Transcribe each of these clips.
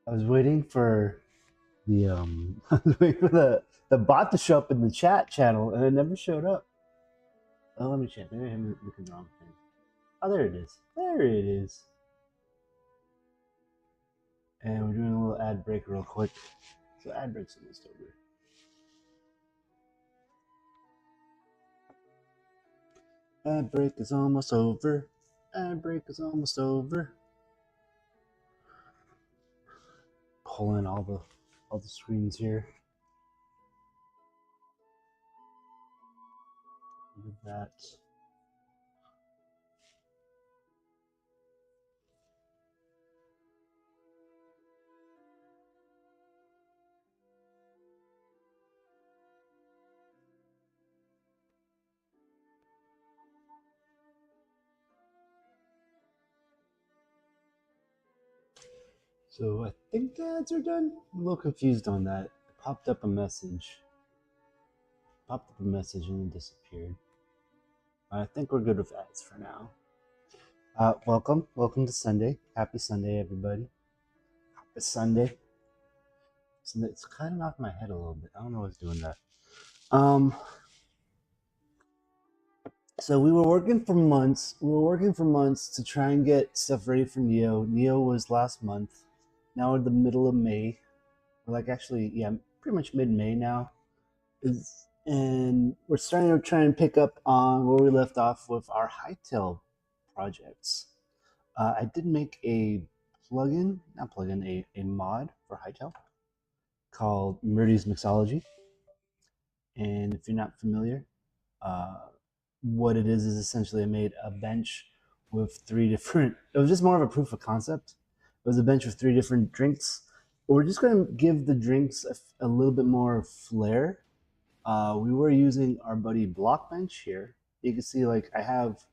I was waiting for I was waiting for the bot to show up in the chat channel, and it never showed up. Oh, let me check. Maybe I'm looking the wrong thing. Oh, there it is. There it is. And we're doing a little ad break real quick. So ad break's almost over. Ad break is almost over. Ad break is almost over. Pull in all the screens here. Look at that. So I think the ads are done. I'm a little confused on that. It popped up a message. Popped up a message and then disappeared. I think we're good with ads for now. Welcome to Sunday. Happy Sunday, everybody. Happy Sunday. So it's kind of knocked my head a little bit. I don't know what's doing that. So we were working for months. We were working for months to try and get stuff ready for Neo. Neo was last month. Now we're in the middle of May. We're like actually, yeah, pretty much mid-May now. And we're starting to try and pick up on where we left off with our Hytale projects. I did make a mod for Hytale called Murdy's Mixology. And if you're not familiar, what it is essentially I made a bench with three different, it was just more of a proof of concept. It was a bench with three different drinks. We're just going to give the drinks a little bit more flair. We were using our buddy Blockbench here. You can see like I have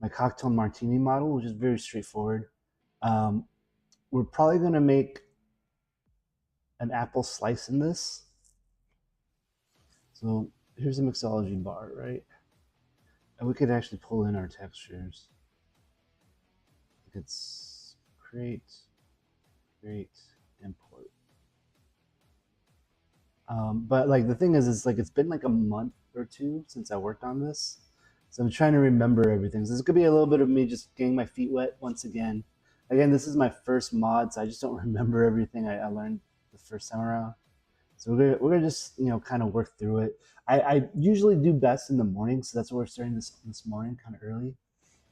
my cocktail martini model, which is very straightforward. We're probably going to make an apple slice in this. So here's a mixology bar, right? And we could actually pull in our textures. It's create, import. But like the thing is like it's been like a month or two since I worked on this, so I'm trying to remember everything. So this could be a little bit of me just getting my feet wet once again. Again, this is my first mod, so I just don't remember everything I learned the first time around. So we're gonna just kind of work through it. I usually do best in the morning, so that's why we're starting this morning kind of early,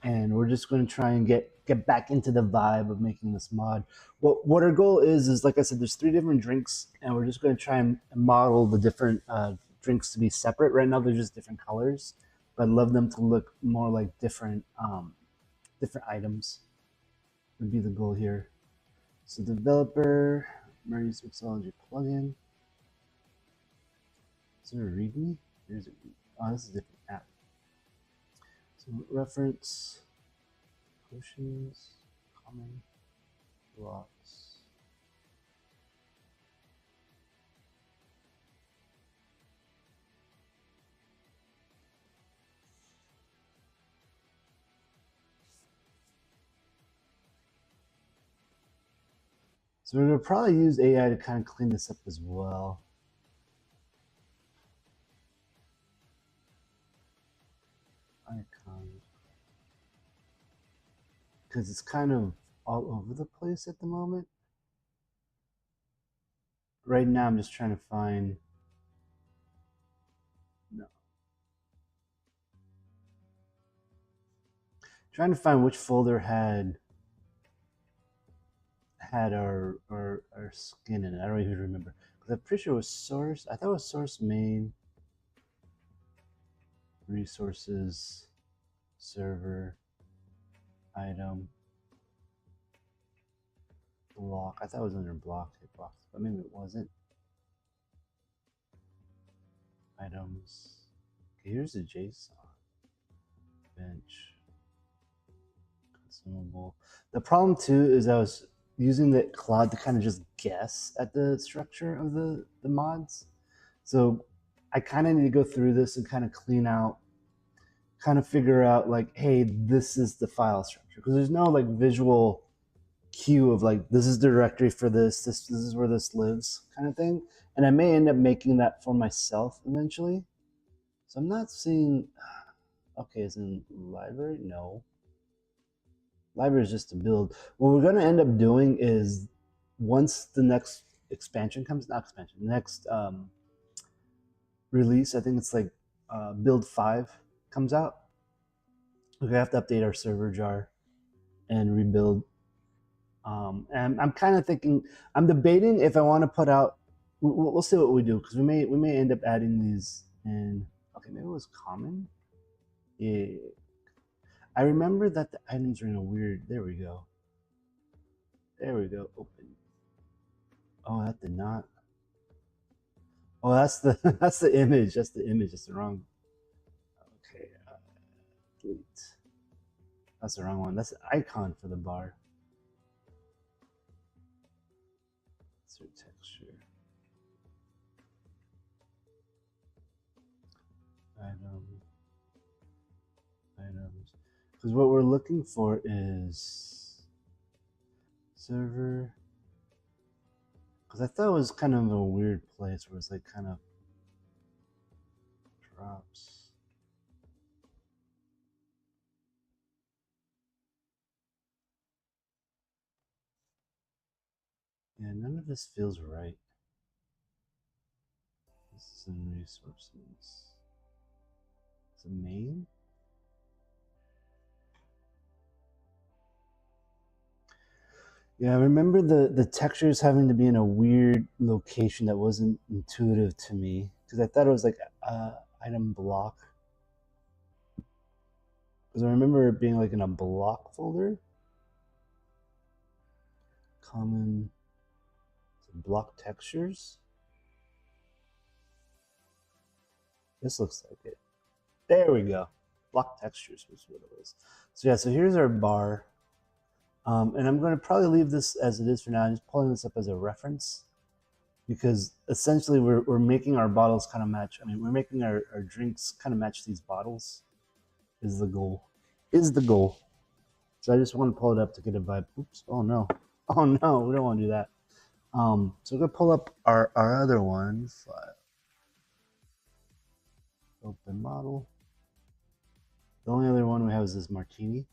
and we're just going to try and get back into the vibe of making this mod. What our goal is like I said, there's three different drinks, and we're just going to try and model the different drinks to be separate. Right now, they're just different colors, but I'd love them to look more like different items. Would be the goal here. So developer, Murray's Mixology plugin. Is there a README? There's a oh, this is a different app. So reference, potions, common, blocks. So we're gonna probably use AI to kind of clean this up as well. Icon. Because it's kind of all over the place at the moment. Right now I'm just trying to find which folder had our skin in it. I don't even remember. Because I'm pretty sure it was source. I thought it was source main, resources, server, item, block. I thought it was under block, hitbox, but maybe it wasn't. Items. Okay, here's the JSON. Bench. Consumable. The problem too is I was using the Claude to kind of just guess at the structure of the mods. So I kind of need to go through this and kind of clean out, kind of figure out like, hey, this is the file structure. Because there's no like visual queue of like, this is the directory for this is where this lives kind of thing. And I may end up making that for myself eventually. So I'm not seeing, okay, is in library? No. Library is just to build. What we're gonna end up doing is once the next expansion comes, not expansion, next release, I think it's like build 5 comes out, we're gonna have to update our server jar and rebuild. And I'm kind of thinking, I'm debating if I want to put out. We'll see what we do, because we may end up adding these in. Okay, maybe it was common. Yeah, I remember that the items are in a weird. There we go. There we go. Open. Oh, that did not. Oh, that's the that's the image. That's the image. That's the wrong. Okay, delete. That's the wrong one. That's the icon for the bar. Insert texture. Items. Because what we're looking for is server. Because I thought it was kind of a weird place where it's like kind of drops. Yeah, none of this feels right. This is in resources. It's a main. Yeah, I remember the textures having to be in a weird location that wasn't intuitive to me, because I thought it was like item block. Because I remember it being like in a block folder. Common block textures. This looks like it. There we go. Block textures was what it was. So yeah, so here's our bar. And I'm going to probably leave this as it is for now. I'm just pulling this up as a reference, because essentially we're making our bottles kind of match. I mean, we're making our drinks kind of match these bottles is the goal. Is the goal. So I just want to pull it up to get a vibe. Oops. Oh no. Oh no, we don't want to do that. So we're going to pull up our other one. File. Open model. The only other one we have is this martini.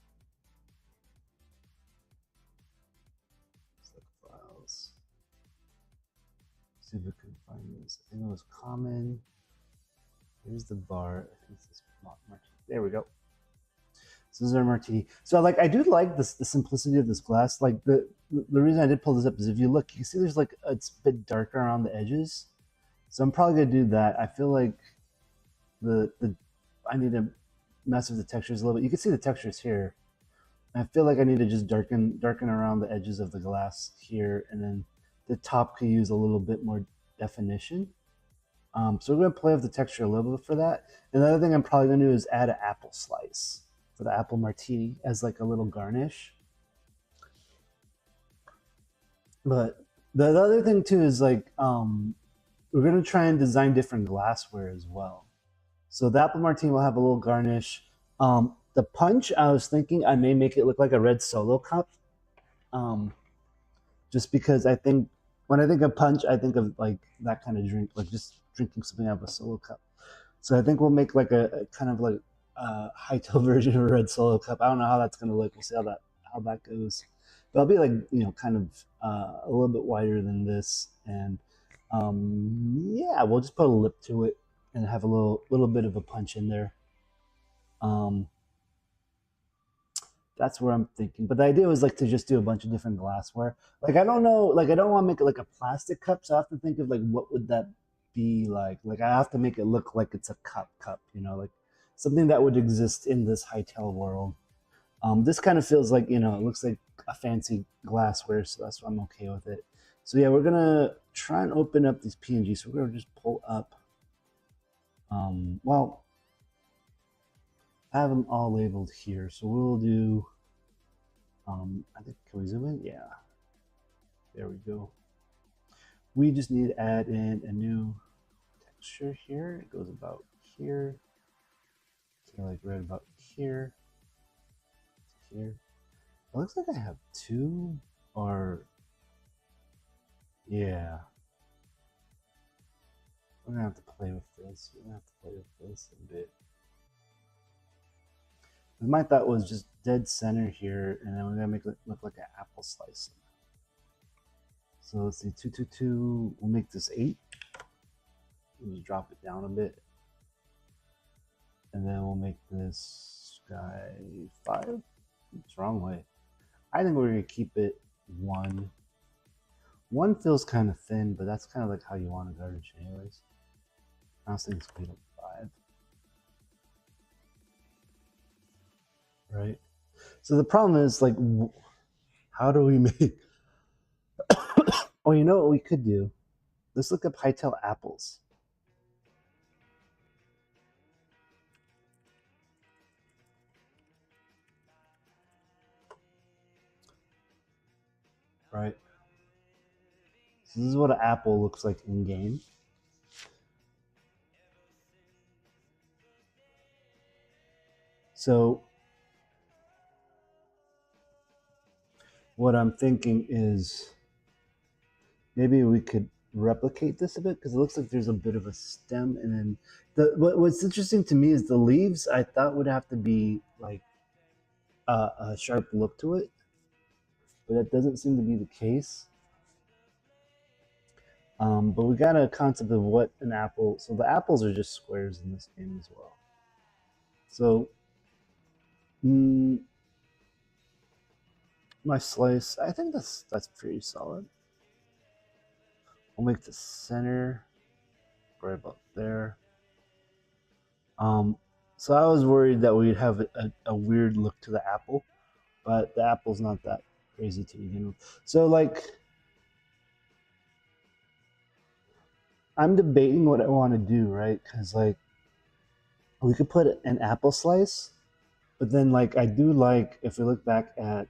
Select files. See if we can find this. I think it was common. Here's the bar. I think it's this martini. There we go. So this is our martini. So like, I do like this, the simplicity of this glass. Like the reason I did pull this up is if you look, you see there's like, it's a bit darker around the edges. So I'm probably gonna do that. I feel like I need to mess with the textures a little bit. You can see the textures here. I feel like I need to just darken around the edges of the glass here, and then the top could use a little bit more definition. So we're gonna play with the texture a little bit for that. And the other thing I'm probably gonna do is add an apple slice for the apple martini as like a little garnish. But the other thing too is like, we're gonna try and design different glassware as well. So the apple martini will have a little garnish. The punch, I was thinking I may make it look like a red Solo cup, just because I think when I think of punch, I think of like that kind of drink, like just drinking something out of a Solo cup. So I think we'll make like a kind of like a Hytale version of a red Solo cup. I don't know how that's gonna look. We'll see how that goes. But I'll be like, you know, kind of a little bit wider than this, and yeah, we'll just put a lip to it and have a little bit of a punch in there. That's where I'm thinking. But the idea was like to just do a bunch of different glassware. Like I don't know, like I don't want to make it like a plastic cup, so I have to think of like what would that be like. Like I have to make it look like it's a cup, you know, like something that would exist in this Hytale world. This kind of feels like, you know, it looks like a fancy glassware, so that's why I'm okay with it. So yeah, we're gonna try and open up these PNGs. So we're gonna just pull up. Well, I have them all labeled here, so we'll do. I think, can we zoom in? Yeah. There we go. We just need to add in a new texture here. It goes about here. So like right about here. Here. It looks like I have two. Or yeah, we're gonna have to play with this. We're gonna have to play with this a bit. My thought was just dead center here, and then we're gonna make it look like an apple slice. So let's see, 222. We'll make this 8. We'll just drop it down a bit, and then we'll make this guy 5. It's wrong way. I think we're gonna keep it 1. 1 feels kind of thin, but that's kind of like how you want a garbage anyways. I was thinking speed up 5. Right? So the problem is, like, how do we make... Oh, you know what we could do? Let's look up Hytale apples. Right? So this is what an apple looks like in game. So what I'm thinking is maybe we could replicate this a bit, because it looks like there's a bit of a stem, and then what's interesting to me is the leaves I thought would have to be like a sharp look to it, but that doesn't seem to be the case. But we got a concept of what an apple, so the apples are just squares in this game as well. So my slice, I think that's pretty solid. We'll make the center right about there. So I was worried that we'd have a weird look to the apple, but the apple's not that crazy to begin with. So like, I'm debating what I want to do, right? Because like, we could put an apple slice, but then like I do like, if we look back at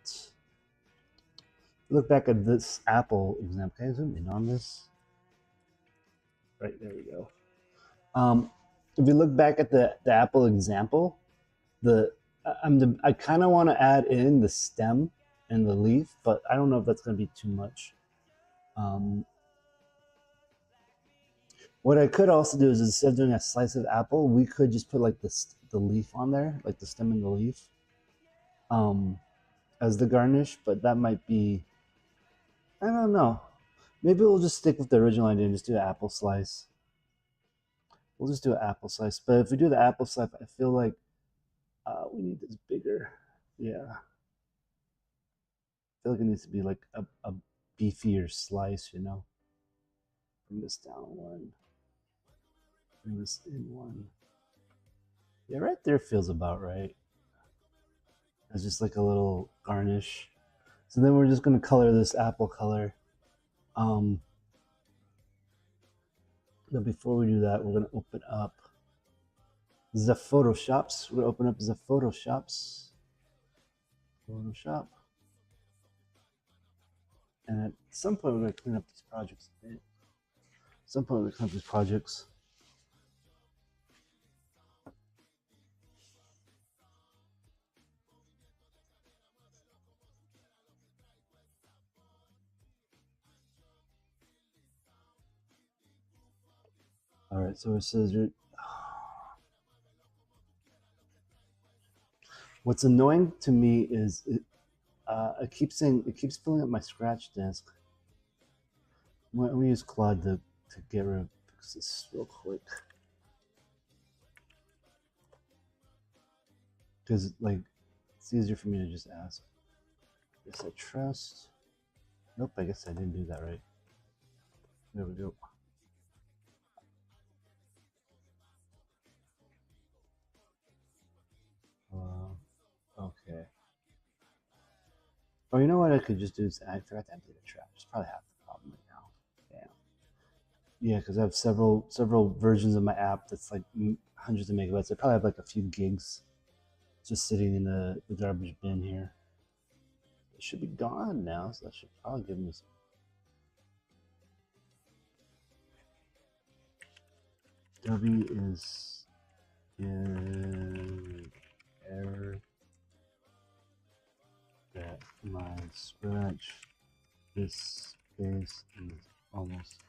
this apple example. Can I zoom in on this? Right, there we go. If you look back at the apple example, I kind of want to add in the stem and the leaf, but I don't know if that's going to be too much. What I could also do is, instead of doing a slice of apple, we could just put like the leaf on there, like the stem and the leaf, as the garnish. But that might be, I don't know. Maybe we'll just stick with the original idea and just do an apple slice. We'll just do an apple slice. But if we do the apple slice, I feel like we need this bigger. Yeah. I feel like it needs to be like a beefier slice, you know? Bring this down 1. Bring this in 1. Yeah, right there feels about right. It's just like a little garnish. So then we're just going to color this apple color. But before we do that, we're going to open up the Photoshops. We're going to open up the Photoshops. Photoshop. And at some point, we're going to clean up these projects a bit. At some point, we're going to clean up these projects. All right, so it says what's annoying to me is it keeps filling up my scratch disk. Let me use Claude to get rid of this real quick, because like it's easier for me to just ask. Yes, I trust. Nope, I guess I didn't do that right. There we go. Okay. Oh, you know what I could just do is, I forgot to empty the trash. It's probably half the problem right now. Damn. Yeah, because I have several versions of my app that's like hundreds of megabytes. I probably have like a few gigs just sitting in the garbage bin here. It should be gone now, so that should probably give me some. W is in error that my scratch This space is almost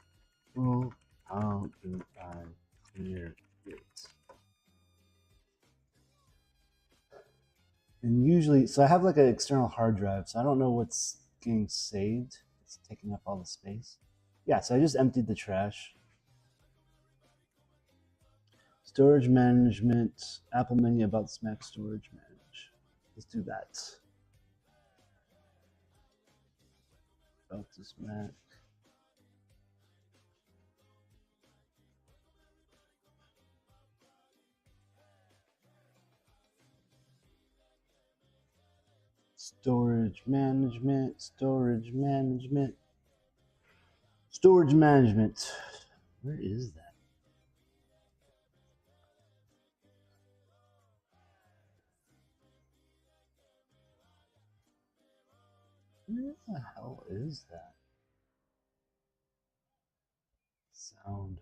full. How do I clear it? And usually, so I have like an external hard drive, so I don't know what's getting saved. It's taking up all the space. Yeah, so I just emptied the trash. Storage management, Apple menu about this Mac storage manage. Let's do that. About this Mac. Storage management, storage management, storage management. Where is that? Where the hell is that? Sound.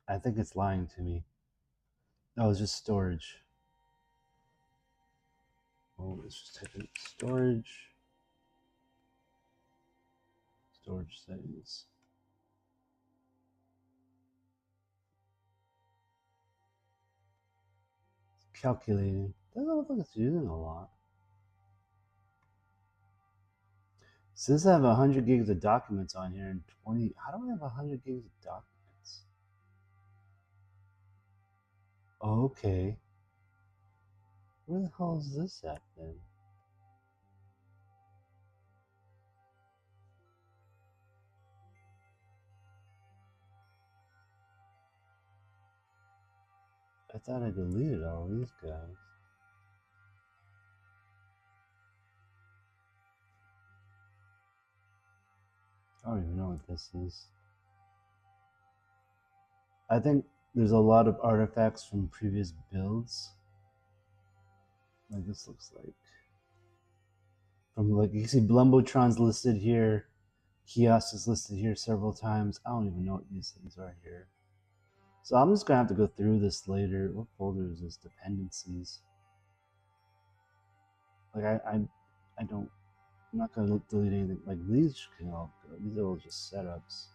I think it's lying to me. Oh, it's just storage. Oh, let's just type in storage. Storage settings. It's calculating. Doesn't look like it's using a lot. So this I have 100 gigs of documents on here and 20. How do I have 100 gigs of documents? Okay. Where the hell is this at then? I thought I deleted all these guys. I don't even know what this is. I think there's a lot of artifacts from previous builds. Like this looks like. From like you can see Blumbotron's listed here. Kiosk is listed here several times. I don't even know what these things are here. So I'm just gonna have to go through this later. What folder is this? Dependencies. Like I don't. I'm not gonna delete anything. Like these can all go. These are all just setups.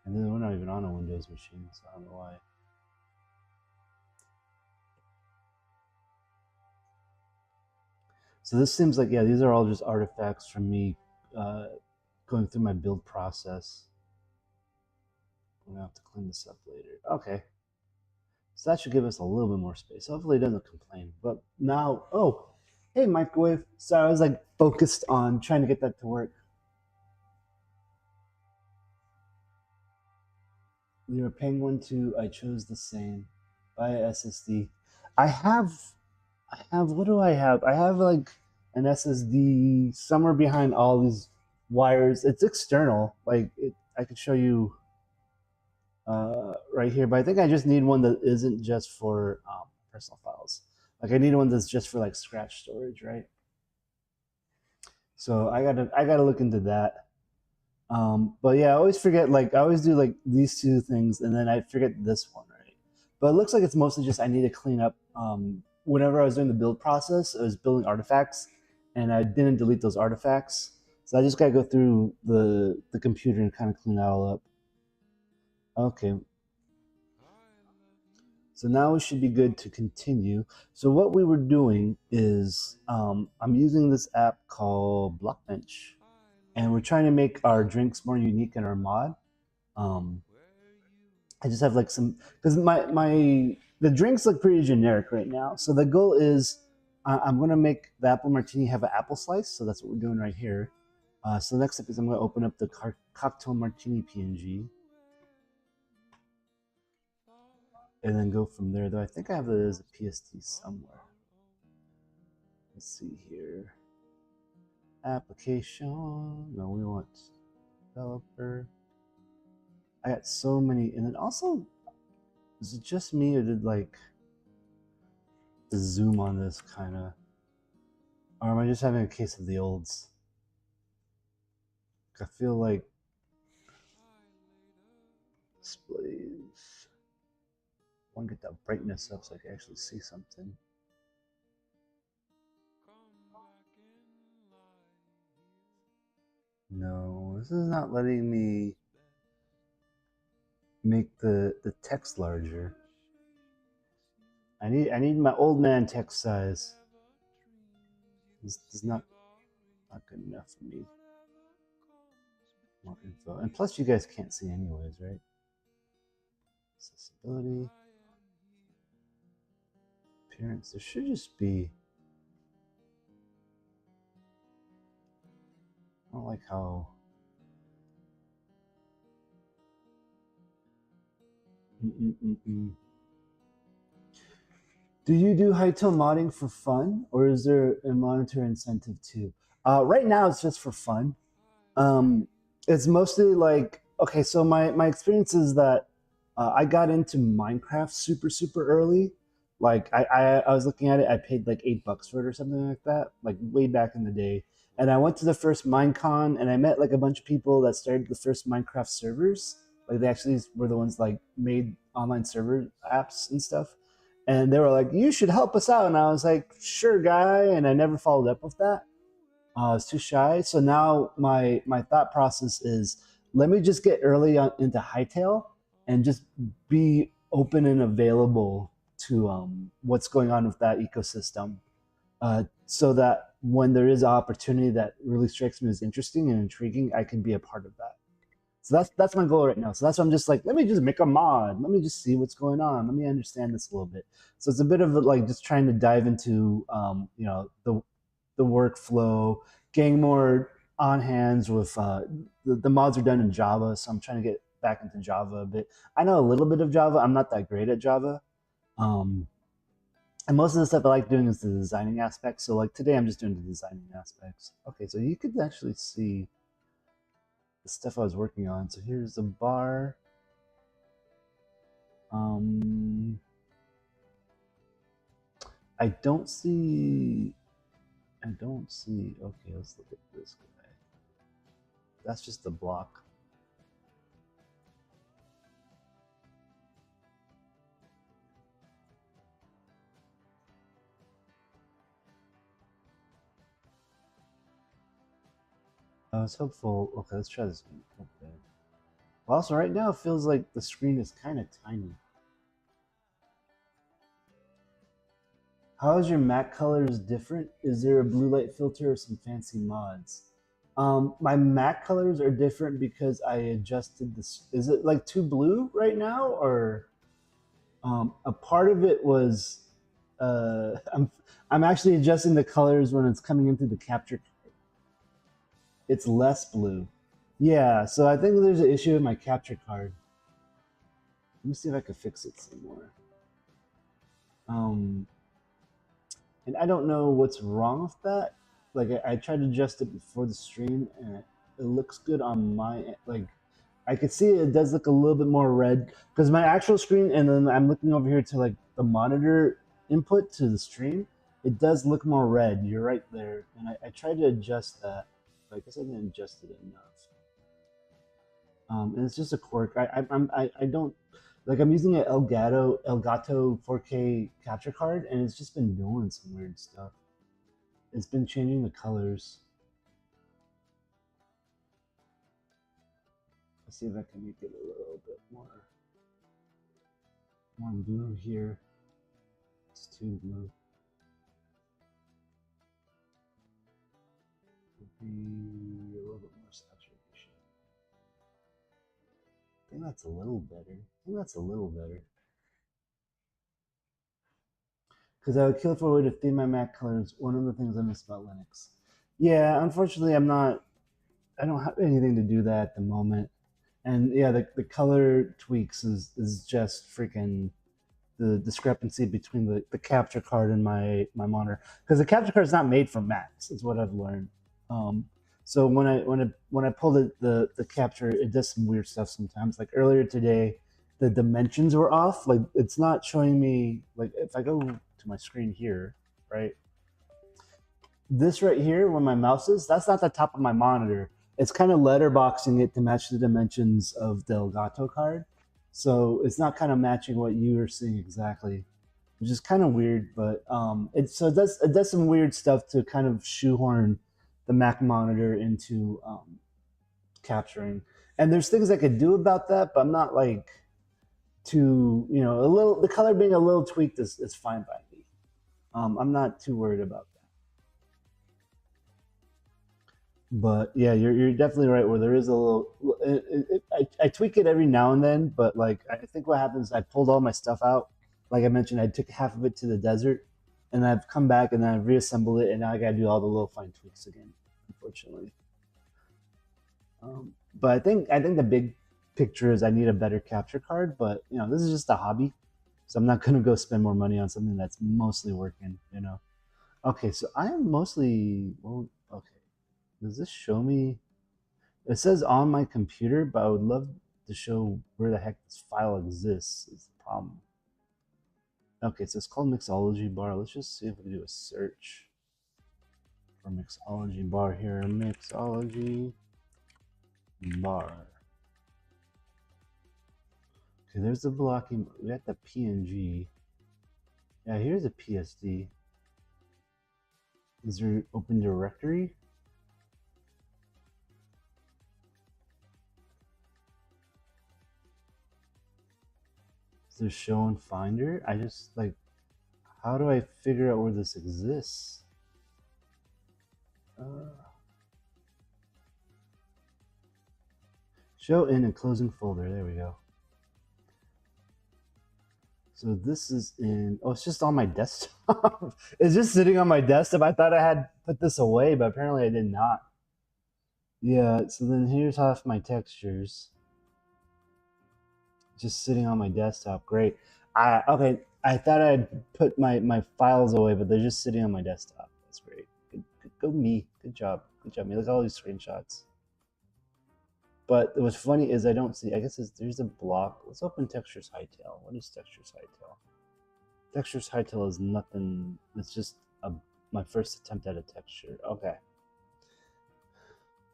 And then we're not even on a Windows machine, so I don't know why. So this seems like, yeah, these are all just artifacts from me going through my build process. I'm gonna have to clean this up later. Okay. So that should give us a little bit more space. Hopefully it doesn't complain. But now, oh, hey, microwave. Sorry, I was like focused on trying to get that to work. We were paying 1.2. I chose the same. Buy a SSD. I have, what do I have? I have like an SSD somewhere behind all these wires. It's external. Like I could show you right here, but I think I just need one that isn't just for personal files. Like I need one that's just for like scratch storage, right? So I gotta look into that. But yeah, I always forget. Like I always do like these two things, and then I forget this one, right? But it looks like it's mostly just I need to clean up. Whenever I was doing the build process, I was building artifacts, and I didn't delete those artifacts. So I just gotta go through the computer and kind of clean that all up. Okay. So now we should be good to continue. So what we were doing is I'm using this app called Blockbench, and we're trying to make our drinks more unique in our mod. Um, I just have like some because my the drinks look pretty generic right now. So the goal is I'm gonna make the apple martini have an apple slice. So that's what we're doing right here. So the next step is I'm gonna open up the cocktail martini PNG and then go from there. Though I think I have it as a PST somewhere. Let's see here. Application. No, we want developer. I got so many, and then also, is it just me or did like the zoom on this kind of, or am I just having a case of the olds? I feel like displays. I want to get that brightness up so I can actually see something. No, this is not letting me make the text larger. I need my old man text size. This is not good enough for me. More info. And plus you guys can't see anyways, right? Accessibility. Appearance. There should just be. I don't like how. Do you do Hytale modding for fun, or is there a monetary incentive too? Right now, it's just for fun. Um, it's mostly like, okay, so my experience is that I got into Minecraft super early. Like I was looking at it, I paid like $8 for it or something like that, like way back in the day. And I went to the first Minecon and I met like a bunch of people that started the first Minecraft servers. Like they actually were the ones like made online server apps and stuff. And they were like, "You should help us out." And I was like, "Sure, guy." And I never followed up with that. I was too shy. So now my thought process is, let me just get early into Hytale and just be open and available to what's going on with that ecosystem, so that when there is an opportunity that really strikes me as interesting and intriguing, I can be a part of that. So that's my goal right now. So that's why I'm just like, let me just make a mod. Let me just see what's going on. Let me understand this a little bit. So it's a bit of like just trying to dive into the workflow, getting more on hands with the mods are done in Java, so I'm trying to get back into Java a bit. I know a little bit of Java. I'm not that great at Java. Um, and most of the stuff I like doing is the designing aspects. So like today, I'm just doing the designing aspects. Okay, so you could actually see the stuff I was working on. So here's the bar. Um, I don't see. Okay, let's look at this guy. That's just the block. I was hopeful. Okay, let's try this one. Okay. Also, right now it feels like the screen is kind of tiny. How is your Mac colors different? Is there a blue light filter or some fancy mods? My Mac colors are different because I adjusted this. Is it like too blue right now, or a part of it was I'm actually adjusting the colors when it's coming into the capture. It's less blue. Yeah, so I think there's an issue with my capture card. Let me see if I can fix it some more. Um, and I don't know what's wrong with that. Like I tried to adjust it before the stream, and it looks good on my like. I could see it does look a little bit more red because my actual screen, and then I'm looking over here to like the monitor input to the stream. It does look more red. You're right there, and I tried to adjust that, but I guess I didn't adjust it enough. And it's just a quirk. I don't like. I'm using an Elgato 4K capture card, and it's just been doing some weird stuff. It's been changing the colors. Let's see if I can make it a little bit more blue here. It's too blue. Be a little bit more saturation. I think that's a little better. Because I would kill for a way to theme my Mac colors. One of the things I miss about Linux. Yeah, unfortunately, I don't have anything to do that at the moment. And yeah, the color tweaks is just freaking the discrepancy between the capture card and my monitor, because the capture card is not made for Macs, is what I've learned. Um, so when I pull the capture, it does some weird stuff sometimes. Like earlier today, the dimensions were off. Like it's not showing me, like if I go to my screen here, right? This right here, where my mouse is, that's not the top of my monitor. It's kind of letterboxing it to match the dimensions of the Elgato card. So it's not kind of matching what you are seeing exactly, which is kind of weird. But it does some weird stuff to kind of shoehorn the Mac monitor into capturing. And there's things I could do about that, but I'm not like too, you know, a little, the color being a little tweaked is fine by me. I'm not too worried about that. But yeah, you're definitely right. Where there is a little, I tweak it every now and then, but like I think what happens, I pulled all my stuff out. Like I mentioned, I took half of it to the desert, and I've come back and then I've reassembled it, and now I got to do all the little fine tweaks again. Unfortunately, but I think the big picture is I need a better capture card. But you know, this is just a hobby, so I'm not gonna go spend more money on something that's mostly working. You know. Okay, so I am mostly well. Okay, does this show me? It says on my computer, but I would love to show where the heck this file exists. Is the problem? Okay, so it's called Mixology Bar. Let's just see if we can do a search for Mixology Bar here. Mixology Bar. Okay, there's the blocking. We got the PNG. Yeah, here's a PSD. Is there open directory? Is there show and finder? I just like, how do I figure out where this exists? Show in and closing folder. There we go. So this is in, oh, it's just on my desktop. It's just sitting on my desktop. I thought I had put this away, but apparently I did not. Yeah, so then here's half my textures. Just sitting on my desktop. Great. Okay, I thought I'd put my files away, but they're just sitting on my desktop. That's great. Go me. Good job. Good job, me. Look at all these screenshots. But what's funny is I don't see, I guess there's a block. Let's open Textures Hytale. What is Textures Hytale? Textures Hytale is nothing. It's just my first attempt at a texture. Okay.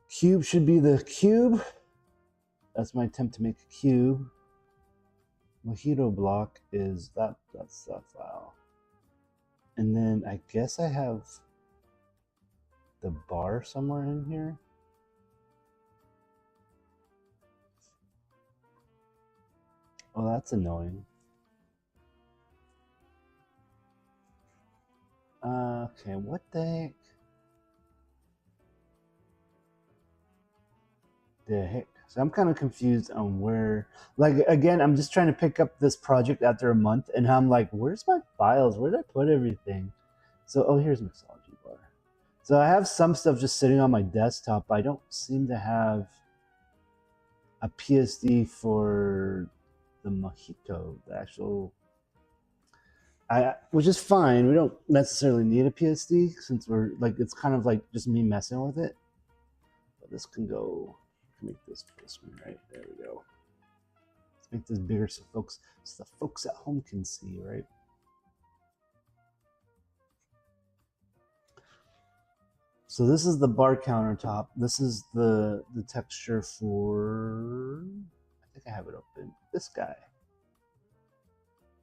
Cube should be the cube. That's my attempt to make a cube. Mojito block is that's that file. And then I guess I have the bar somewhere in here. Oh, that's annoying. Okay, what the heck? The heck? So I'm kind of confused on where, like, again, I'm just trying to pick up this project after a month, and I'm like, where's my files? Where did I put everything? So, oh, here's Mixology Bar. So I have some stuff just sitting on my desktop. I don't seem to have a PSD for the Mojito, the actual, which is fine. We don't necessarily need a PSD since we're like, it's kind of like just me messing with it. But this can go, make this one right there. We go. Let's make this bigger so the folks at home can see, right? So this is the bar countertop. This is the texture for, I think I have it open. This guy.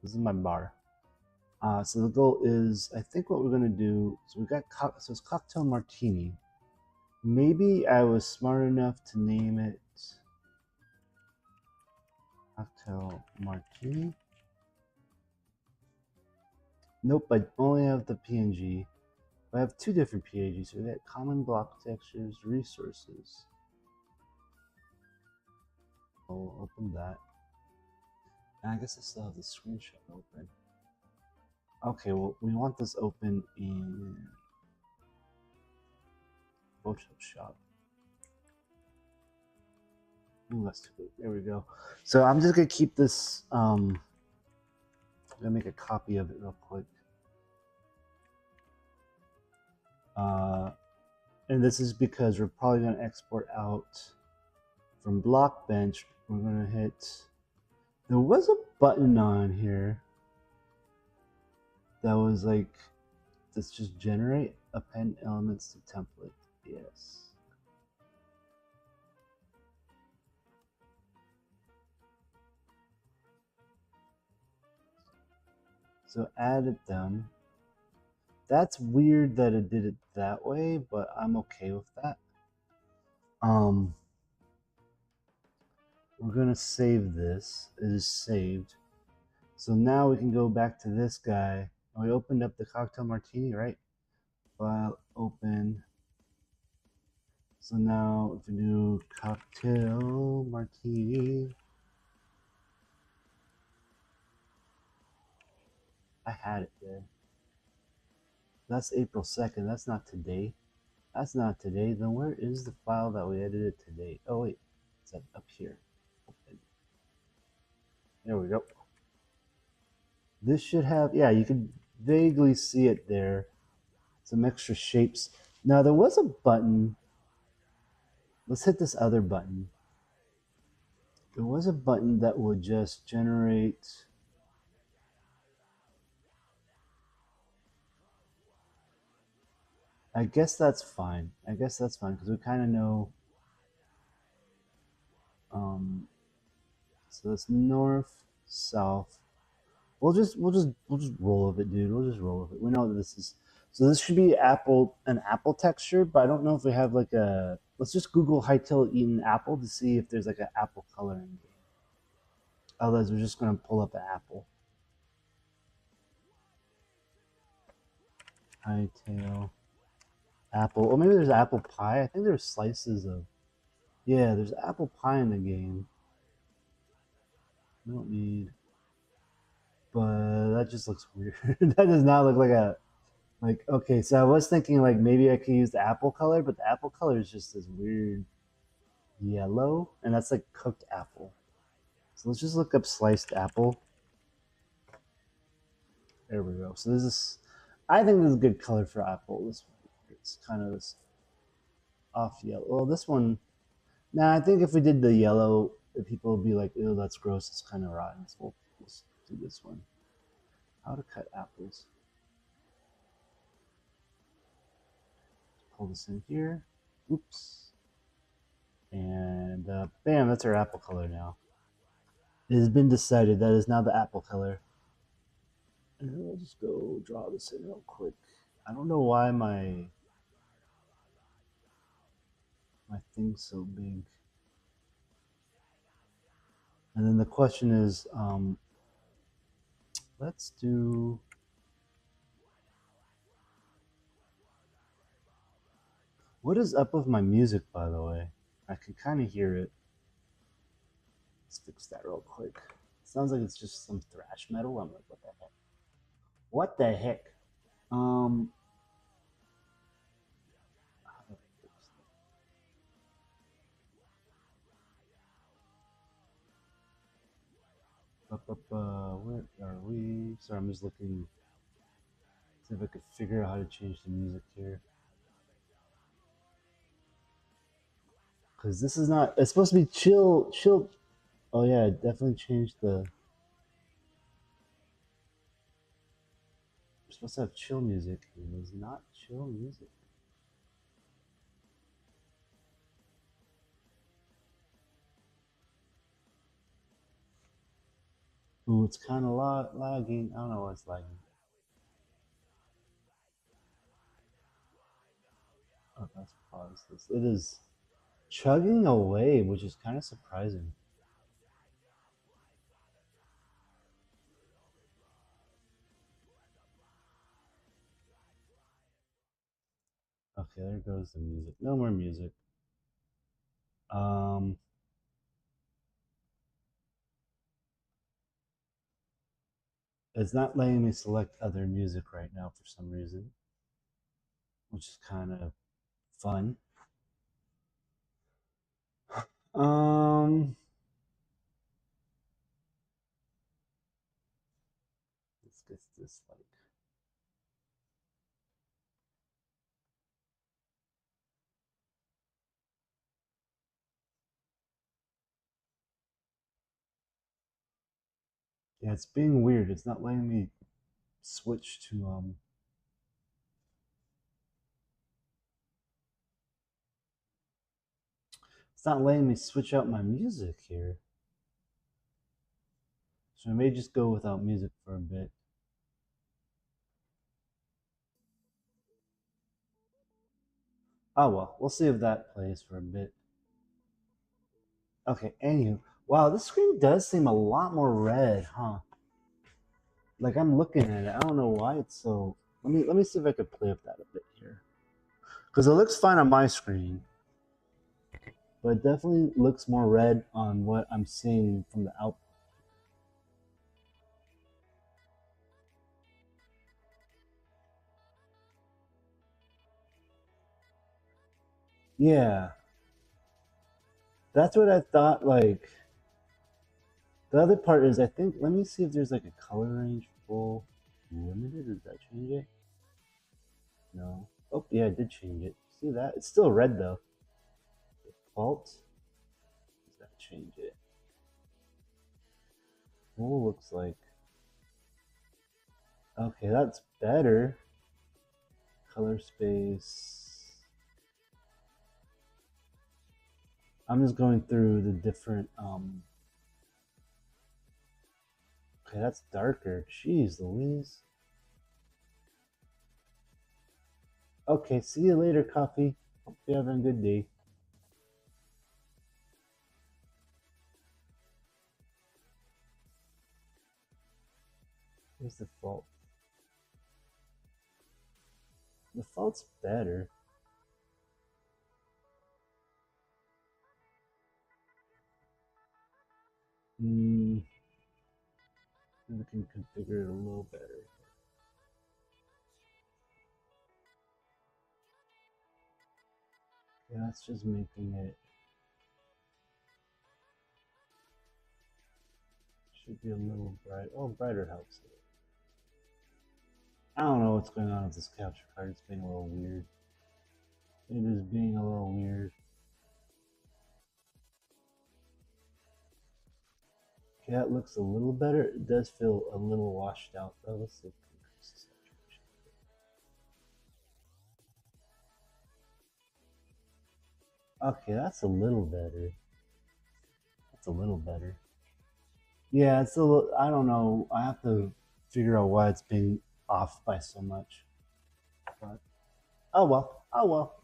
This is my bar. So the goal is, I think what we're gonna do, so we got, so it's cocktail martini. Maybe I was smart enough to name it cocktail martini. Nope, I only have the PNG. I have two different PNGs. So we got common block textures, resources. I'll open that. And I guess I still have the screenshot open. Okay, well, we want this open in Photoshop. Ooh, that's too big. There we go. So I'm just gonna keep this. I'm gonna make a copy of it real quick. And this is because we're probably gonna export out from Blockbench. We're gonna hit. There was a button on here that was like, let's just generate append elements to template. Yes. So added them. That's weird that it did it that way, but I'm okay with that. We're gonna save this. It is saved. So now we can go back to this guy. We opened up the cocktail martini, right? File open. So now if we do cocktail martini, I had it there. That's April 2nd. That's not today. That's not today. Then where is the file that we edited today? Oh wait, it's up here. Open. There we go. This should have, yeah, you can vaguely see it there. Some extra shapes. Now there was a button. Let's hit this other button. There was a button that would just generate. I guess that's fine. I guess that's fine because we kind of know. Um, so that's north, south. We'll just roll with it, dude. We'll just roll with it. We know that this is. So this should be an apple texture, but I don't know if we have like a. Let's just Google Hytale eaten apple to see if there's like an apple color in game. Otherwise, we're just gonna pull up an apple. Hytale apple. Or maybe there's apple pie. I think there's slices of. Yeah, there's apple pie in the game. We don't need. But that just looks weird. That does not look like a. Like, okay, so I was thinking like maybe I could use the apple color, but the apple color is just this weird yellow, and that's like cooked apple. So let's just look up sliced apple. There we go. So this is, I think this is a good color for apple. This one, it's kind of this off yellow. Well, this one, nah, I think if we did the yellow, people would be like, ew, that's gross. It's kind of rotten. So we'll just do this one. How to cut apples. Pull this in here. Oops. And bam, that's our apple color now. It has been decided that is now the apple color. And I'll just go draw this in real quick. I don't know why my thing's so big. And then the question is, let's do. What is up with my music, by the way? I can kind of hear it. Let's fix that real quick. It sounds like it's just some thrash metal. I'm like, what the heck? What the heck? Um, where are we? Sorry, I'm just looking. See if I could figure out how to change the music here. Because this is not. It's supposed to be chill, chill. Oh yeah, it definitely changed the. We're supposed to have chill music. It is not chill music. Ooh, it's kind of lagging. I don't know why it's lagging. Oh, let's pause this. It is chugging away, which is kind of surprising. Okay, there goes the music. No more music. Um, it's not letting me select other music right now for some reason, which is kind of fun. Um, let's get this like. Yeah, it's being weird. It's not letting me switch to It's not letting me switch out my music here. So I may just go without music for a bit. Oh well, we'll see if that plays for a bit. Okay, anywho, Wow, this screen does seem a lot more red, huh? Like I'm looking at it. I don't know why it's so. Let me see if I could play with that a bit here, because it looks fine on my screen, but it definitely looks more red on what I'm seeing from the out. Yeah, that's what I thought. Like the other part is, I think. Let me see if there's like a color range full limited. Does that change it? No. Oh yeah, it did change it. See that? It's still red though. Default. Does that change it? Full looks like. Okay, that's better. Color space. I'm just going through the different. Okay, that's darker. Jeez Louise. Okay, see you later, coffee. Hope you're having a good day. Here's the fault. The fault's better. Hmm. We can configure it a little better. Yeah, that's just making it. Should be a little bright. Oh, brighter helps it. I don't know what's going on with this capture card. It's being a little weird. It is being a little weird. Okay, that looks a little better. It does feel a little washed out though. Let's see if we can increase the saturation. Okay, that's a little better. That's a little better. Yeah, it's a little, I don't know. I have to figure out why it's being off by so much. But oh well. Oh well.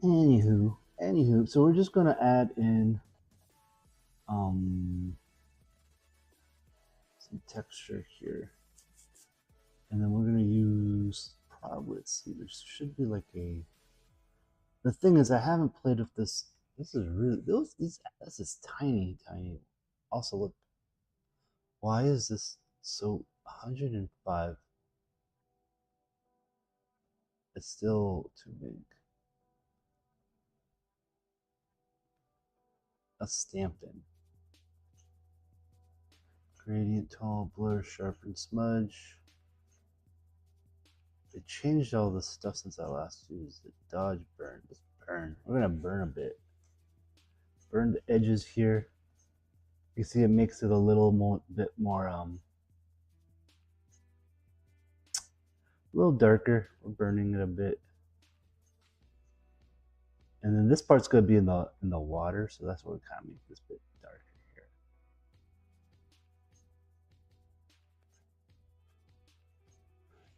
Anywho. So we're just gonna add in um some texture here. And then we're gonna use probably, let's see, there should be like a, the thing is I haven't played with this. This is really this is tiny. Also look, why is this so 105? It's still too big. A stamping. Gradient, tall, blur, sharpen, smudge. They changed all this stuff since I last used it. Dodge, burn. Just burn. We're gonna burn a bit. Burn the edges here. You see, it makes it a little bit more a little darker. We're burning it a bit, and then this part's gonna be in the water, so that's what we kind of make this bit darker here.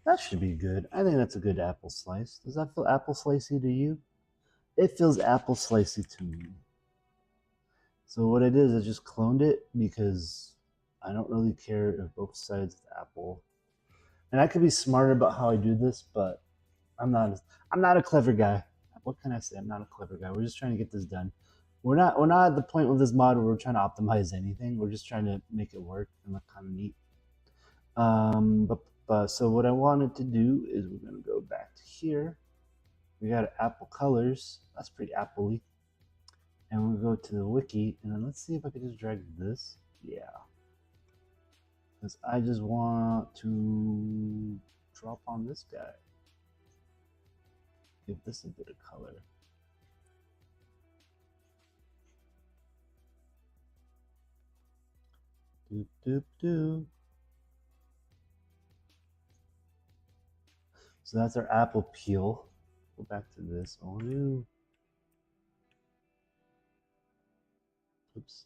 That should be good. I think that's a good apple slice. Does that feel apple slicey to you? It feels apple slicey to me. So what I did is I just cloned it because I don't really care if both sides of the apple. And I could be smarter about how I do this, but I'm not. I'm not a clever guy. What can I say? I'm not a clever guy. We're just trying to get this done. We're not at the point with this mod where we're trying to optimize anything. We're just trying to make it work and look kind of neat. But so what I wanted to do is we're gonna go back to here. We got apple colors. That's pretty appley. And we'll go to the wiki, and then let's see if I can just drag this. Yeah, because I just want to drop on this guy. Give this a bit of color. Doop doop doop. So that's our apple peel. Go back to this. Oh no. Oops.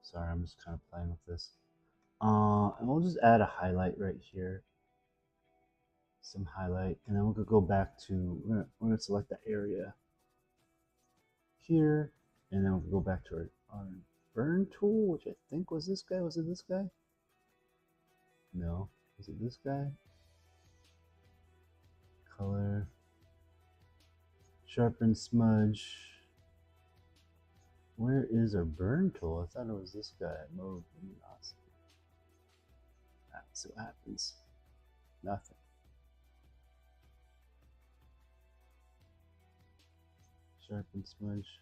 Sorry, I'm just kind of playing with this. And we'll just add a highlight right here. Some highlight, and then we'll go back to, we're gonna select the area here. And then we'll go back to our burn tool, which I think was this guy. Was it this guy? No. Was it this guy? Color. Sharpen, smudge. Where is our burn tool? I thought it was this guy. Mode luminosity. Let's see what happens. Nothing. Sharpen, smudge.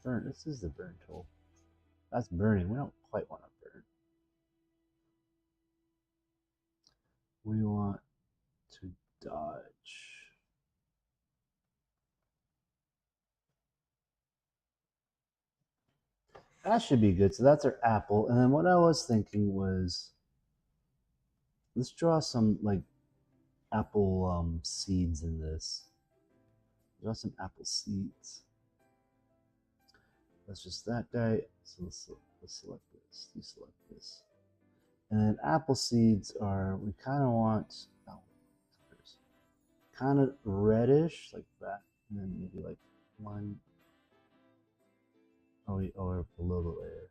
Burn. This is the burn tool. That's burning. We don't quite want to burn. We want to dodge. That should be good. So that's our apple. And then what I was thinking was, let's draw some like apple seeds in this. Draw some apple seeds. That's just that guy. So let's select this. Deselect this. And then apple seeds are, we kind of want, kind of reddish like that. And then maybe like one. Oh, we're below the layer.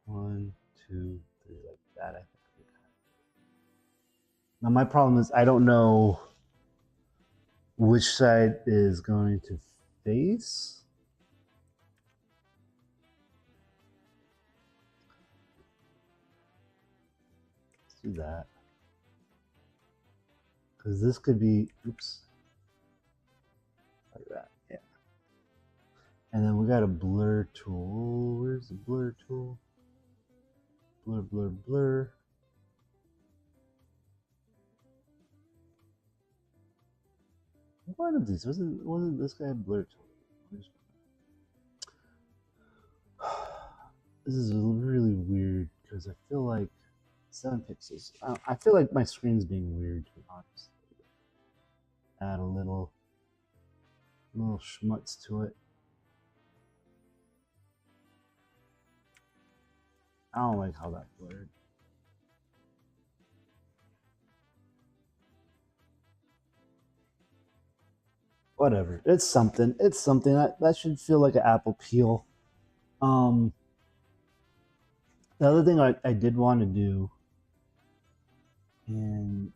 1, 2, 3, like that. I think. Now my problem is I don't know which side is going to face. Let's do that. Because this could be, oops, like that, yeah. And then we got a blur tool. Where's the blur tool? Blur, blur, blur. One of these wasn't this guy a blur tool? This is really weird because I feel like 7 pixels. I feel like my screen's being weird, to be honest. Add a little schmutz to it. I don't like how that blurred. Whatever. It's something. It's something. That should feel like an apple peel. The other thing I did want to do, and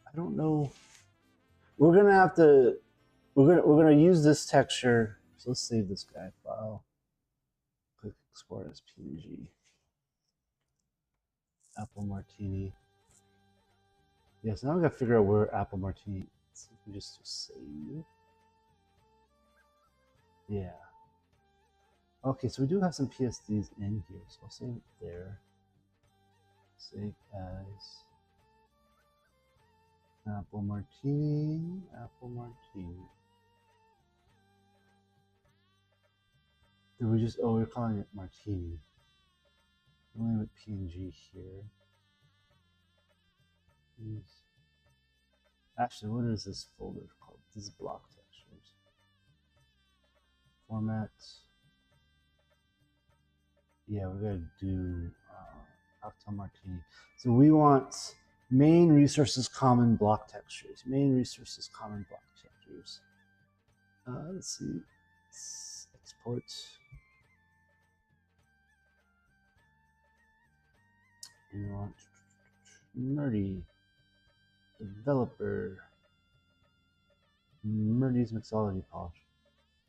I don't know, we're gonna use this texture. So let's save this guy file. Click export as PNG. Apple Martini. Yes, now we gotta figure out where Apple Martini. Let's see if we just do save. Yeah. Okay, so we do have some PSDs in here, so I'll save it there. Save as Apple Martini. Apple Martini. Did we just? Oh, we're calling it Martini. Only with PNG here. Actually, what is this folder called? This is block textures. Format. Yeah, we're gonna do Hytale Modding. So we want main resources common block textures. Main resources common block textures. Let's see. Let's export. We want Nerdy developer. Nerdy's mixology polish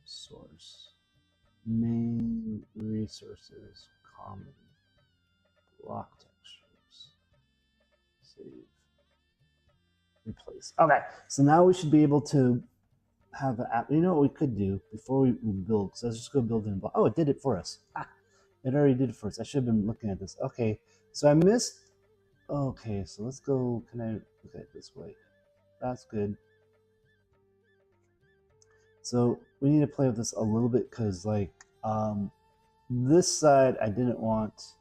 source. Main resources common block textures. Save. Replace. Okay, so now we should be able to have an app. You know what we could do before we build? So let's just go build in a block. Oh, it did it for us. It already did it for us. I should have been looking at this. Okay, so I missed. Okay, so let's go. Can I look at it this way? That's good. So we need to play with this a little bit because, like, this side I didn't want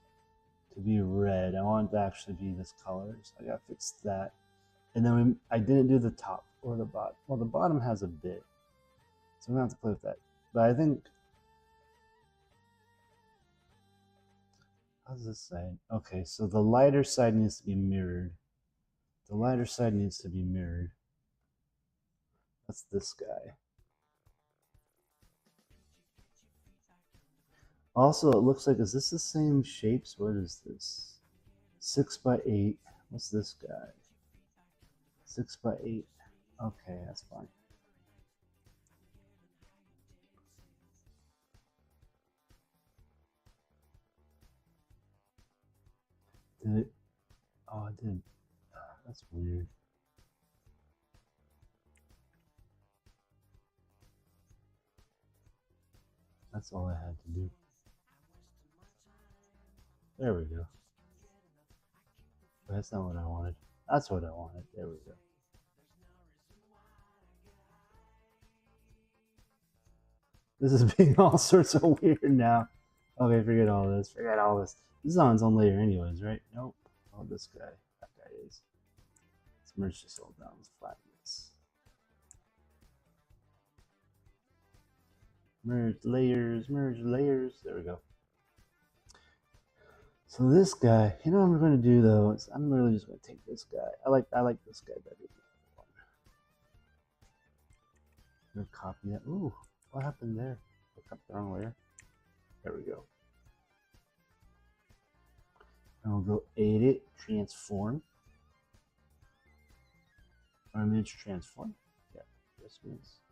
to be red. I want it to actually be this color. So I gotta fix that. And then I didn't do the top or the bottom. Well, the bottom has a bit, so we're gonna have to play with that. But I think. How's this side? Okay, so the lighter side needs to be mirrored. The lighter side needs to be mirrored. That's this guy. Also, it looks like, is this the same shapes? What is this? 6x8. What's this guy? 6x8. Okay, that's fine. Did it? Oh, it did. That's weird. That's all I had to do. There we go. But that's not what I wanted. That's what I wanted. There we go. This is being all sorts of weird now. Okay, forget all this. Forget all this. This is on its own layer anyways, right? Nope. Oh, this guy. That guy is. Let's merge this all down. Let's flatten this. Merge layers, merge layers. There we go. So this guy, you know what I'm going to do though is I'm really just going to take this guy. I like this guy better than the other one. I'm going to copy that. Ooh, what happened there? I cut the wrong layer. There we go. And we'll go edit, transform. Or image transform. Yeah, this means.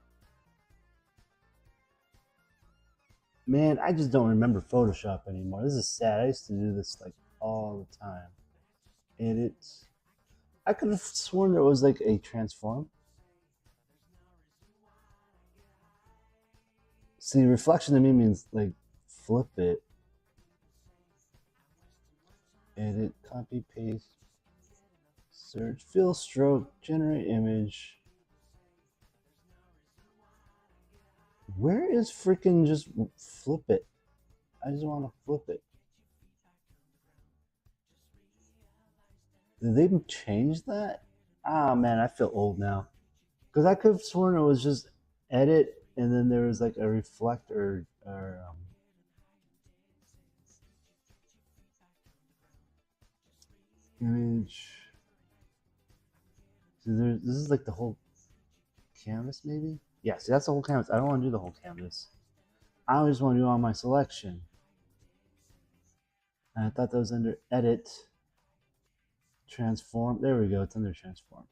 Man, I just don't remember Photoshop anymore. This is sad. I used to do this like all the time. Edit. I could have sworn there was like a transform. See, reflection to me means like flip it. Edit, copy, paste, search, fill stroke, generate image. Where is freaking just flip it? I just want to flip it. Did they change that? Ah, man, I feel old now. Because I could have sworn it was just edit and then there was like a reflect or image. So this is like the whole canvas, maybe? Yeah, see, that's the whole canvas. I don't want to do the whole canvas. I just want to do on my selection. And I thought that was under edit, transform. There we go. It's under transform.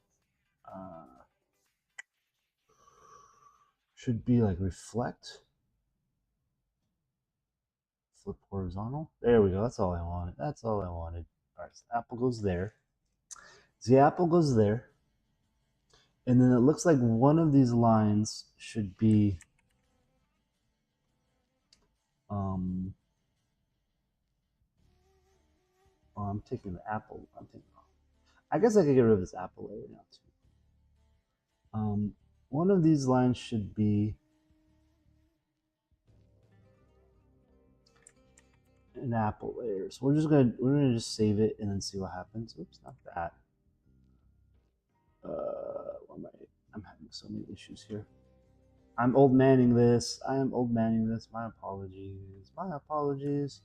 Should be like reflect, flip horizontal. There we go. That's all I wanted. That's all I wanted. All right, so the apple goes there. The apple goes there. And then it looks like one of these lines should be oh, I'm taking the apple. I guess I could get rid of this apple layer now too. One of these lines should be an apple layer. So we're gonna just save it and then see what happens. Oops, not that. I'm having so many issues here. I'm old manning this. I am old manning this. My apologies. My apologies.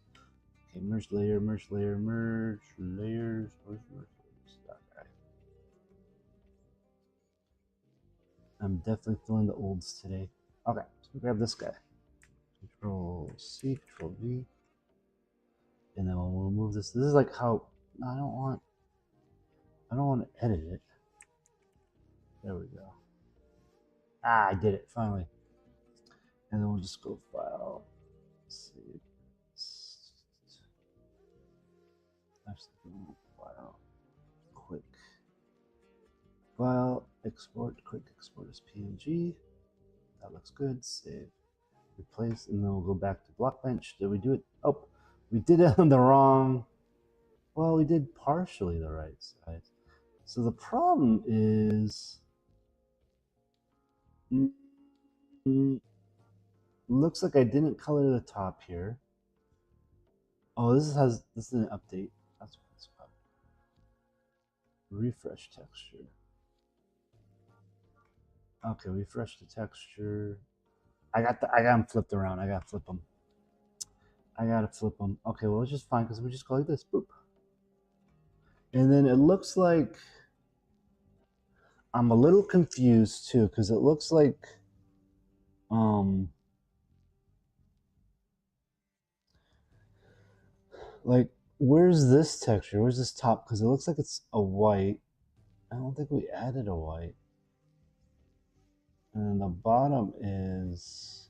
Okay, merge layer, merge layer, merge layers, merge layers. Okay. I'm definitely feeling the olds today. Okay, so grab this guy. Control C, Control V. And then we'll remove this. This is like how I don't want to edit it. There we go. Ah, I did it finally. And then we'll just go file, save, file, quick file, export, quick export as PNG. That looks good. Save, replace, and then we'll go back to Blockbench. Did we do it? Oh, we did it on the wrong. Well, we did partially the right side. So the problem is, looks like I didn't color the top here. Oh, this is an update. That's what it's about. Refresh texture. Okay, refresh the texture. I got them flipped around. I gotta flip them. Okay, well it's just fine because we just go like this. Boop. And then it looks like I'm a little confused too because it looks like Like, where's this texture? Where's this top? Because it looks like it's a white. I don't think we added a white. And then the bottom is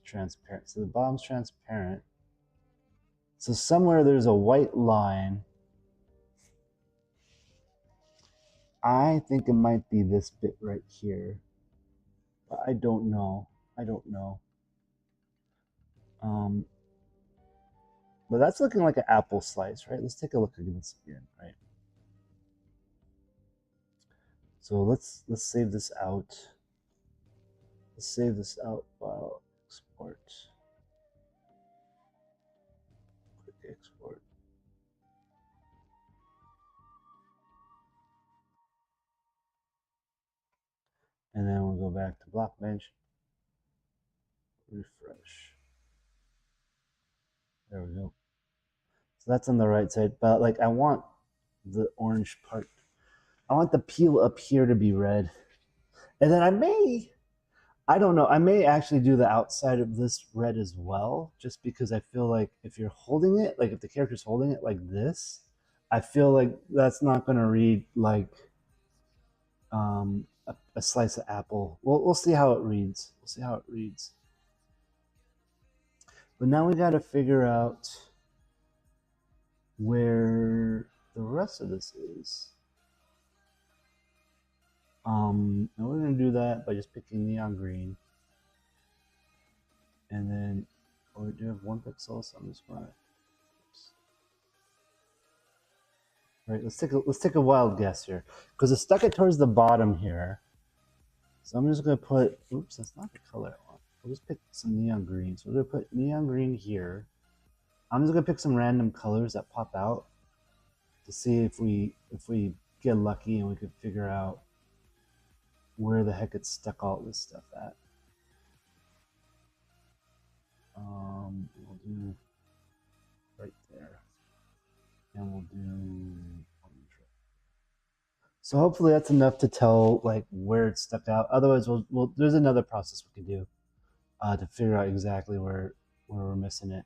transparent. So the bottom's transparent. So somewhere there's a white line. I think it might be this bit right here. But I don't know. I don't know. But that's looking like an apple slice, right? Let's take a look at this again, right? So let's save this out. Let's save this out. File export. Quick export. And then we'll go back to Blockbench. Refresh. There we go. So that's on the right side, but like I want the orange part. I want the peel up here to be red. And then I don't know, I may actually do the outside of this red as well, just because I feel like if you're holding it, like if the character's holding it like this, I feel like that's not going to read like a slice of apple. We'll see how it reads. We'll see how it reads. But now we got to figure out where the rest of this is. And we're going to do that by just picking neon green. And then we do have 1 pixel, so I'm just going to. Right, let's take a wild guess here, because it stuck it towards the bottom here. So I'm just going to put, oops, that's not the color I want. We'll just pick some neon green. So we're going to put neon green here. I'm just going to pick some random colors that pop out to see if we get lucky and we could figure out where the heck it stuck all this stuff at. We'll do right there, and we'll do orange. So hopefully that's enough to tell like where it stuck out. Otherwise, we'll there's another process we can do to figure out exactly where we're missing it.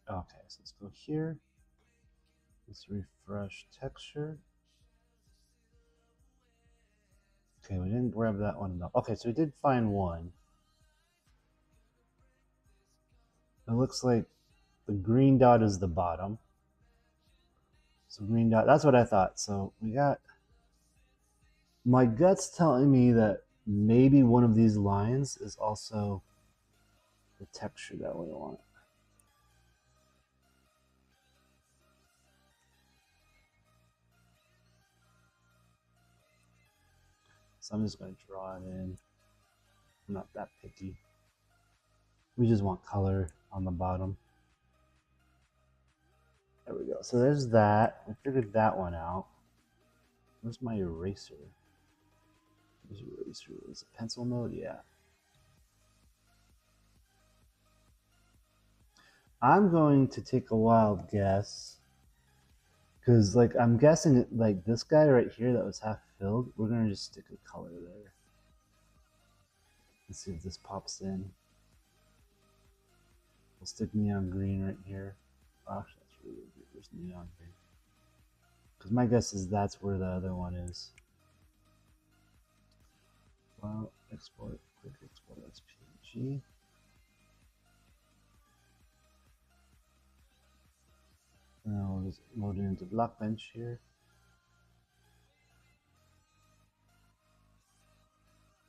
Okay, so let's go here. Let's refresh texture. Okay, we didn't grab that one enough. Okay, so we did find one. It looks like the green dot is the bottom. So green dot, that's what I thought. So we got, my gut's telling me that maybe one of these lines is also the texture that we want. So I'm just going to draw it in. I'm not that picky. We just want color on the bottom. There we go. So there's that. I figured that one out. Where's my eraser? Where's eraser? Is it pencil mode? Yeah. I'm going to take a wild guess, because like I'm guessing it, like this guy right here that was half filled, we're gonna just stick a color there. Let's see if this pops in. We'll stick neon green right here. Gosh, that's really good. There's neon green. Because my guess is that's where the other one is. Well, export, quick export as PNG. Now we'll just load it into Blockbench here.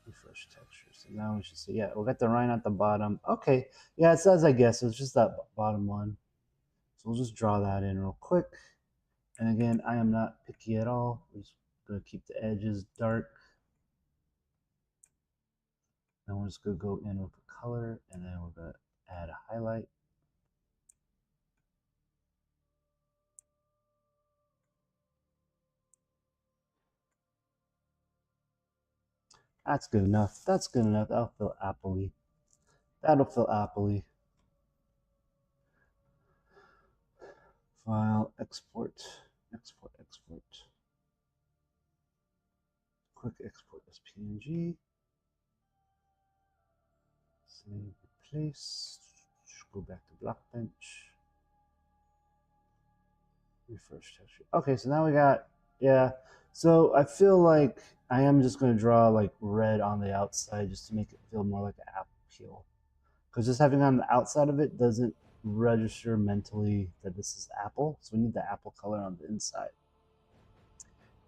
Refresh texture. So now we should see, yeah, we'll get the line at the bottom. Okay, yeah, it says, I guess it's just that bottom one. So we'll just draw that in real quick. And again, I am not picky at all. We're just gonna keep the edges dark. Then we're just gonna go in with the color, and then we're gonna add a highlight. That's good enough. That's good enough. That'll feel appley. That'll feel appley. File, export, export, export. quick export as PNG. Save, replace. Go back to Blockbench. Refresh texture. Okay, so now we got, yeah. So I feel like I am just going to draw like red on the outside just to make it feel more like an apple peel. Because just having on the outside of it doesn't register mentally that this is apple. So we need the apple color on the inside,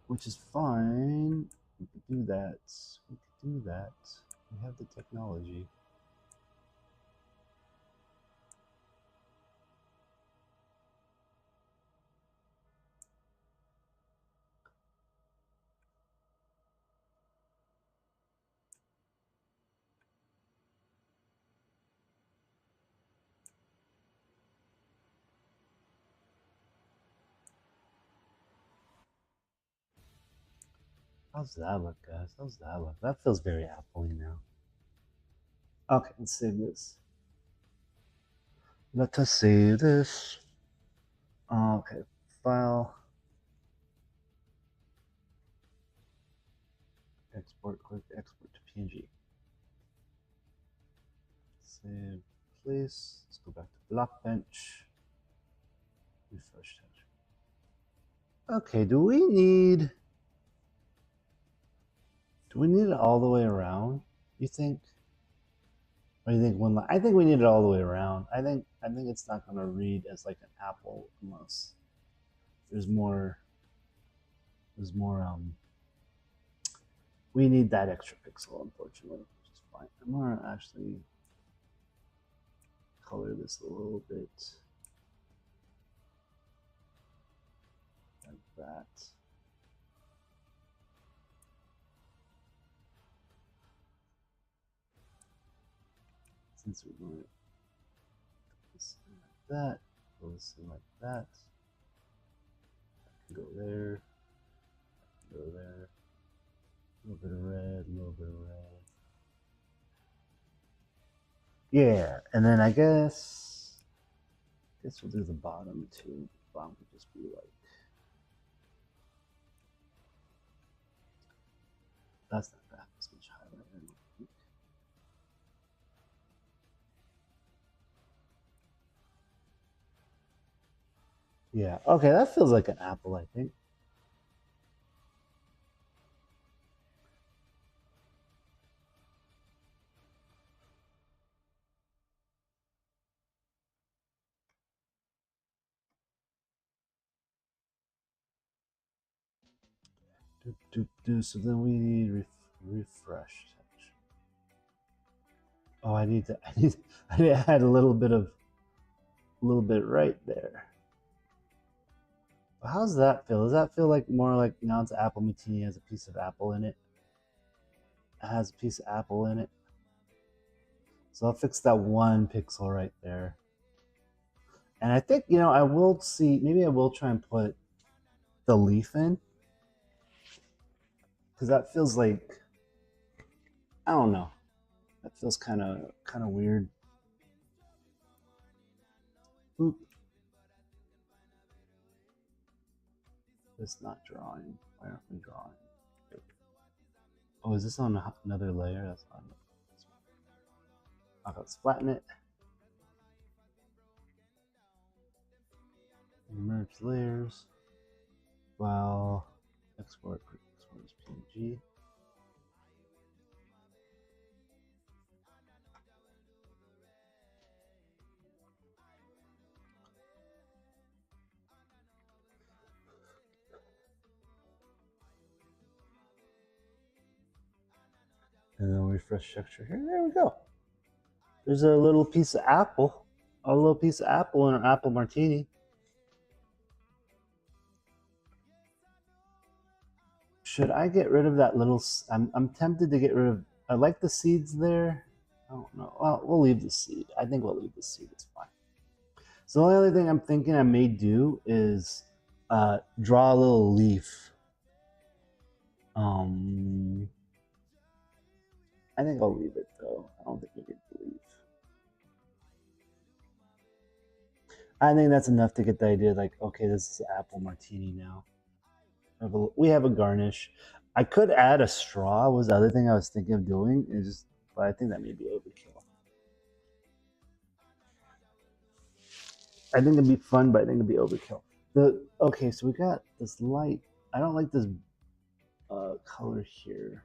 which is fine. We could do that. We could do that. We have the technology. How's that look, guys? How's that look? That feels very apple-y now. Okay, let's save this. Let us save this. Okay, file. Export, quick export to PNG. Save, place. Let's go back to Blockbench. Refresh that. Okay, do we need it all the way around? You think? Or do you think one line? I think we need it all the way around. I think it's not gonna read as like an apple unless there's more we need that extra pixel, unfortunately, which is fine. I'm gonna actually color this a little bit like that. Since we're going to put this in like that, pull this in like that. I can go there, go there. A little bit of red, a little bit of red. Yeah, and then I guess we'll do the bottom too. The bottom would just be like, that's not gonna have as much highlight. I don't think. Yeah, okay, that feels like an apple, I think. So then we need refresh. Oh, I need to add a little bit right there. How's that feel? Does that feel like more like now it's apple martini has a piece of apple in it? It has a piece of apple in it. So I'll fix that one pixel right there. And I think, I will see, maybe I will try and put the leaf in. Because that feels like, I don't know. That feels kind of weird. Oop. It's not drawing. Why aren't we drawing? Oh, is this on another layer? That's on. Okay, let's flatten it. Merge layers. File. Export as PNG. And then refresh texture here. There we go. There's a little piece of apple. A little piece of apple in an apple martini. Should I get rid of that little? I'm tempted to get rid of. I like the seeds there. I don't know. Well, we'll leave the seed. I think we'll leave the seed. It's fine. So the only other thing I'm thinking I may do is draw a little leaf. I think I'll leave it though. I don't think we get the leaf. I think that's enough to get the idea. Like, okay, this is apple martini now. We have a garnish. I could add a straw was the other thing I was thinking of doing. But I think that may be overkill. I think it'd be fun, but I think it'd be overkill. Okay, so we got this light. I don't like this color here.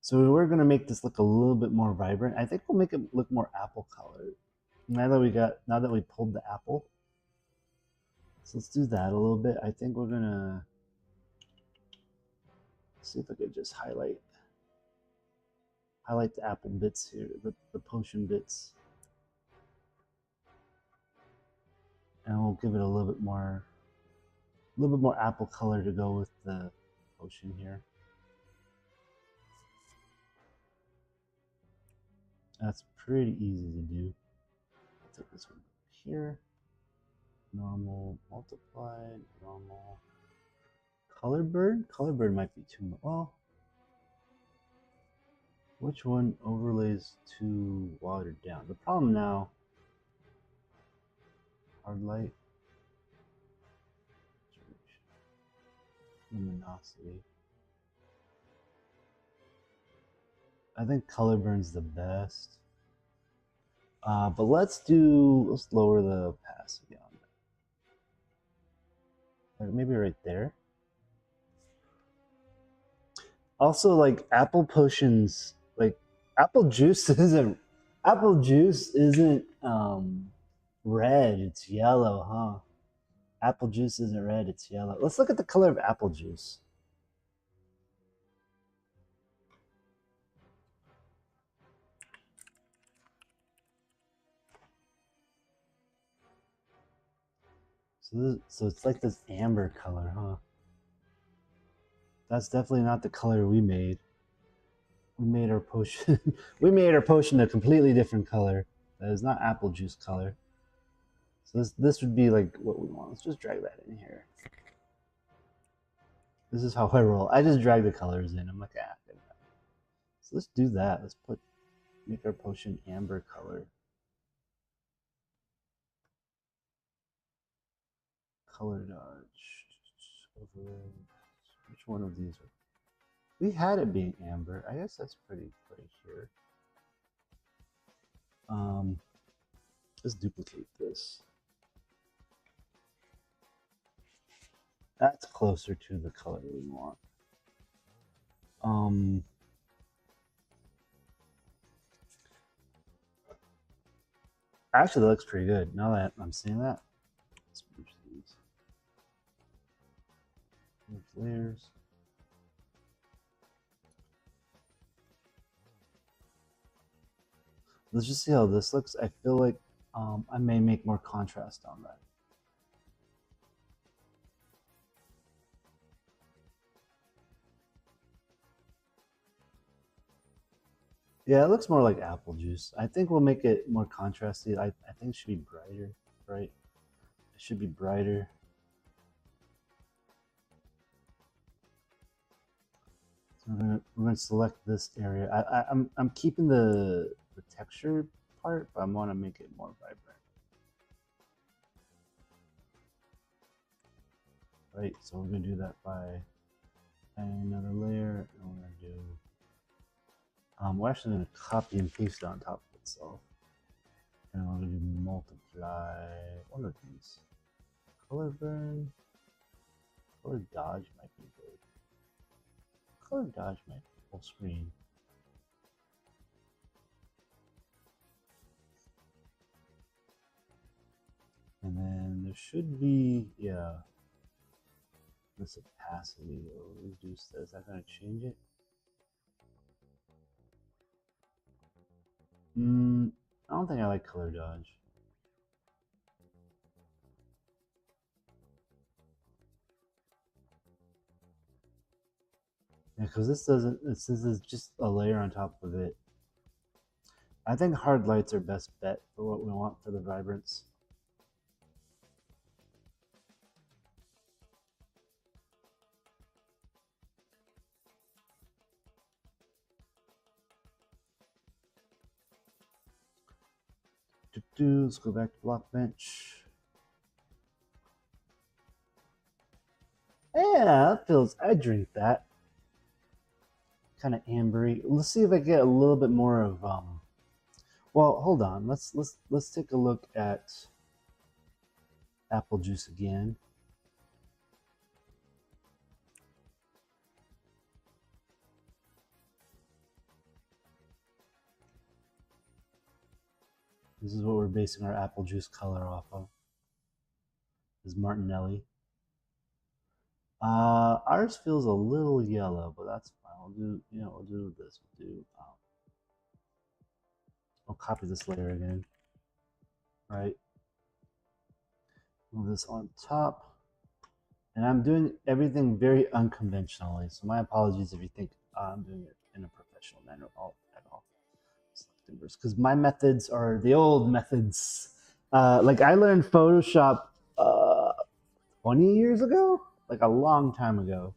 So we're gonna make this look a little bit more vibrant. I think we'll make it look more apple colored. Now that we pulled the apple, so let's do that a little bit. I think we're gonna see if I could just highlight the apple bits here, the potion bits, and we'll give it a little bit more apple color to go with the potion here. That's pretty easy to do. I'll take this one here. Normal, multiplied, normal. Color bird might be too much. Well, which one overlays too watered down? The problem now, hard light, luminosity. I think color burn's the best. But let's lower the opacity on that. Like maybe right there. Also, like apple potions, like apple juice isn't red, it's yellow, huh? Apple juice isn't red, it's yellow. Let's look at the color of apple juice. So it's like this amber color, huh? That's definitely not the color we made. We made our potion. We made our potion a completely different color. That is not apple juice color. So this would be like what we want. Let's just drag that in here. This is how I roll. I just drag the colors in. I'm like, ah. So let's do that. Let's make our potion amber color. Color dodge. Which one of these? We had it being amber. I guess that's pretty right here. Let's duplicate this. That's closer to the color we want. Actually, that looks pretty good. Now that I'm seeing that, let's merge these. Merge layers. Let's just see how this looks. I feel like I may make more contrast on that. Yeah, it looks more like apple juice. I think we'll make it more contrasty. I think it should be brighter, right? It should be brighter. So we're gonna select this area. I'm keeping the texture part, but I want to make it more vibrant. Right, so we're gonna do that by adding another layer, and we're gonna do. We're actually gonna copy and paste it on top of itself, and we're gonna do multiply one of these. Color burn, color dodge might be good. Color dodge might be full screen. And then there should be, yeah, this opacity. We'll reduce this. Is that gonna change it? I don't think I like color dodge. Yeah, because this is just a layer on top of it. I think hard lights are best bet for what we want for the vibrance. Let's go back to block bench. Yeah, that feels. I drink that. Kind of ambery. Let's see if I get a little bit more of Well, hold on. Let's take a look at apple juice again. This is what we're basing our apple juice color off of. This is Martinelli. Ours feels a little yellow, but that's fine. We'll do this. I'll copy this layer again. Right. Move this on top. And I'm doing everything very unconventionally. So my apologies if you think I'm doing it in a professional manner at all. Because my methods are the old methods. Like I learned Photoshop 20 years ago, like a long time ago.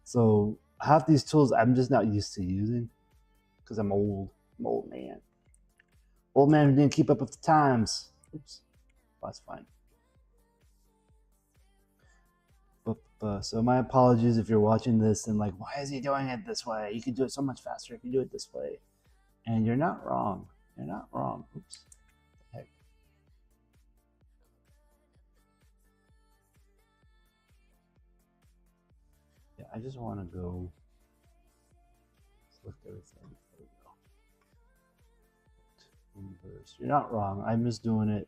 So half these tools I'm just not used to using because I'm old. I'm old man. Old man who didn't keep up with the times. Oops, that's fine. So my apologies if you're watching this and like, why is he doing it this way? You could do it so much faster if you do it this way. And you're not wrong. You're not wrong. Oops. Heck. Yeah, I just want to go select everything. There we go. Inverse. You're not wrong. I'm just doing it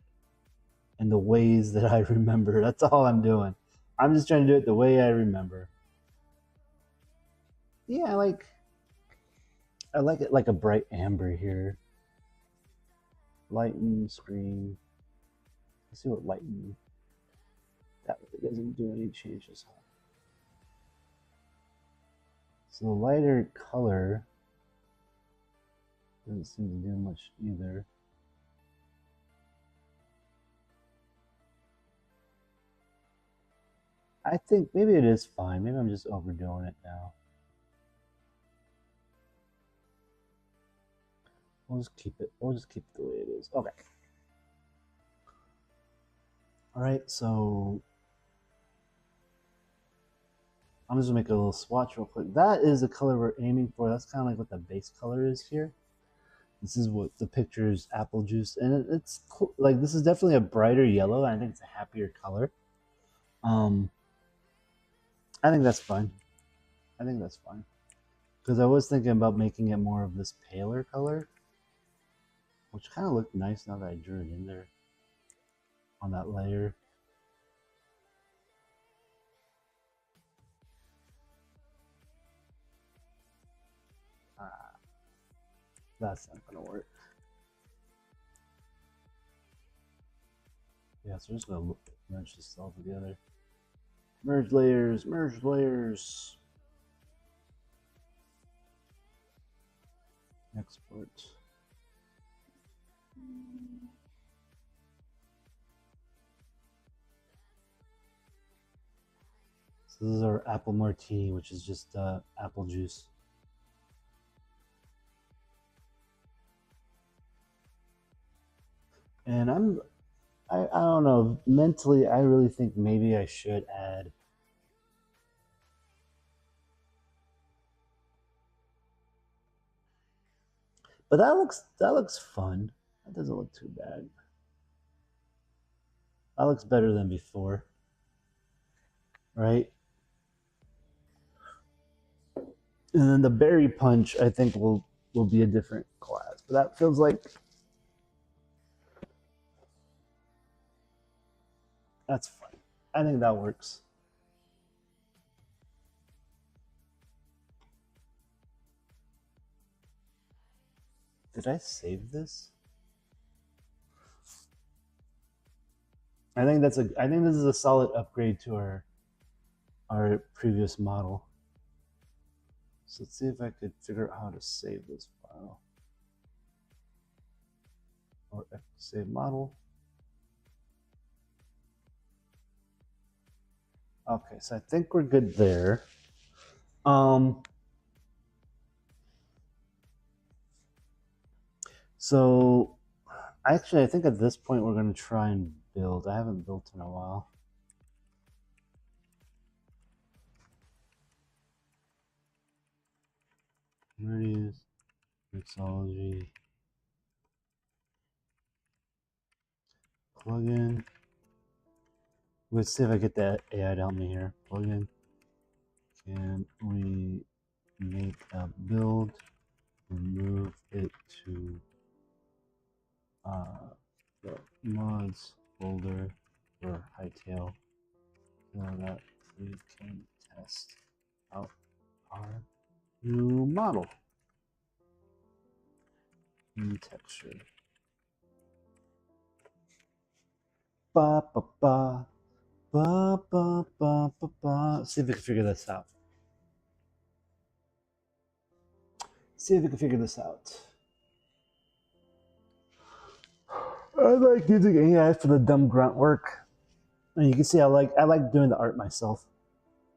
in the ways that I remember. That's all I'm doing. I'm just trying to do it the way I remember. Yeah, I like it like a bright amber here. Lighten screen. Let's see what lighten. That really doesn't do any changes. So the lighter color doesn't seem to do much either. I think maybe it is fine. Maybe I'm just overdoing it now. We'll just keep it. We'll just keep it the way it is. Okay. All right. So I'm just gonna make a little swatch real quick. That is the color we're aiming for. That's kind of like what the base color is here. This is what the picture is, apple juice, and it's cool. Like this is definitely a brighter yellow. And I think it's a happier color. I think that's fine. I think that's fine. Because I was thinking about making it more of this paler color, which kind of looked nice now that I drew it in there on that layer. That's not gonna work. Yeah, so we're just gonna merge this all together. Merge layers, merge layers. Export. So this is our apple martini, which is just apple juice. And I don't know, mentally I really think maybe I should add but that looks fun. That doesn't look too bad. That looks better than before. Right? And then the berry punch I think will be a different class. But that feels like that's fine. I think that works. Did I save this? I think this is a solid upgrade to our previous model. So let's see if I could figure out how to save this file. Or save model. Okay, so I think we're good there. So actually I think at this point we're gonna try and build. I haven't built in a while. Meridians, mixology, plugin. Let's see if I get that AI to help me here. Plugin. Can we make a build and move it to the mods folder for Hytale so that we can test out our new model. New texture. Ba ba ba ba ba ba ba ba. See if we can figure this out. See if we can figure this out. I like using AI for the dumb grunt work. And you can see I like doing the art myself.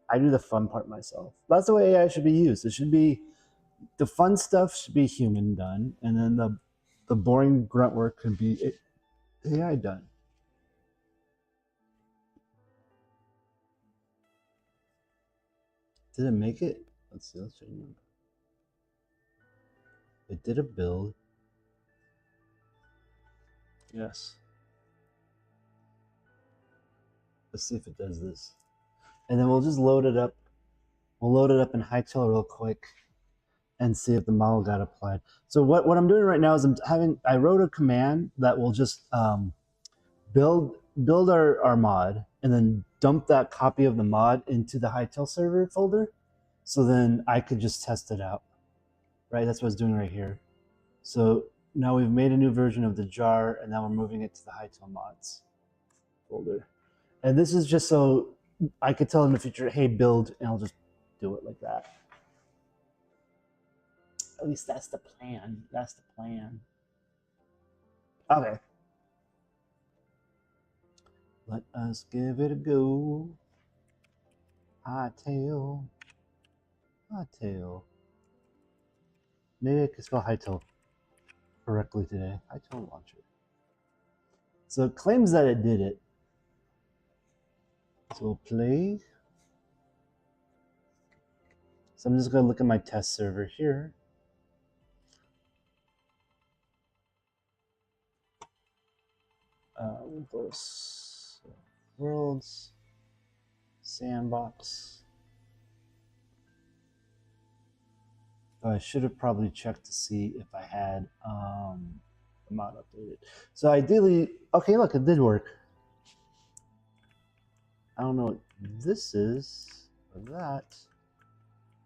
I do the fun part myself. That's the way AI should be used. It should be the fun stuff should be human done, and then the boring grunt work could be AI done. Did it make it? Let's see. Let's remember. It did a build. Yes. Let's see if it does this. And then we'll just load it up. We'll load it up in Hytale real quick and see if the model got applied. So what I'm doing right now is I wrote a command that will just build our mod and then dump that copy of the mod into the Hytale server folder. So then I could just test it out, right? That's what it's doing right here. So now we've made a new version of the jar, and now we're moving it to the Hytale mods folder. And this is just so I could tell in the future, hey, build, and I'll just do it like that. At least that's the plan. That's the plan. Okay. Let us give it a go. Hytale. Hytale. Maybe I can spell Hytale correctly today. Hytale launcher. So it claims that it did it. So we'll play. So I'm just going to look at my test server here. We'll go worlds, sandbox. Oh, I should have probably checked to see if I had the mod updated. So ideally, okay, look, it did work. I don't know what this is or that.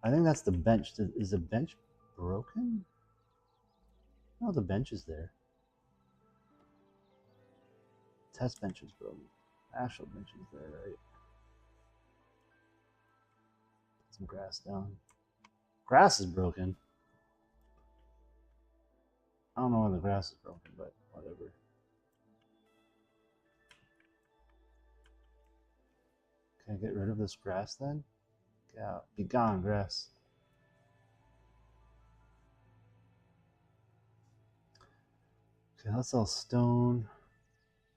I think that's the bench. Is the bench broken? No, the bench is there. Test bench is broken. Actual bench is there, right? Put some grass down. Grass is broken. I don't know why the grass is broken, but whatever. Can I get rid of this grass then? Get out. Be gone, grass. Okay, that's all stone.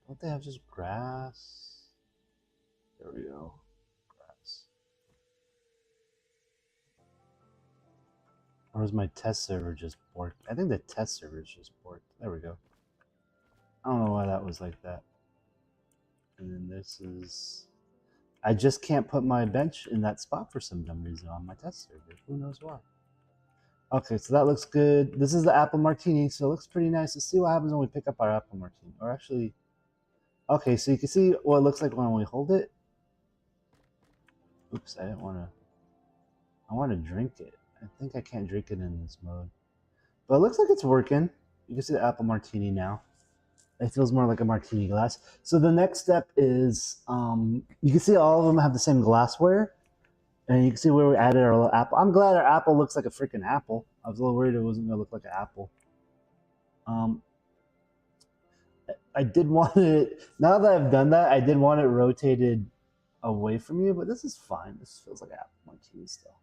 Don't they have just grass? There we go. Grass. Or is my test server just borked? I think the test server is just borked. There we go. I don't know why that was like that. And then this is... I just can't put my bench in that spot for some dumb reason on my test server. Who knows why? Okay, so that looks good. This is the apple martini, so it looks pretty nice. Let's see what happens when we pick up our apple martini. Or actually... Okay, so you can see what it looks like when we hold it. Oops, I didn't want to... I want to drink it. I think I can't drink it in this mode. But it looks like it's working. You can see the apple martini now. It feels more like a martini glass. So the next step is, you can see all of them have the same glassware. And you can see where we added our little apple. I'm glad our apple looks like a freaking apple. I was a little worried it wasn't going to look like an apple. I did want it, now that I've done that, I did want it rotated away from you, but this is fine. This feels like apple martini still.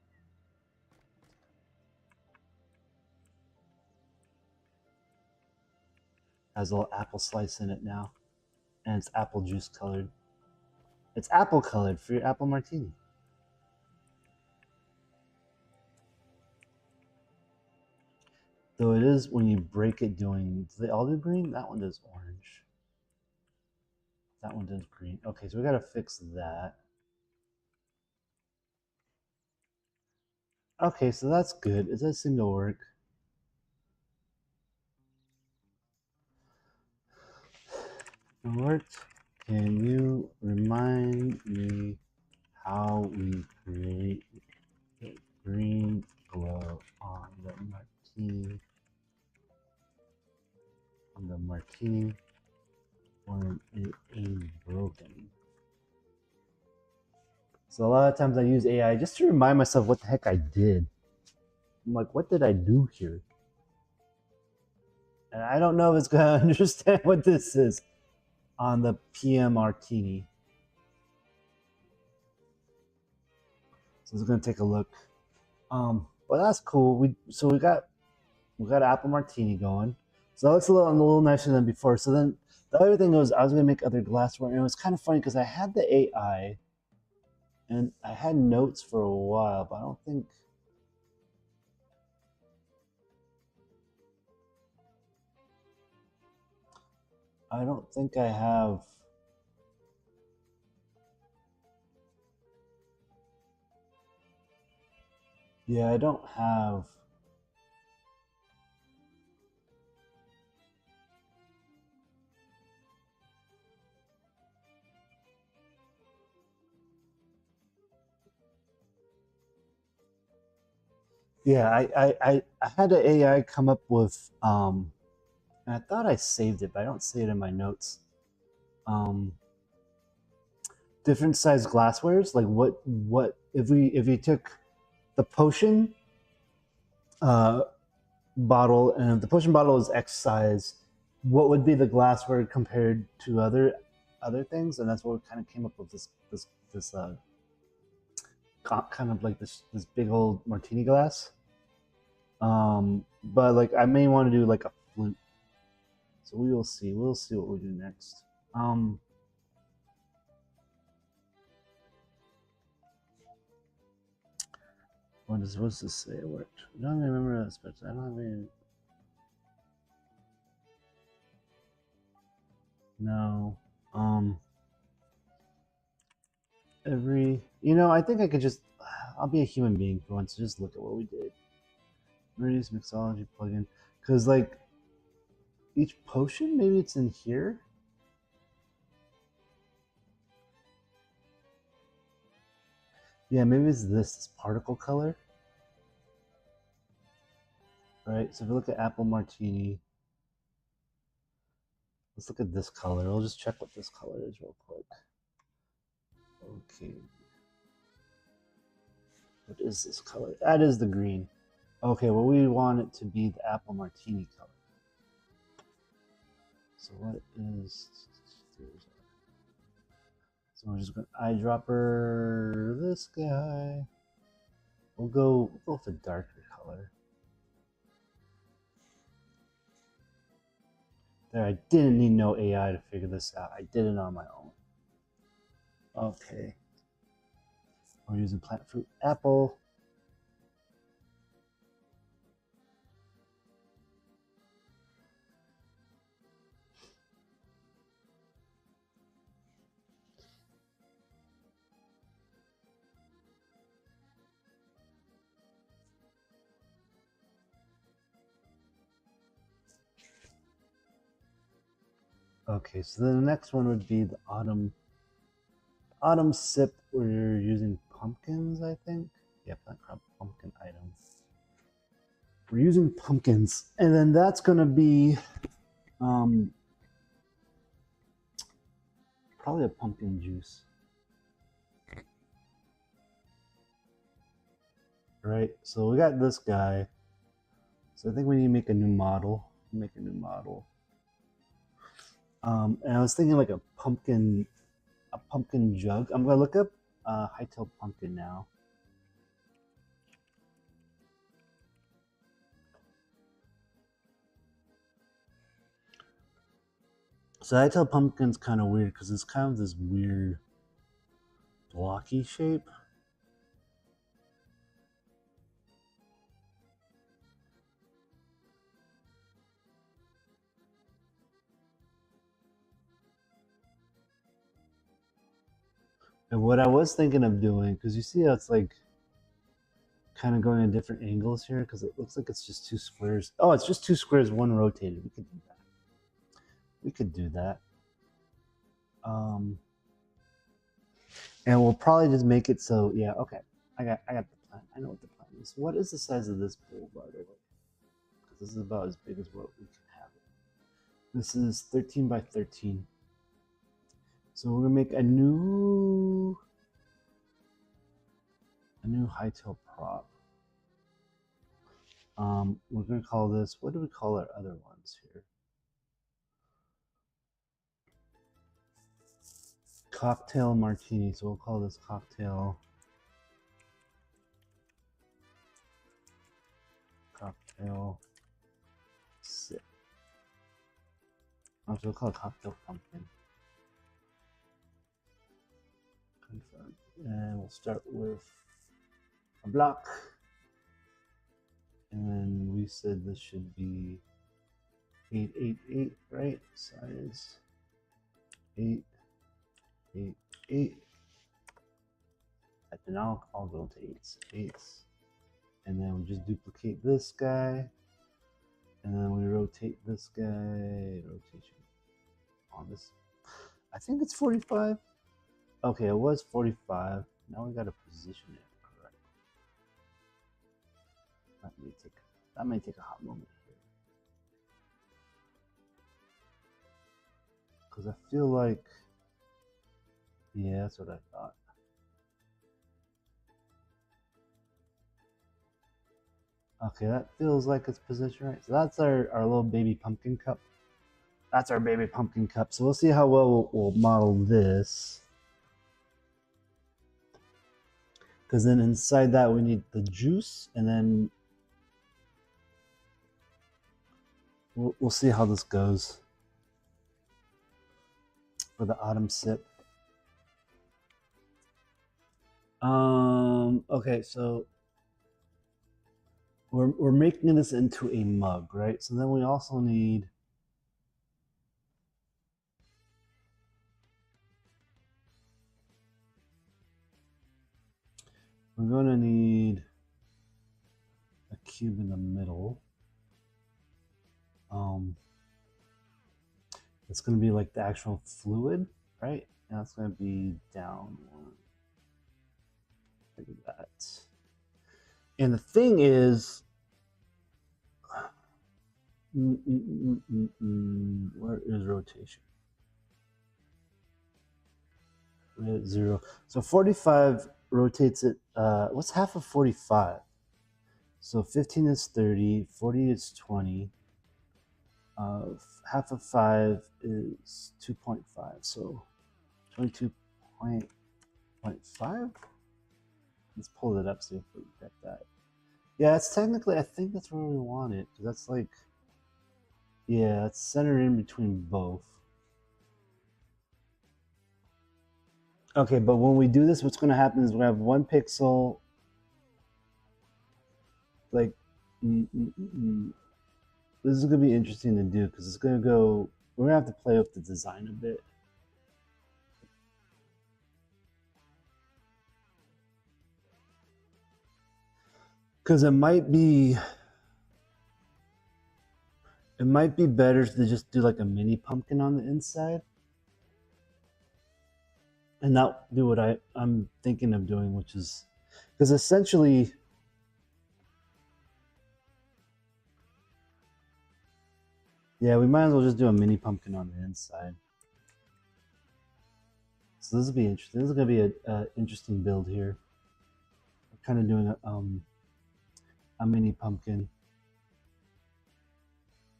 Has a little apple slice in it now, and it's apple juice colored. It's apple colored for your apple martini. Though it is when you break it doing, do they all do green? That one does orange. That one does green. Okay, so we gotta fix that. Okay, so that's good. It does seem to work. It worked. Can you remind me how we create the green glow on the martini when it is broken? So a lot of times I use AI just to remind myself what the heck I did. I'm like, what did I do here? And I don't know if it's gonna understand what this is on the PM Martini. So it's gonna take a look. But that's cool. We got apple martini going. So that looks a little nicer than before. So then the other thing was I was gonna make other glassware, and it was kind of funny because I had the AI and I had notes for a while, but I don't think I have. Yeah, I don't have. Yeah, I had an AI come up with and I thought I saved it, but I don't see it in my notes. Um, different size glasswares, like what if we took the potion uh, bottle, and if the potion bottle is X size, what would be the glassware compared to other things? And that's what we kind of came up with this kind of like this big old martini glass. But like I may want to do like a flute, so we will see. We'll see what we do next. What's this say? It worked. I don't remember that, but I don't have any. No. I think I could just. I'll be a human being for once. Just look at what we did. Reduce mixology plugin, because like each potion, maybe it's in here. Yeah, maybe it's this particle color. Right. So if we look at apple martini, let's look at this color. We'll just check what this color is real quick. Okay. What is this color? That is the green. Okay, well we want it to be the apple martini color. So what is? So we're just going to eyedropper this guy. We'll go with a darker color. There, I didn't need no AI to figure this out. I did it on my own. Okay. We're using plant fruit apple. Okay, so then the next one would be the autumn sip. We're using pumpkins, I think. Yeah, plant crop pumpkin items. We're using pumpkins, and then that's gonna be probably a pumpkin juice. Right, so we got this guy. So I think we need to make a new model. And I was thinking like a pumpkin jug. I'm gonna look up Hytale pumpkin now. So Hytale pumpkin's kind of weird because it's kind of this weird blocky shape. And what I was thinking of doing, because you see how it's like kind of going at different angles here, because it looks like it's just two squares. Oh, it's just two squares, one rotated. We could do that. We could do that. And we'll probably just make it so, yeah, okay. I got the plan. I know what the plan is. What is the size of this bowl, by the way? Because this is about as big as what we can have it. This is 13 by 13. So we're gonna make a new Hytale prop. We're gonna call this, what do we call our other ones here? Cocktail martini. So we'll call this cocktail sip. Also, we'll call it cocktail pumpkin. Confirm. And we'll start with a block. And then we said this should be 888, right? Size 888. And then I'll go to eights. And then we just duplicate this guy. And then we rotate this guy. Rotation on this. I think it's 45. Okay, it was 45. Now we gotta position it correctly. That may take a hot moment here. Because I feel like, yeah, that's what I thought. Okay, that feels like it's positioned right. So that's our little baby pumpkin cup. That's our baby pumpkin cup. So we'll see how well we'll model this. Because then inside that we need the juice, and then we'll see how this goes for the autumn sip. Okay, so we're making this into a mug, right? So then we also need we're gonna need a cube in the middle. It's gonna be like the actual fluid, right? And that's gonna be down one. Look at that. And the thing is, where is rotation? We're at 0. So 45 rotates it. What's half of 45? So 15 is 30, 40 is 20. Half of 5 is 2.5. So 22.5? Let's pull it up, see if we get that. Yeah, it's technically, I think that's where we want it. Because that's like, yeah, it's centered in between both. Okay, but when we do this, what's going to happen is we have one pixel, like, this is going to be interesting to do because it's going to go, we're going to have to play with the design a bit. Because it might be better to just do like a mini pumpkin on the inside. And not do what I'm thinking of doing, which is, because essentially, yeah, we might as well just do a mini pumpkin on the inside. So this will be interesting. This is going to be an interesting build here. We're kind of doing a mini pumpkin.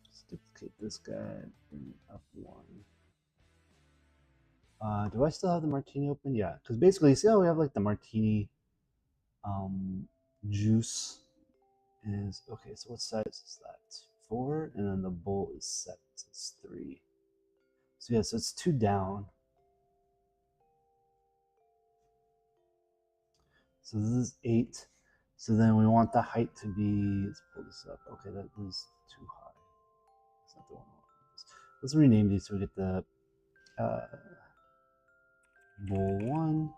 Let's duplicate this guy, bring it up one. Do I still have the martini open? Yeah, because basically, you see how we have like the martini juice is, okay, so what size is that? 4, and then the bowl is 7, so it's 3. So yeah, so it's 2 down. So this is 8. So then we want the height to be, let's pull this up. Okay, that was too high. That's not the one I want. Let's rename these so we get the bowl 1,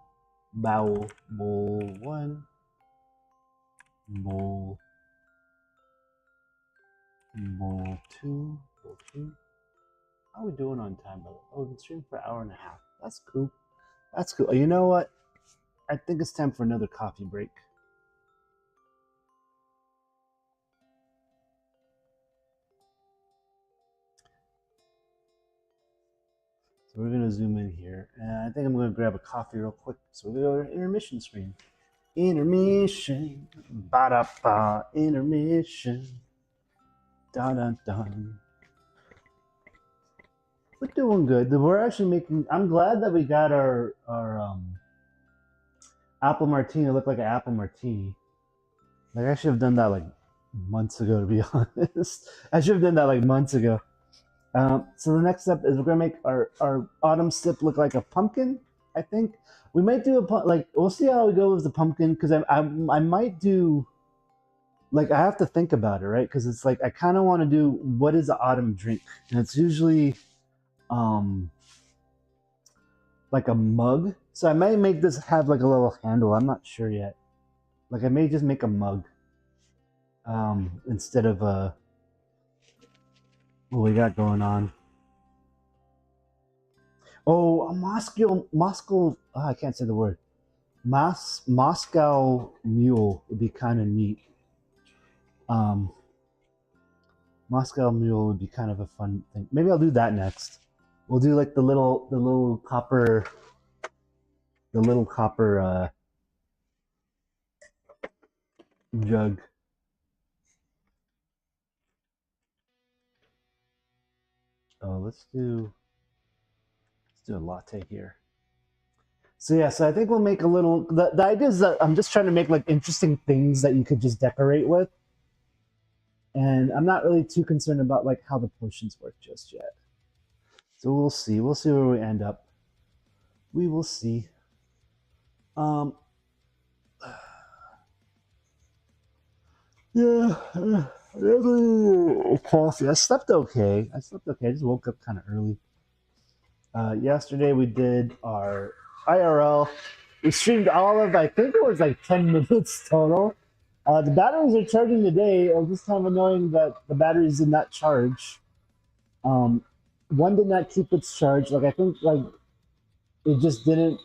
bowl, bowl 1, bowl, bowl 2, bowl 2. How are we doing on time, brother? Oh, we've been streaming for an hour and a half. That's cool. That's cool. You know what? I think it's time for another coffee break. So we're gonna zoom in here, and I think I'm gonna grab a coffee real quick. So we're gonna go to intermission screen. Intermission, ba da ba. Intermission, da da da. We're doing good. We're actually making. I'm glad that we got our apple martini look like an apple martini. Like I should have done that like months ago, to be honest. I should have done that like months ago. So the next step is we're gonna make our autumn sip look like a pumpkin. I think we might do like we'll see how we go with the pumpkin because I might do like I have to think about it, right? Because it's like I kind of want to do what is the autumn drink, and it's usually like a mug. So I might make this have like a little handle. I'm not sure yet. Like I may just make a mug instead of what we got going on. Oh, a Moscow. Oh, I can't say the word. Moscow Mule would be kind of neat. Moscow Mule would be kind of a fun thing. Maybe I'll do that next. We'll do like the little copper jug. Oh, let's do a latte here. So yeah, so I think we'll make a little. The idea is that I'm just trying to make like interesting things that you could just decorate with, and I'm not really too concerned about like how the potions work just yet. So we'll see. We'll see where we end up. We will see. Yeah, coffee. I slept okay. I just woke up kind of early. Yesterday we did our IRL. We streamed all of, I think it was like 10 minutes total. The batteries are charging today. It was just kind of annoying that the batteries did not charge. One did not keep its charge. Like I think like it just didn't.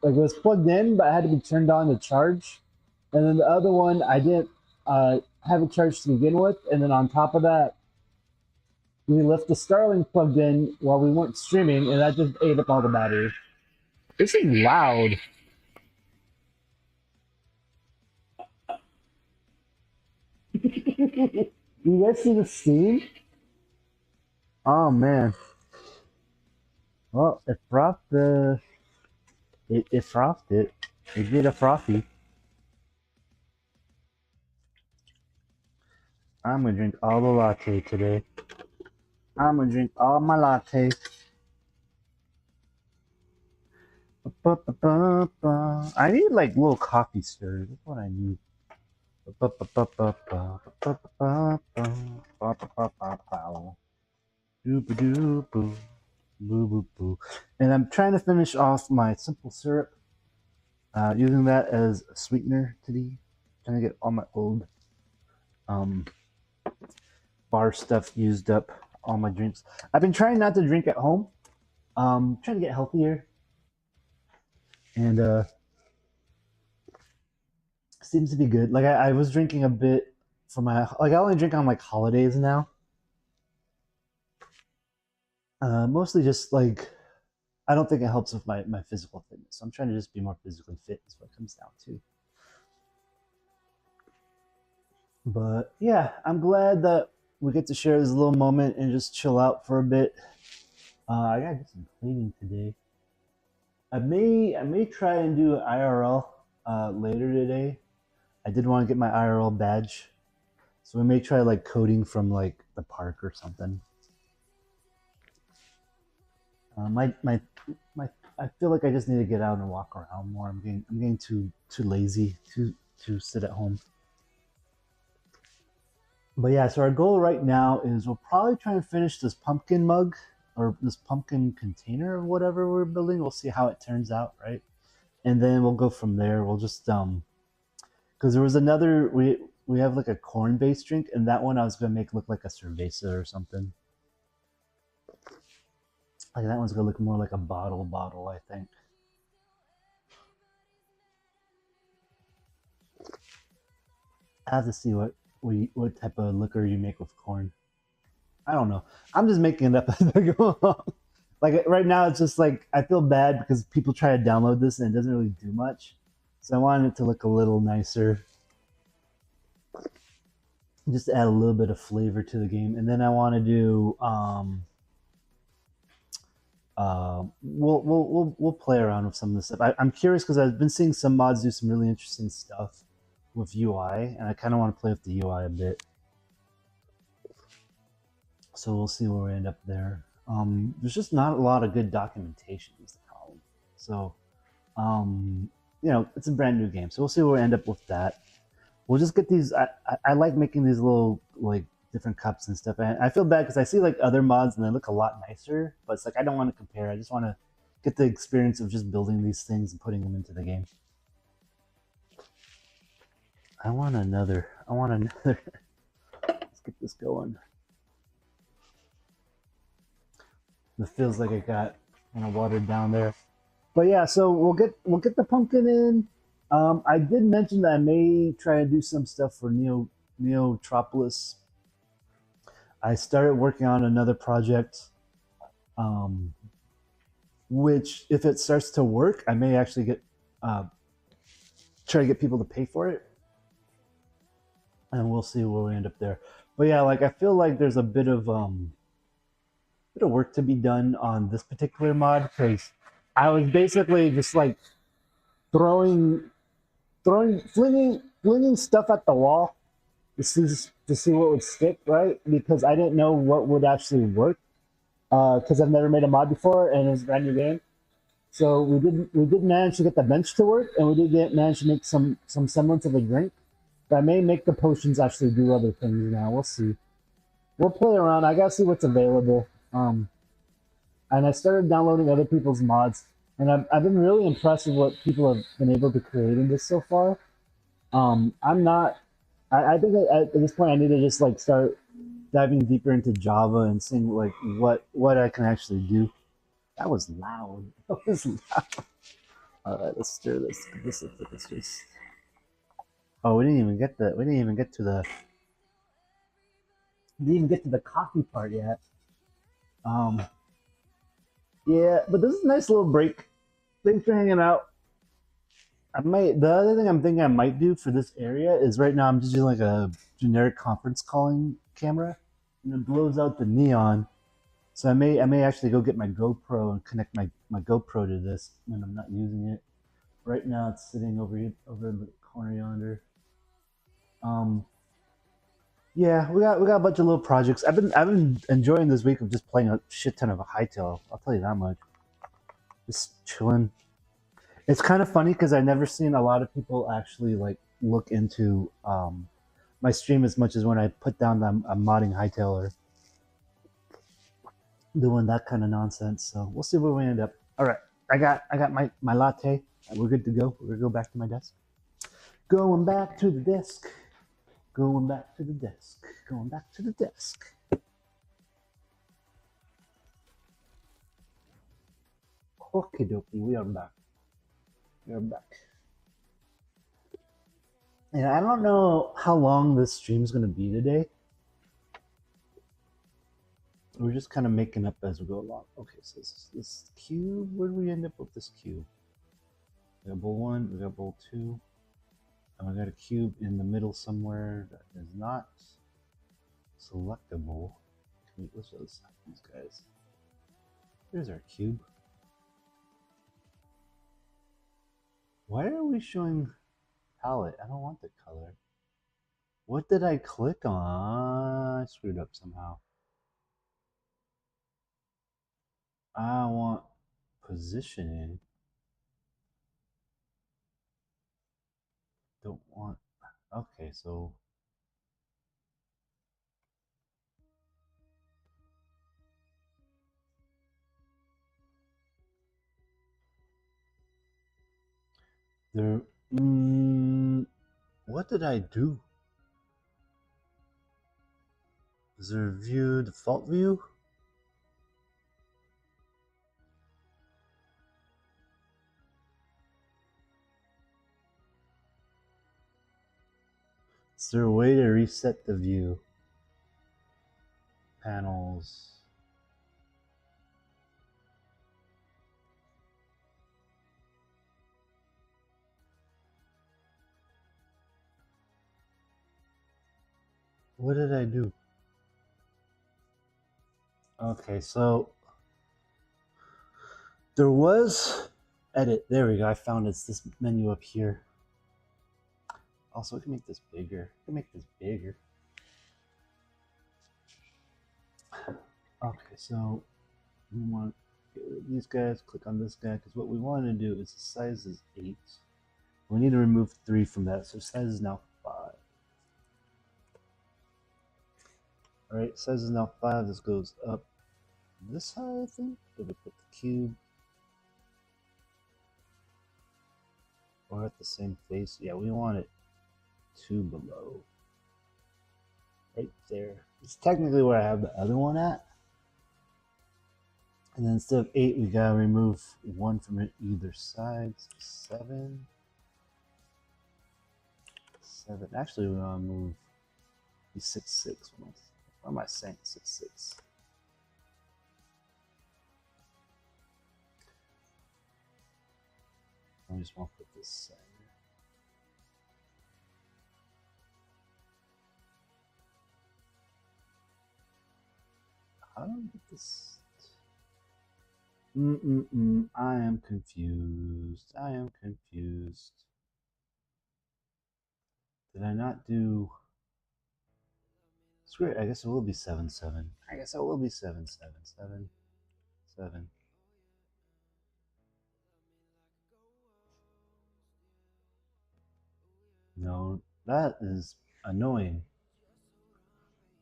Like it was plugged in, but it had to be turned on to charge. And then the other one, I didn't have it charged to begin with. And then on top of that, we left the Starlink plugged in while we weren't streaming, and that just ate up all the battery. This is loud. You guys see the steam? Oh man. Well, it frothed the. It frothed it. It did a frothy. I'm gonna drink all the latte today. I'm gonna drink all my latte. I need like little coffee stirrers. That's what I need. And I'm trying to finish off my simple syrup, using that as a sweetener today. Trying to get all my old bar stuff used up, all my drinks. I've been trying not to drink at home. Trying to get healthier, and seems to be good. Like I was drinking a bit for my like I only drink on like holidays now. Mostly just like I don't think it helps with my physical fitness. So I'm trying to just be more physically fit is what it comes down to. But yeah, I'm glad that we get to share this little moment and just chill out for a bit. I gotta do some cleaning today. I may try and do an IRL later today. I did want to get my IRL badge, so we may try like coding from like the park or something. I feel like I just need to get out and walk around more. I'm getting too lazy to sit at home. But yeah, so our goal right now is we'll probably try and finish this pumpkin mug or this pumpkin container or whatever we're building. We'll see how it turns out, right? and then we'll go from there. We'll just because there was another we have like a corn based drink, and that one I was gonna make look like a cerveza or something. Like that one's gonna look more like a bottle, I think. I have to see what type of liquor you make with corn. I don't know. I'm just making it up as I go along. Like right now, it's just like I feel bad because people try to download this and it doesn't really do much. So I wanted it to look a little nicer, just to add a little bit of flavor to the game. And then I want to do we'll play around with some of this stuff. I'm curious because I've been seeing some mods do some really interesting stuff with UI, and I kind of want to play with the UI a bit. So we'll see where we end up there. There's just not a lot of good documentation is the problem. So, you know, it's a brand new game, so we'll see where we end up with that. We'll just get these. I like making these little like different cups and stuff. And I feel bad because I see like other mods and they look a lot nicer, but it's like I don't want to compare. I just want to get the experience of just building these things and putting them into the game. I want another. Let's get this going. It feels like it got kind of watered down there. But yeah, so we'll get the pumpkin in. I did mention that I may try to do some stuff for Neotropolis. I started working on another project, um, which if it starts to work, I may actually get try to get people to pay for it, and we'll see where we end up there. But yeah, like I feel like there's a bit of work to be done on this particular mod because I was basically just like flinging stuff at the wall to see what would stick, right? Because I didn't know what would actually work because I've never made a mod before and it was a brand new game. So we did manage to get the bench to work, and we did manage to make some semblance of a drink. But I may make the potions actually do other things now. We'll see. We'll play around. I gotta see what's available. And I started downloading other people's mods, and I've been really impressed with what people have been able to create in this so far. I'm not. I think at this point I need to just like start diving deeper into Java and seeing like what I can actually do. That was loud. That was loud. All right, let's stir this. This just. Oh, we didn't even get the. We didn't even get to the. We didn't even get to the coffee part yet. Um, yeah, but this is a nice little break. Thanks for hanging out. I might. The other thing I'm thinking I might do for this area is right now I'm just using like a generic conference calling camera, and it blows out the neon. So I may actually go get my GoPro and connect my GoPro to this when I'm not using it. Right now it's sitting over in the corner yonder. Um, yeah, we got a bunch of little projects. I've been enjoying this week of just playing a shit ton of a Hytale. I'll tell you that much. Just chilling. It's kind of funny because I've never seen a lot of people actually like look into my stream as much as when I put down that I'm modding Hytale or doing that kind of nonsense. So we'll see where we end up. All right, I got my latte. We're good to go. We're gonna go back to my desk. Going back to the desk. Going back to the desk. Going back to the desk. Okie dokie, we are back. We are back. And I don't know how long this stream is going to be today. We're just kind of making up as we go along. Okay, so this cube, where do we end up with this cube? We got bowl 1, we got bowl 2, and we got a cube in the middle somewhere that is not selectable. Let's select these guys. There's our cube. Why are we showing palette? I don't want the color. What did I click on? I screwed up somehow. I want positioning. Don't want. Okay, so. There. What did I do? Is there a view, default view? Is there a way to reset the view? Panels. What did I do? Okay, so there was edit. There we go. I found it's this menu up here. Also, I can make this bigger. I can make this bigger. Okay, so we want to get rid of these guys. Click on this guy because what we want to do is the size is 8. We need to remove 3 from that, so size is now 5. All right, size is now 5. This goes up this high, I think. So we put the cube. Or at the same face. Yeah, we want it 2 below. Right there. It's technically where I have the other one at. And then instead of 8, we gotta remove 1 from either side. So 7. 7. Actually, we wanna move 6, 6. What am I saying? 6, 6. I just want to put this center. How do I get this? I am confused. I am confused. Did I not do? Screw it. I guess it will be 7, 7. I guess it will be 7, 7, 7, 7. No, that is annoying.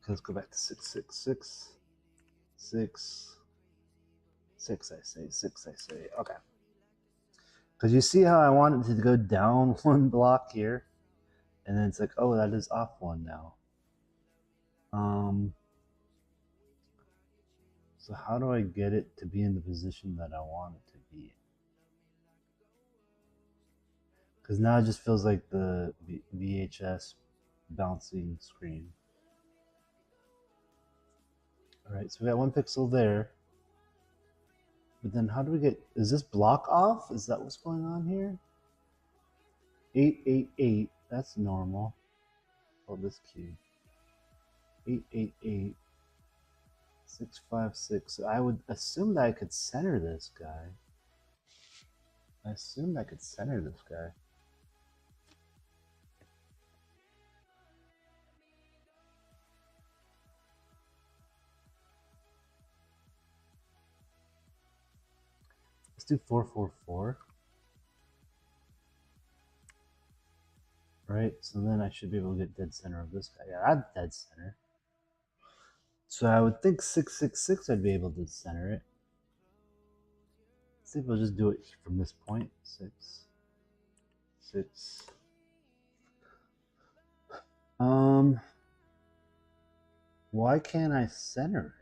Let's go back to 6, 6, 6, 6, 6. I say 6. I say okay. Because you see how I want it to go down 1 block here, and then it's like, oh, that is off 1 now. So how do I get it to be in the position that I want it to be? Because now it just feels like the VHS bouncing screen. All right, so we got 1 pixel there. But then how do we get, is this block off? Is that what's going on here? 8, 8, 8, that's normal. Oh, this cube. 8, 8, 8. 6, 5, 6. So I would assume that I could center this guy. I assumed I could center this guy. Let's do 4, 4, 4. Right, so then I should be able to get dead center of this guy. Yeah, that's dead center. So I would think 6, 6, 6 I'd be able to center it. Let's see if we'll just do it from this point. 6, 6. Why can't I center it?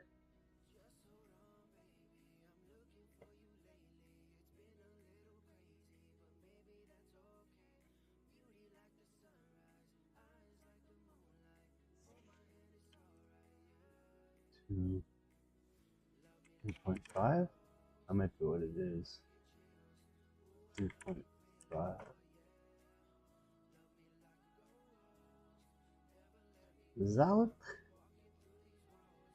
To 3.5? That might be what it is. 3.5. Does that look?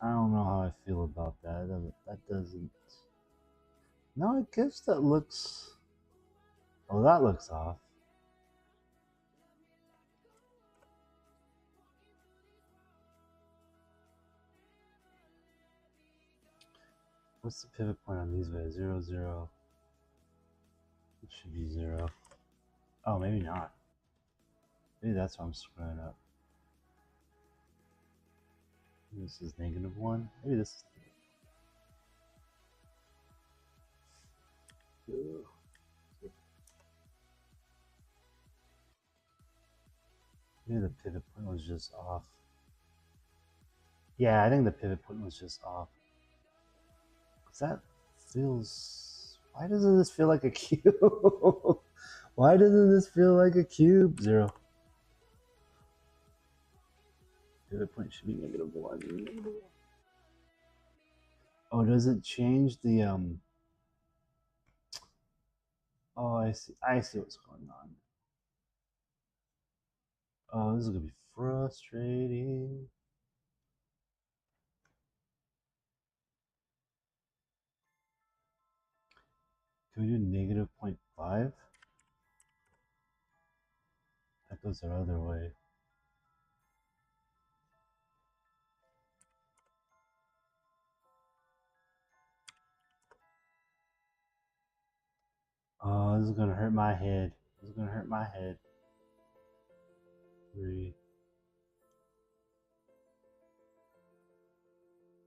I don't know how I feel about that. That doesn't. No, I guess that looks. Oh, that looks off. What's the pivot point on these guys? 0, 0. It should be 0. Oh, maybe not. Maybe that's why I'm screwing up. Maybe this is -1. Maybe this is. Maybe the pivot point was just off. Yeah, I think the pivot point was just off. Cause that feels. Why doesn't this feel like a cube? Why doesn't this feel like a cube? 0. Pivot point should be -1. Oh, does it change the Oh, I see. I see what's going on. Oh, this is gonna be frustrating. Can we do -0.5? That goes the other way. Oh, this is gonna hurt my head. This is gonna hurt my head. 3.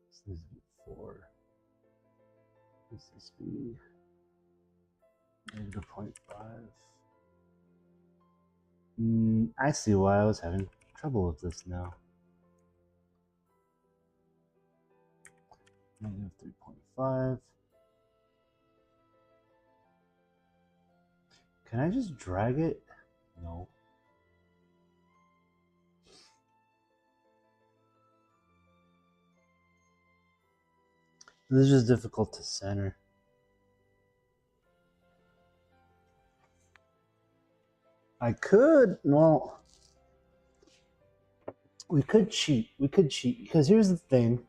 This needs to be 4. This needs to be -0.5. I see why I was having trouble with this now. -3.5. Can I just drag it? No. This is just difficult to center. I could, well, we could cheat. We could cheat because here's the thing: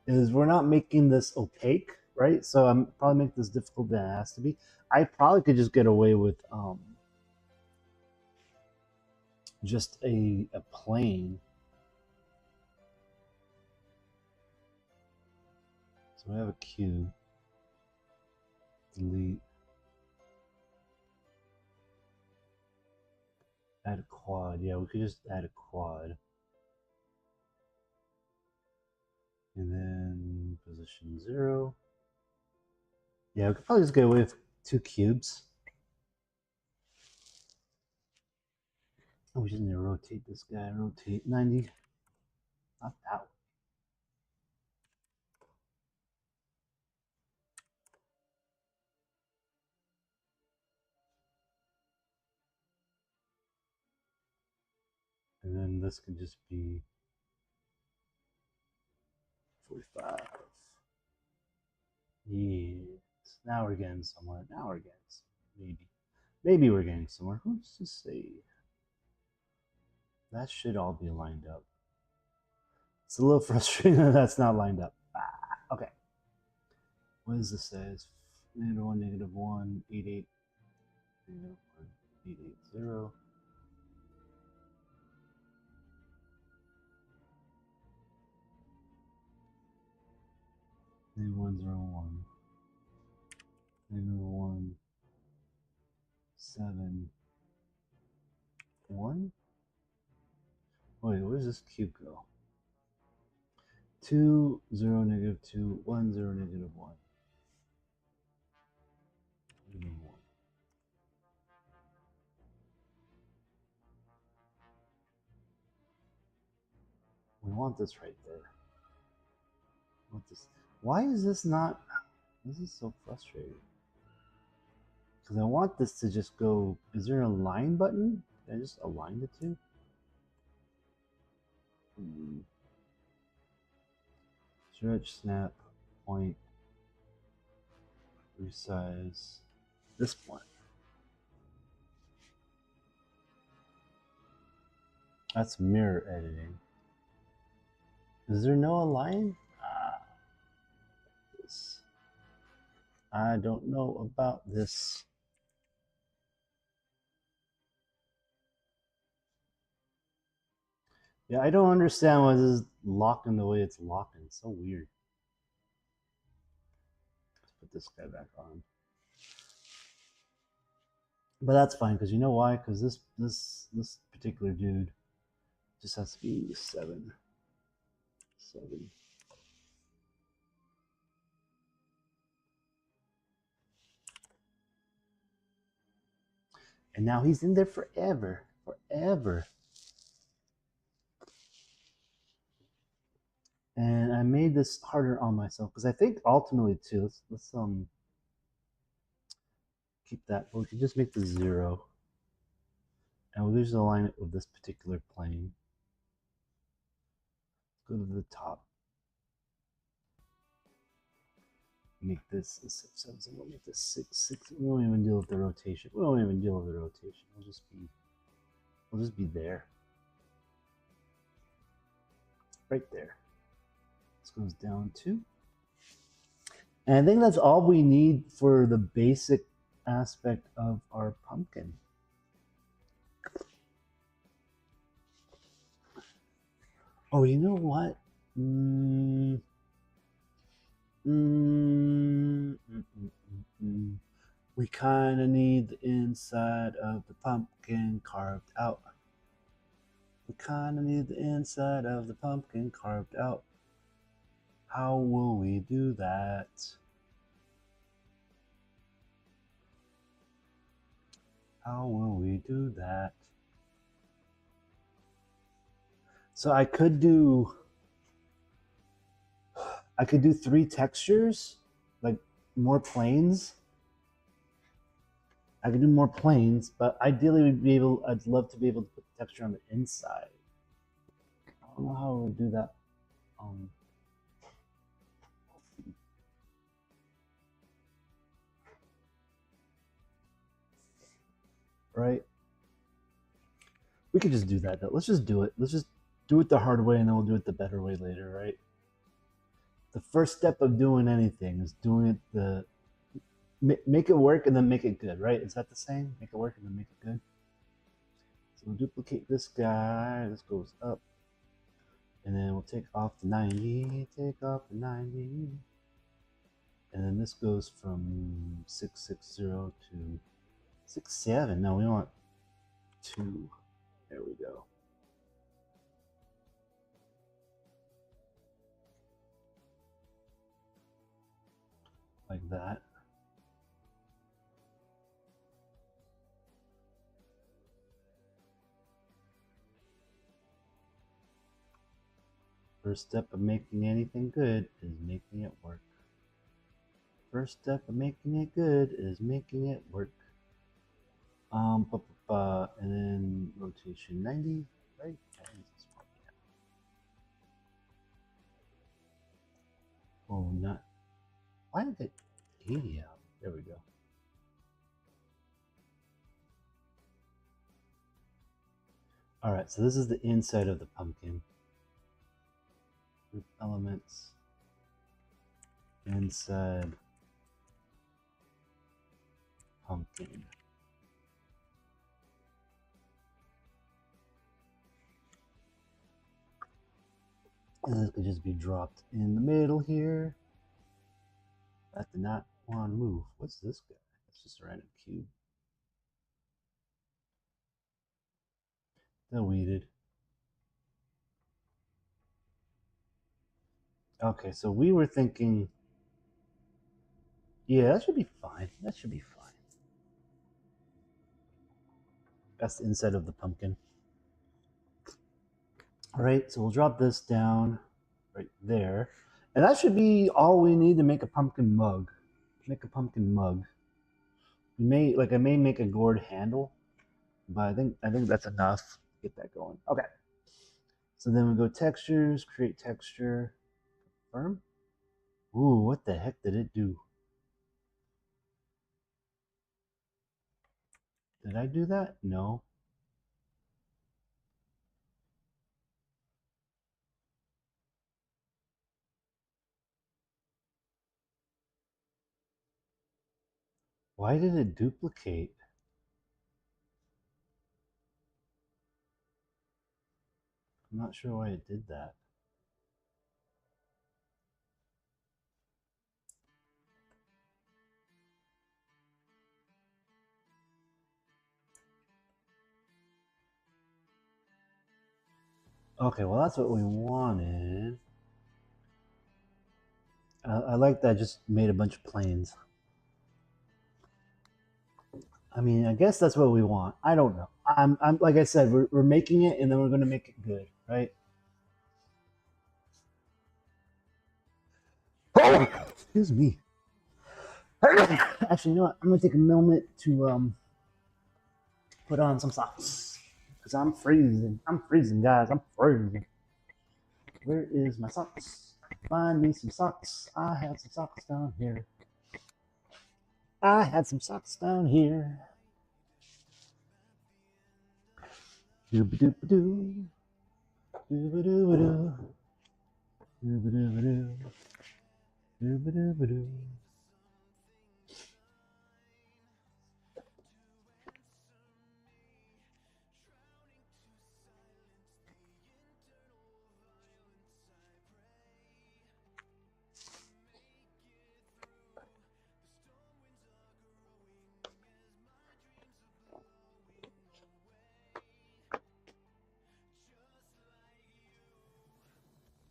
is we're not making this opaque, right? So I'm probably making this difficult than it has to be. I probably could just get away with just a plane. So we have a cube. Delete. Add a quad. Yeah, we could just add a quad. And then position 0. Yeah, we could probably just get away with 2 cubes. Oh, we just need to rotate this guy. Rotate 90. Not that one. And then this could just be 45. Yes. Now we're getting somewhere. Now we're getting somewhere. Maybe we're getting somewhere. Who's to say? That should all be lined up. It's a little frustrating that that's not lined up. Okay. What does this say? It's -1, -1, 88, -1, 880. -101. -1, 7, 1. Wait, where's this cube go? 2, 0, -2, 1, 0, -1. -1. We want this right there. Want this. Why is this not? This is so frustrating. Because I want this to just go. Is there a align button? Can I just align the two? Stretch, snap, point, resize this point. That's mirror editing. Is there no align? This. I don't know about this. Yeah, I don't understand why this is locking the way it's locking. It's so weird. Let's put this guy back on. But that's fine, because you know why? Because this particular dude just has to be 7. 7. And now he's in there forever. Forever. And I made this harder on myself because I think ultimately too. Let's keep that. We can just make the 0, and we'll just align it with this particular plane. Go to the top. Make this a 6, 7, 7. We'll make this 6, 6. We won't even deal with the rotation. We won't even deal with the rotation. We'll just be there. Right there. This goes down 2. And I think that's all we need for the basic aspect of our pumpkin. Oh, you know what? We kind of need the inside of the pumpkin carved out. We kind of need the inside of the pumpkin carved out. How will we do that? How will we do that? So I could do 3 textures, like more planes. I could do more planes, but ideally I'd love to be able to put the texture on the inside. I don't know how we would do that. Right? We could just do that though. Let's just do it. Let's just do it the hard way and then we'll do it the better way later, right? The first step of doing anything is doing it make it work and then make it good, right? Is that the saying? Make it work and then make it good. So we'll duplicate this guy. This goes up. And then we'll take off the 90. Take off the 90. And then this goes from 660 to 67. No, we want 2. There we go. Like that. First step of making anything good is making it work. First step of making it good is making it work. And then rotation 90, right? Oh, not. Why did it 80 out? There we go. All right, so this is the inside of the pumpkin. Group elements. Inside pumpkin. And this could just be dropped in the middle here. That did not want to move. What's this guy? It's just a random cube. Deleted. Okay, so we were thinking, yeah, that should be fine. That should be fine. That's the inside of the pumpkin. All right, so we'll drop this down right there. And that should be all we need to make a pumpkin mug. Make a pumpkin mug. I may make a gourd handle, but I think that's enough. Get that going. Okay. So then we go textures, create texture, confirm. Ooh, what the heck did it do? Did I do that? No. Why did it duplicate? I'm not sure why it did that. Okay, well that's what we wanted. I like that I just made a bunch of planes. I mean, I guess that's what we want. I don't know. I'm like I said, we're making it and then we're going to make it good, right? Excuse me. Actually, you know what? I'm gonna take a moment to put on some socks because I'm freezing. I'm freezing, guys. I'm freezing. Where is my socks? Find me some socks. I have some socks down here. I had some socks down here. Doo-ba-doo-ba-doo. Doo-ba-doo-ba-doo. Doo-ba-doo-ba-doo. Doo-ba-doo-ba-doo.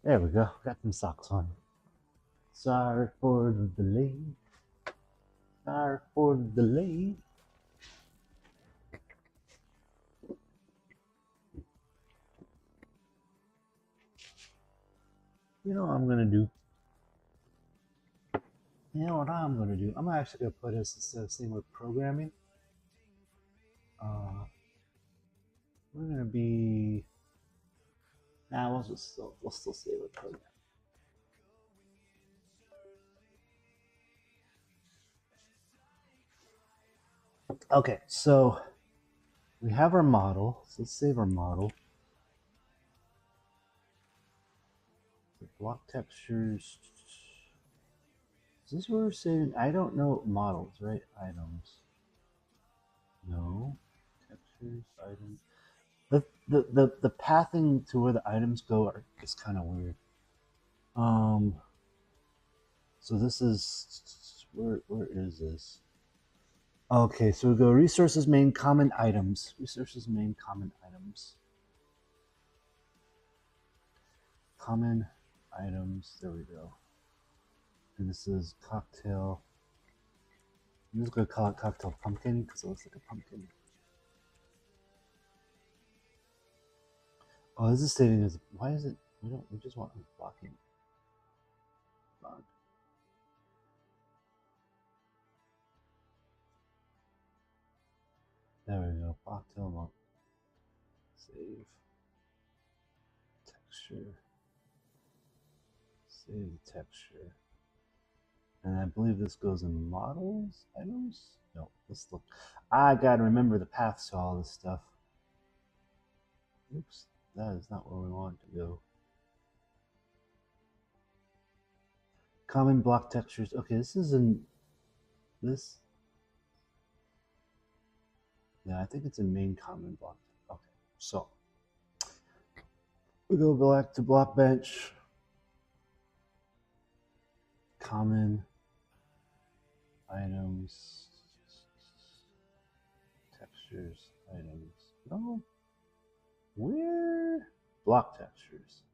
There we go. Got some socks on. Sorry for the delay. Sorry for the delay. You know what I'm gonna do? You know what I'm gonna do? I'm actually gonna put this instead of saying with programming. We're gonna be. Nah, we'll still stay with programming. Okay, so we have our model. So let's save our model. The block textures. Is this where we're saving? I don't know models, right? Items. No. Textures, items. The pathing to where the items go is kind of weird. So this is where is this? Okay, so we go resources main common items. Resources main common items. Common items. There we go. And this is cocktail. I'm just gonna call it cocktail pumpkin because it looks like a pumpkin. Oh, this is stating as why is it? We just want blocking. Font. There we go. Cocktail monk. Save. Texture. Save the texture. And I believe this goes in models, items? No, let's look. I gotta remember the paths to all this stuff. Oops, that is not where we want to go. Common block textures. Okay, this is in this. Yeah, I think it's a main common block. Okay, so we go back to block bench. Common items. Textures, items. No. Where? Block textures.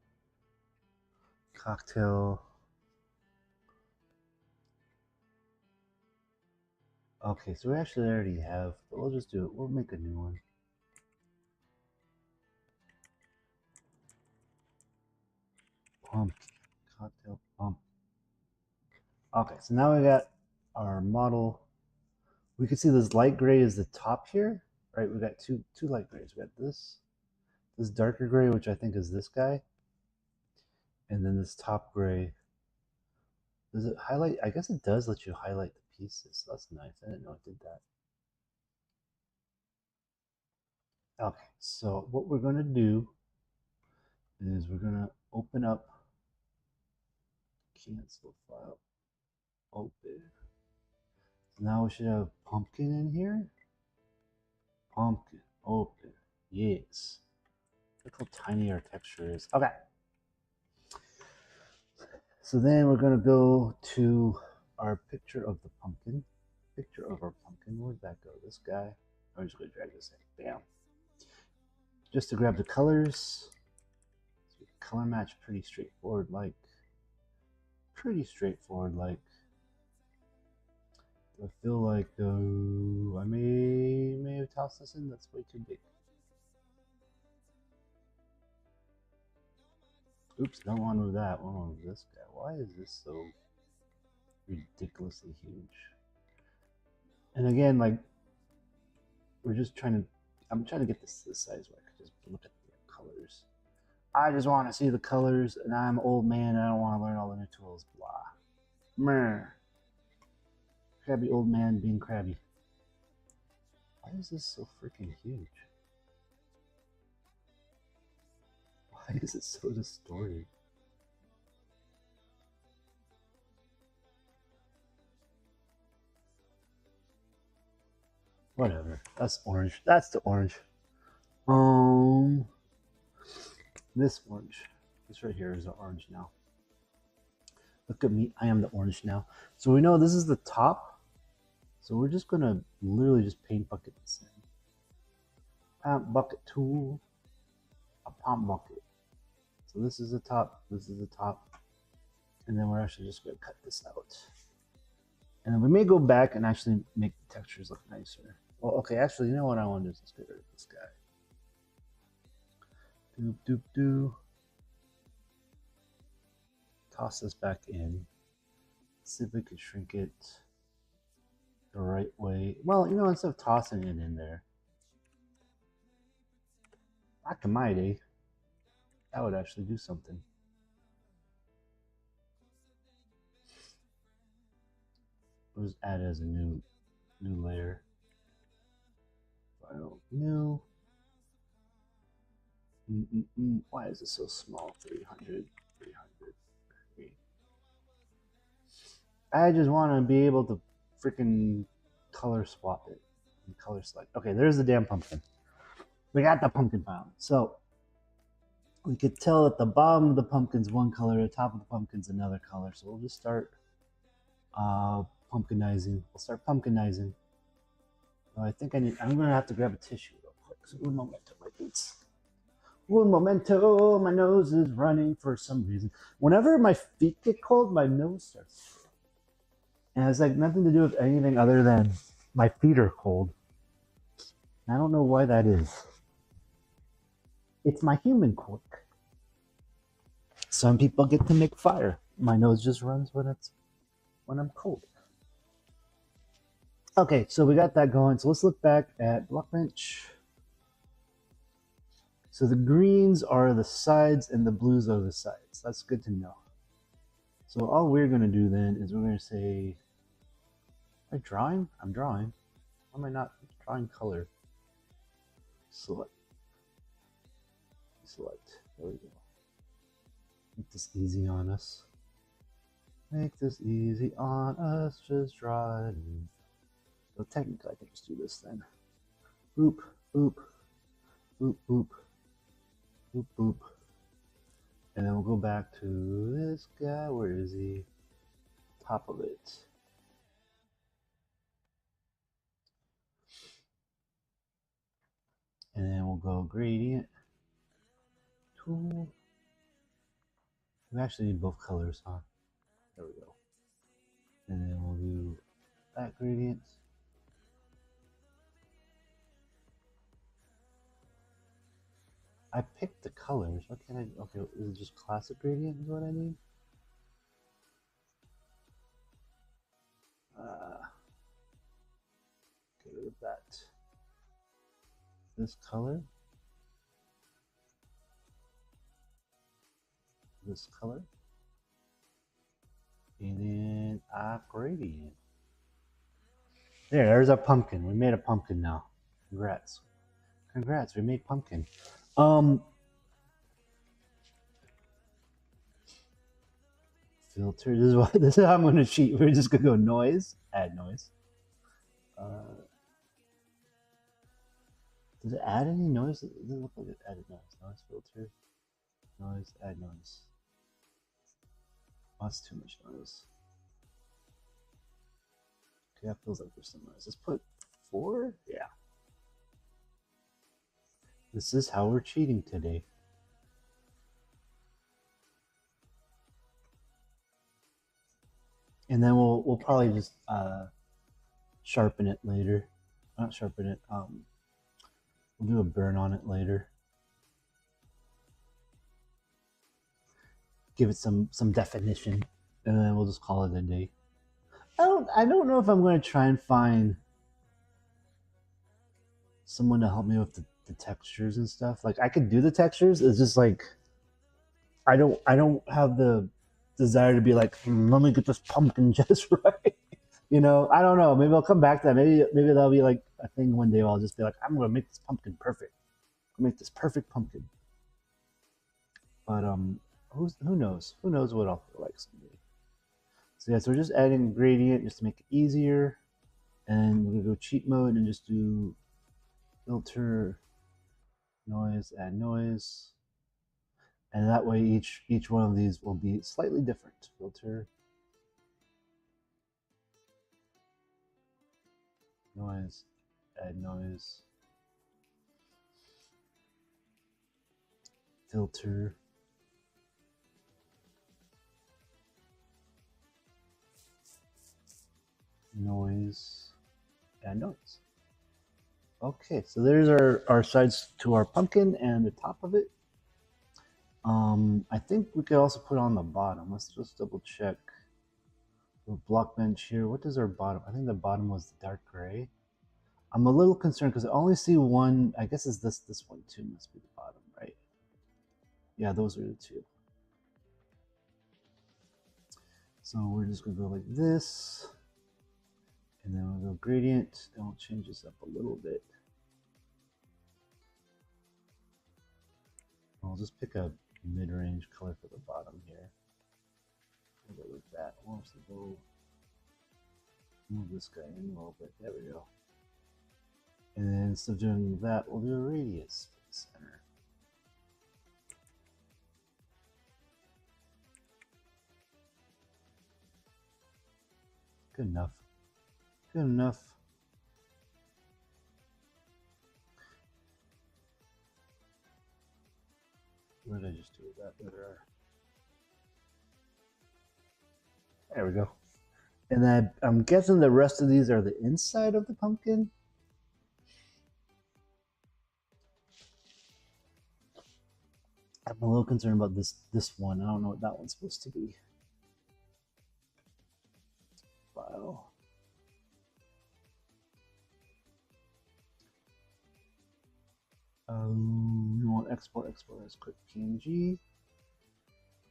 Cocktail. Okay, so we actually already have, but we'll just do it. We'll make a new one. Pump. Cocktail pump. Okay, so now we got our model. We can see this light gray is the top here, right? We got two light grays. We got this darker gray, which I think is this guy, and then this top gray. Does it highlight? I guess it does let you highlight the pieces. So that's nice. I didn't know it did that. Okay, so what we're gonna do is we're gonna open up cancel file. Open. So now we should have pumpkin in here. Pumpkin. Open. Yes. Look how tiny our texture is. Okay. So then we're going to go to our picture of the pumpkin. Picture of our pumpkin. Where'd that go? This guy. I'm just going to drag this in. Bam. Just to grab the colors. So color match pretty straightforward. Pretty straightforward. I feel like I may have tossed this in. That's way too big. Oops, don't want to move that. I want to move this guy. Why is this so? ridiculously huge. And again, like we're just trying to. I'm trying to get this to the size where I could just look at the colors. I just want to see the colors, and I'm an old man, and I don't want to learn all the new tools. Blah. Meh. Crabby old man being crabby. Why is this so freaking huge? Why is it so distorted? Whatever. That's orange. That's the orange. This orange. This right here is the orange now. Look at me. I am the orange now. So we know this is the top. So we're just going to literally just paint bucket this in. Paint bucket tool. A paint bucket. So this is the top. This is the top. And then we're actually just going to cut this out. And then we may go back and actually make the textures look nicer. Well, okay, actually, you know what I want to do is let's get rid of this guy. Doop, doop, doop. Toss this back in. See if we could shrink it the right way. Well, you know, instead of tossing it in there, back in my day, that would actually do something. We'll just add it as a new layer. File new. Why is it so small? 300, 300. I just want to be able to freaking color swap it and color select. Okay, there's the damn pumpkin. We got the pumpkin found. So we could tell at the bottom of the pumpkin's one color, the top of the pumpkin's another color. So we'll just start pumpkinizing. We'll start pumpkinizing. Oh, I think I'm gonna have to grab a tissue real quick. So un momento, my dudes. Un momento, my nose is running for some reason. Whenever my feet get cold, my nose starts. And it has like nothing to do with anything other than my feet are cold. I don't know why that is. It's my human quirk. Some people get to make fire. My nose just runs when I'm cold. Okay, so we got that going. So let's look back at Blockbench. So the greens are the sides and the blues are the sides. That's good to know. So all we're going to do then is we're going to say, am I drawing? I'm drawing. Why am I not drawing color? Select. Select. There we go. Make this easy on us. Make this easy on us. Just draw it in. So technically I can just do this then. Boop, boop, boop, boop, boop, boop. And then we'll go back to this guy. Where is he? Top of it. And then we'll go gradient tool. We actually need both colors, huh? There we go. And then we'll do that gradient. I picked the colors. What can I do? Okay, is it just classic gradient is what I need? Get rid of that. This color. This color. And then a gradient. There's our pumpkin. We made a pumpkin now. Congrats. Congrats, we made pumpkin. Filter. This is how I'm gonna cheat. We're just gonna go noise, add noise. Does it add any noise? It doesn't look like it added noise. Noise filter. Noise, add noise. Oh, that's too much noise. Okay, that feels like there's some noise. Let's put 4. Yeah. This is how we're cheating today. And then we'll probably just sharpen it later. Not sharpen it. We'll do a burn on it later. Give it some definition, and then we'll just call it a day. I don't know if I'm going to try and find someone to help me with the textures and stuff. Like I could do the textures. It's just like I don't have the desire to be like, let me get this pumpkin just right. I don't know. Maybe I'll come back to that. Maybe that'll be like a thing one day where I'll just be like, I'm gonna make this pumpkin perfect. I'll make this perfect pumpkin. But who knows? Who knows what I'll feel like someday. So yeah, so we're just adding a gradient just to make it easier. And we're gonna go cheat mode and just do filter, noise, add noise. And that way each one of these will be slightly different. Filter, noise, add noise, filter, noise, add noise. Okay, so there's our sides to our pumpkin and the top of it. I think we could also put on the bottom. Let's just double check. The block bench here. What is our bottom? I think the bottom was the dark gray. I'm a little concerned because I only see one. I guess it's this one too. Must be the bottom, right? Yeah, those are the two. So we're just gonna go like this, and then we'll go gradient. And we'll change this up a little bit. I'll just pick a mid-range color for the bottom here. We'll go with that. We'll also go move this guy in a little bit. There we go. And then instead of doing that, we'll do a radius for the center. Good enough. Good enough. What did I just do with that? There we go. And then I'm guessing the rest of these are the inside of the pumpkin. I'm a little concerned about this one. I don't know what that one's supposed to be. File. We want export as quick PNG.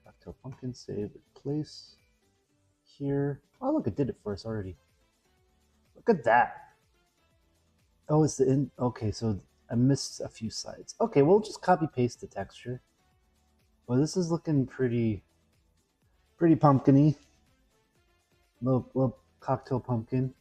Hytale pumpkin, save, replace. Here. Oh, look, it did it for us already. Look at that. Oh, it's the in. Okay, so I missed a few sides. Okay, we'll just copy paste the texture. Well, this is looking pretty pumpkin-y. Little cocktail pumpkin.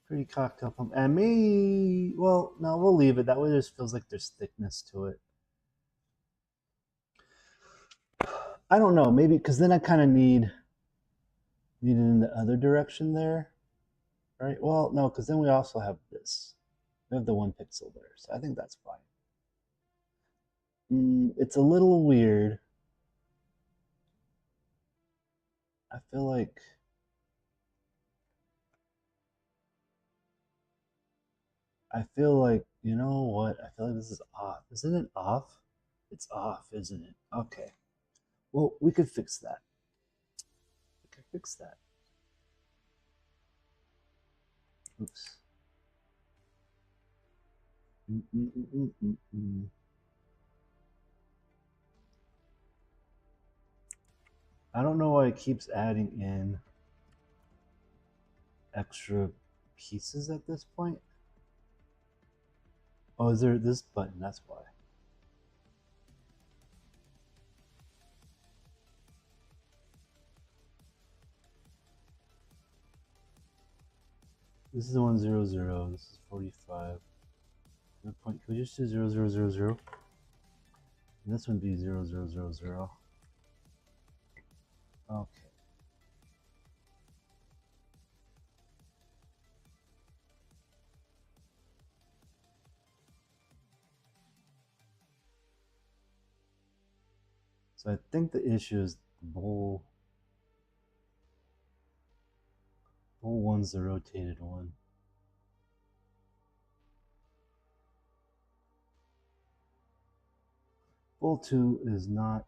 Pretty cocktail pumpkin. And maybe, well, no, we'll leave it. That way it feels like there's thickness to it. I don't know, maybe, because then I kind of need it in the other direction there. Right? Well, no, because then we also have this. We have the 1 pixel there, so I think that's fine. It's a little weird. I feel like you know what? I feel like this is off. Isn't it off? It's off, isn't it? Okay. Well, we could fix that. We could fix that. Oops. I don't know why it keeps adding in extra pieces at this point. Oh, is there this button? That's why. This is 100. This is 45. The point. Can we just do 0000? And this one be 0000. Okay. So I think the issue is the bowl. Bowl one's the rotated one. Bull 2 is not...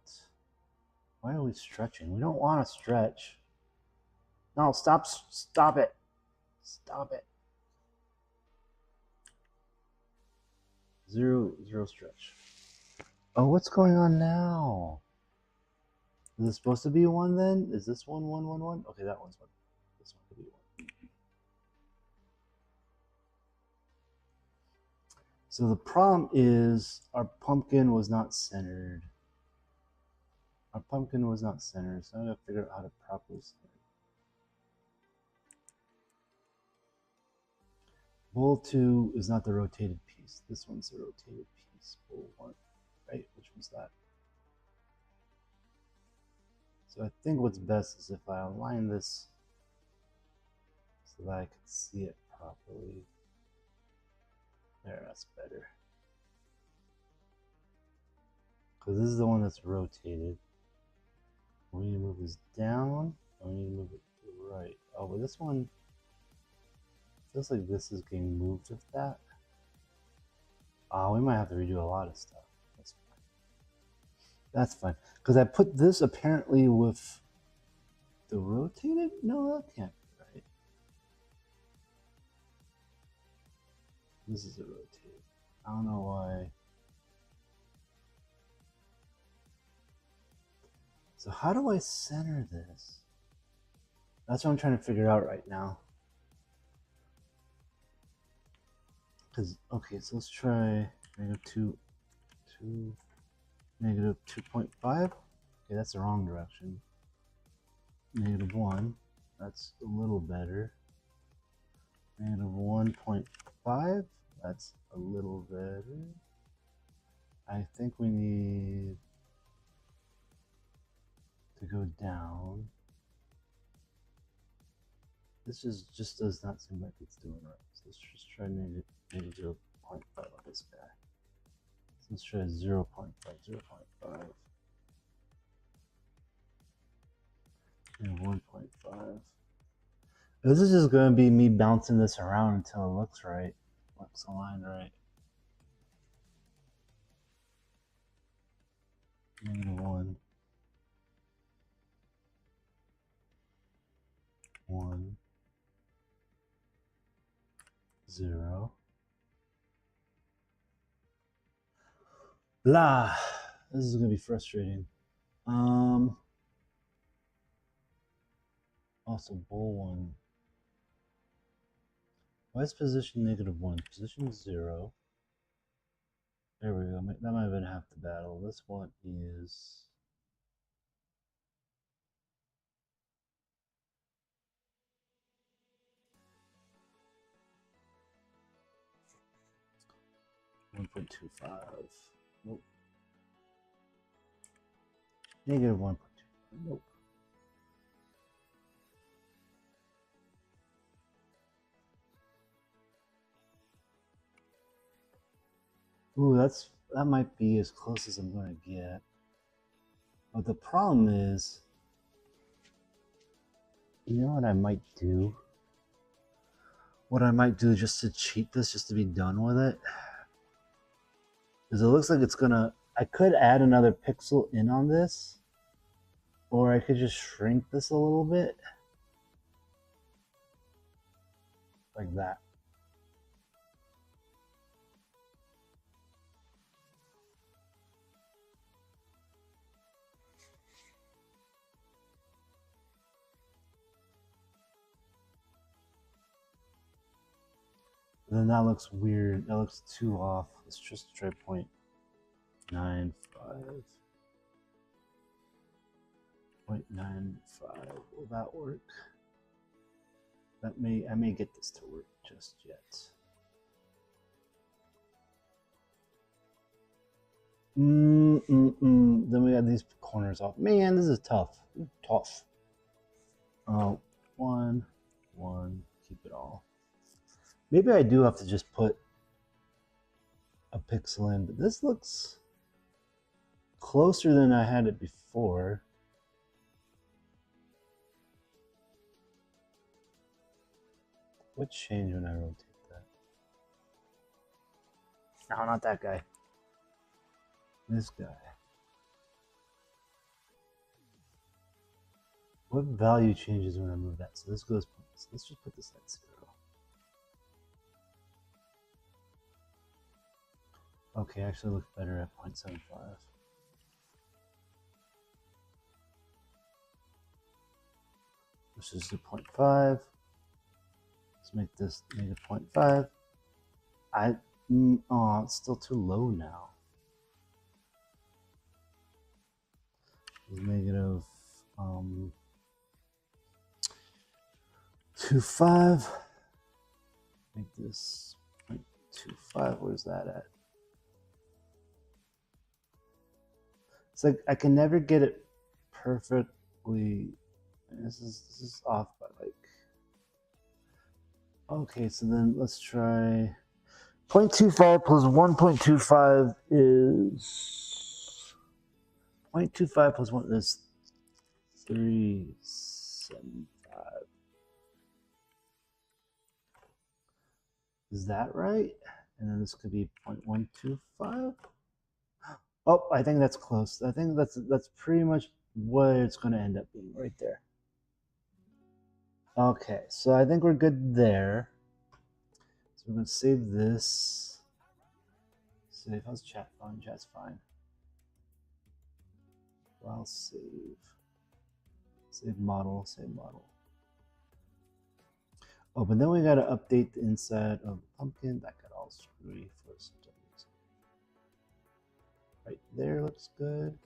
Why are we stretching? We don't want to stretch. No, stop it. Stop it. Zero stretch. Oh, what's going on now? Is this supposed to be 1 then? Is this 1, 1, 1, 1? Okay, that one's 1. This one could be 1. So the problem is our pumpkin was not centered. So I gotta figure out how to properly center it. Bull 2 is not the rotated piece. This one's the rotated piece. Bull 1, right? Which one's that? So I think what's best is if I align this so that I can see it properly. There, that's better. Because this is the one that's rotated. We need to move this down, and we need to move it to the right. Oh, but this one feels like this is getting moved with that. We might have to redo a lot of stuff. That's fine. Because I put this apparently with the rotated? No, that can't be right. This is a rotated. I don't know why. So how do I center this? That's what I'm trying to figure out right now. Because, okay, so let's try -2, -2.5. Okay, that's the wrong direction. -1, that's a little better. -1.5, that's a little better. I think we need to go down. This just does not seem like it's doing right. So let's just try -0.5 on this guy. So let's try 0.5, 0.5. And 1.5. This is just going to be me bouncing this around until it looks right. Looks aligned right. -1. 1. 0. Blah. This is going to be frustrating. Also, bull 1. Why is position -1? Position 0. There we go. That might have been half the battle. This one is... -1.25. Nope. -1.25. Nope. Ooh, that might be as close as I'm going to get. But the problem is, you know what I might do? What I might do just to cheat this, just to be done with it, is it looks like it's gonna... I could add another pixel in on this, or I could just shrink this a little bit. Like that. Then that looks weird. That looks too off. Let's just try 0.95. 0.95. Will that work? I may get this to work just yet. Then we got these corners off. Man, this is tough. Tough. Oh, 1, 1. Keep it all. Maybe I do have to just put a pixel in, but this looks closer than I had it before. What changed when I rotate that? No, not that guy. This guy. What value changes when I move that? So this goes, so let's just put this at 0. Okay, actually looks better at 0.75. Let's just do 0.5. Let's make this negative 0.5. Oh, it's still too low now. It's negative 2.5. Make this 0.25. Where's that at? It's like I can never get it perfectly. This is off by like. Okay, so then let's try 0.25 plus 1.25 is 0.25 plus 1 is 375. Is that right? And then this could be 0.125. Oh, I think that's close. I think that's pretty much what it's going to end up being right there. Okay, so I think we're good there. So we're going to save this. Save. How's chat fine? Chat's fine. File save. Save model. Save model. Oh, but then we got to update the inside of the pumpkin. That got all screwy for some reason. Right there looks good.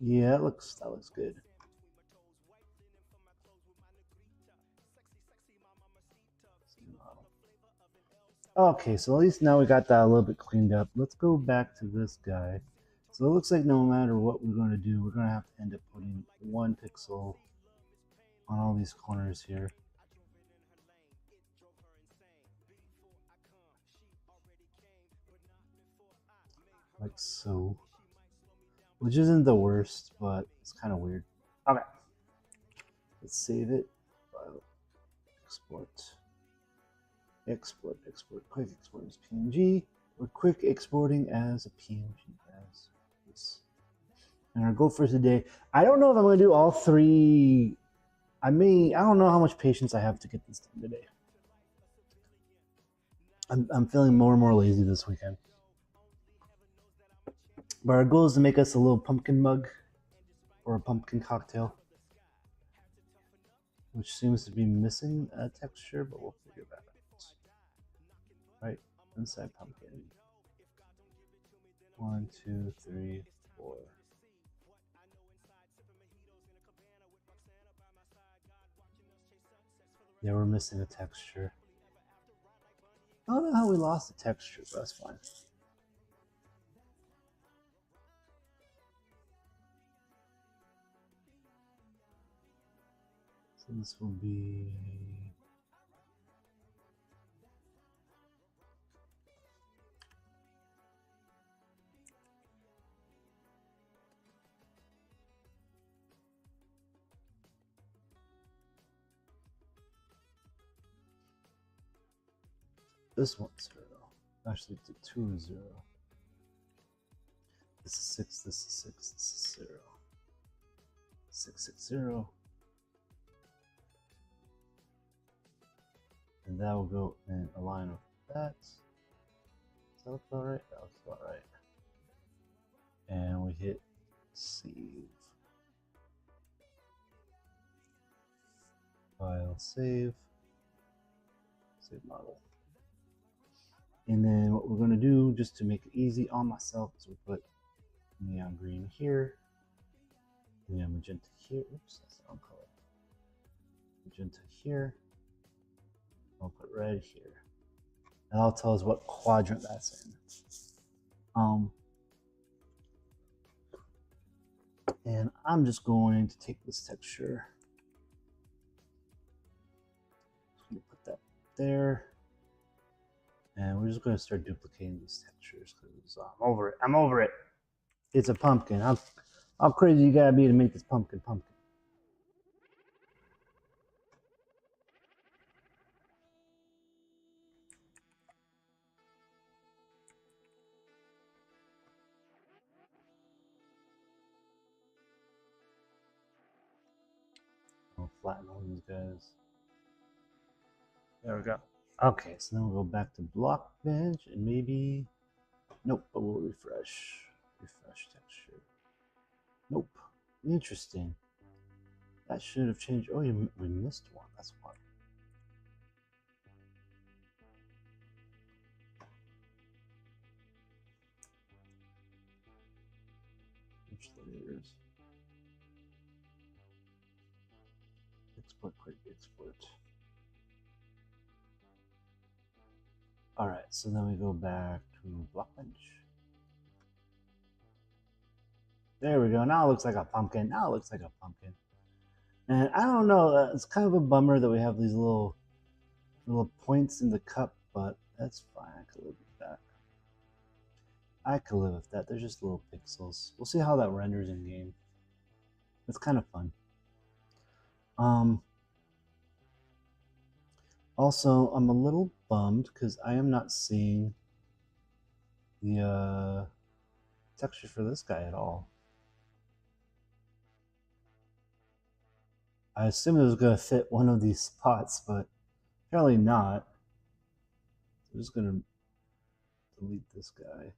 Yeah, that looks good. Okay, so at least now we got that a little bit cleaned up. Let's go back to this guy. So it looks like no matter what we're going to do, we're going to have to end up putting 1 pixel on all these corners here. Like so. Which isn't the worst, but it's kind of weird. Okay. Let's save it. Export. Export. Quick export as PNG. We're quick exporting as a PNG as this. And our goal for today, I don't know if I'm going to do all 3. I don't know how much patience I have to get this done today. I'm feeling more and more lazy this weekend. But our goal is to make us a little pumpkin mug or a pumpkin cocktail, which seems to be missing a texture, but we'll figure that out. Right, inside pumpkin. 1, 2, 3, 4. Yeah, we're missing a texture. I don't know how we lost the texture, but that's fine. So this will be this one's 0. Actually, the 2 is 0. This is 6. This is 6. This is 0. 6, 6, 0. And that will go in a line with that. Does that look about right? That looks about right. And we hit save. File save. Save model. And then what we're going to do, just to make it easy on myself, is we put neon green here, neon magenta here. Oops, that's the wrong color. Magenta here. I'll put red here. And that'll tell us what quadrant that's in. And I'm just going to take this texture. Just going to put that there. And we're just going to start duplicating these textures because I'm over it. I'm over it. It's a pumpkin. How crazy you gotta be to make this pumpkin? flatten all these guys. There we go. Okay, so then we'll go back to block bench and maybe, nope, but we'll refresh. Refresh texture. Nope. Interesting. That should have changed. Oh, we missed one. That's why. Layers. Export, quick export. All right, so then we go back to Blockbench. There we go. Now it looks like a pumpkin. Now it looks like a pumpkin. And I don't know. It's kind of a bummer that we have these little points in the cup, but that's fine. I could live with that. I could live with that. They're just little pixels. We'll see how that renders in game. It's kind of fun. Also, I'm a little bummed because I am not seeing the texture for this guy at all. I assumed it was going to fit one of these spots, but apparently not. I'm just going to delete this guy.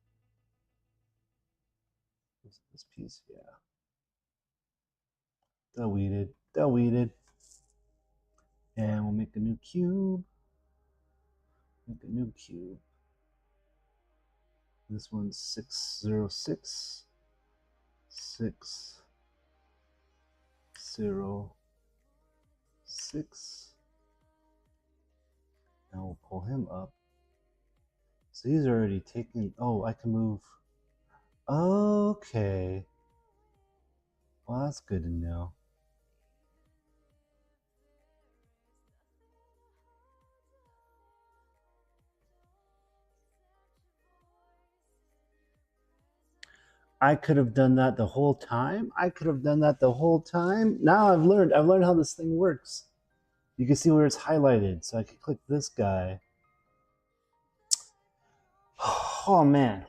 This piece, yeah. Deleted. And we'll make a new cube. This one's 606. 606. Now we'll pull him up. So he's already taken. Oh, I can move. Okay. Well, that's good to know. I could have done that the whole time. Now I've learned how this thing works. You can see where it's highlighted. So I can click this guy. Oh man.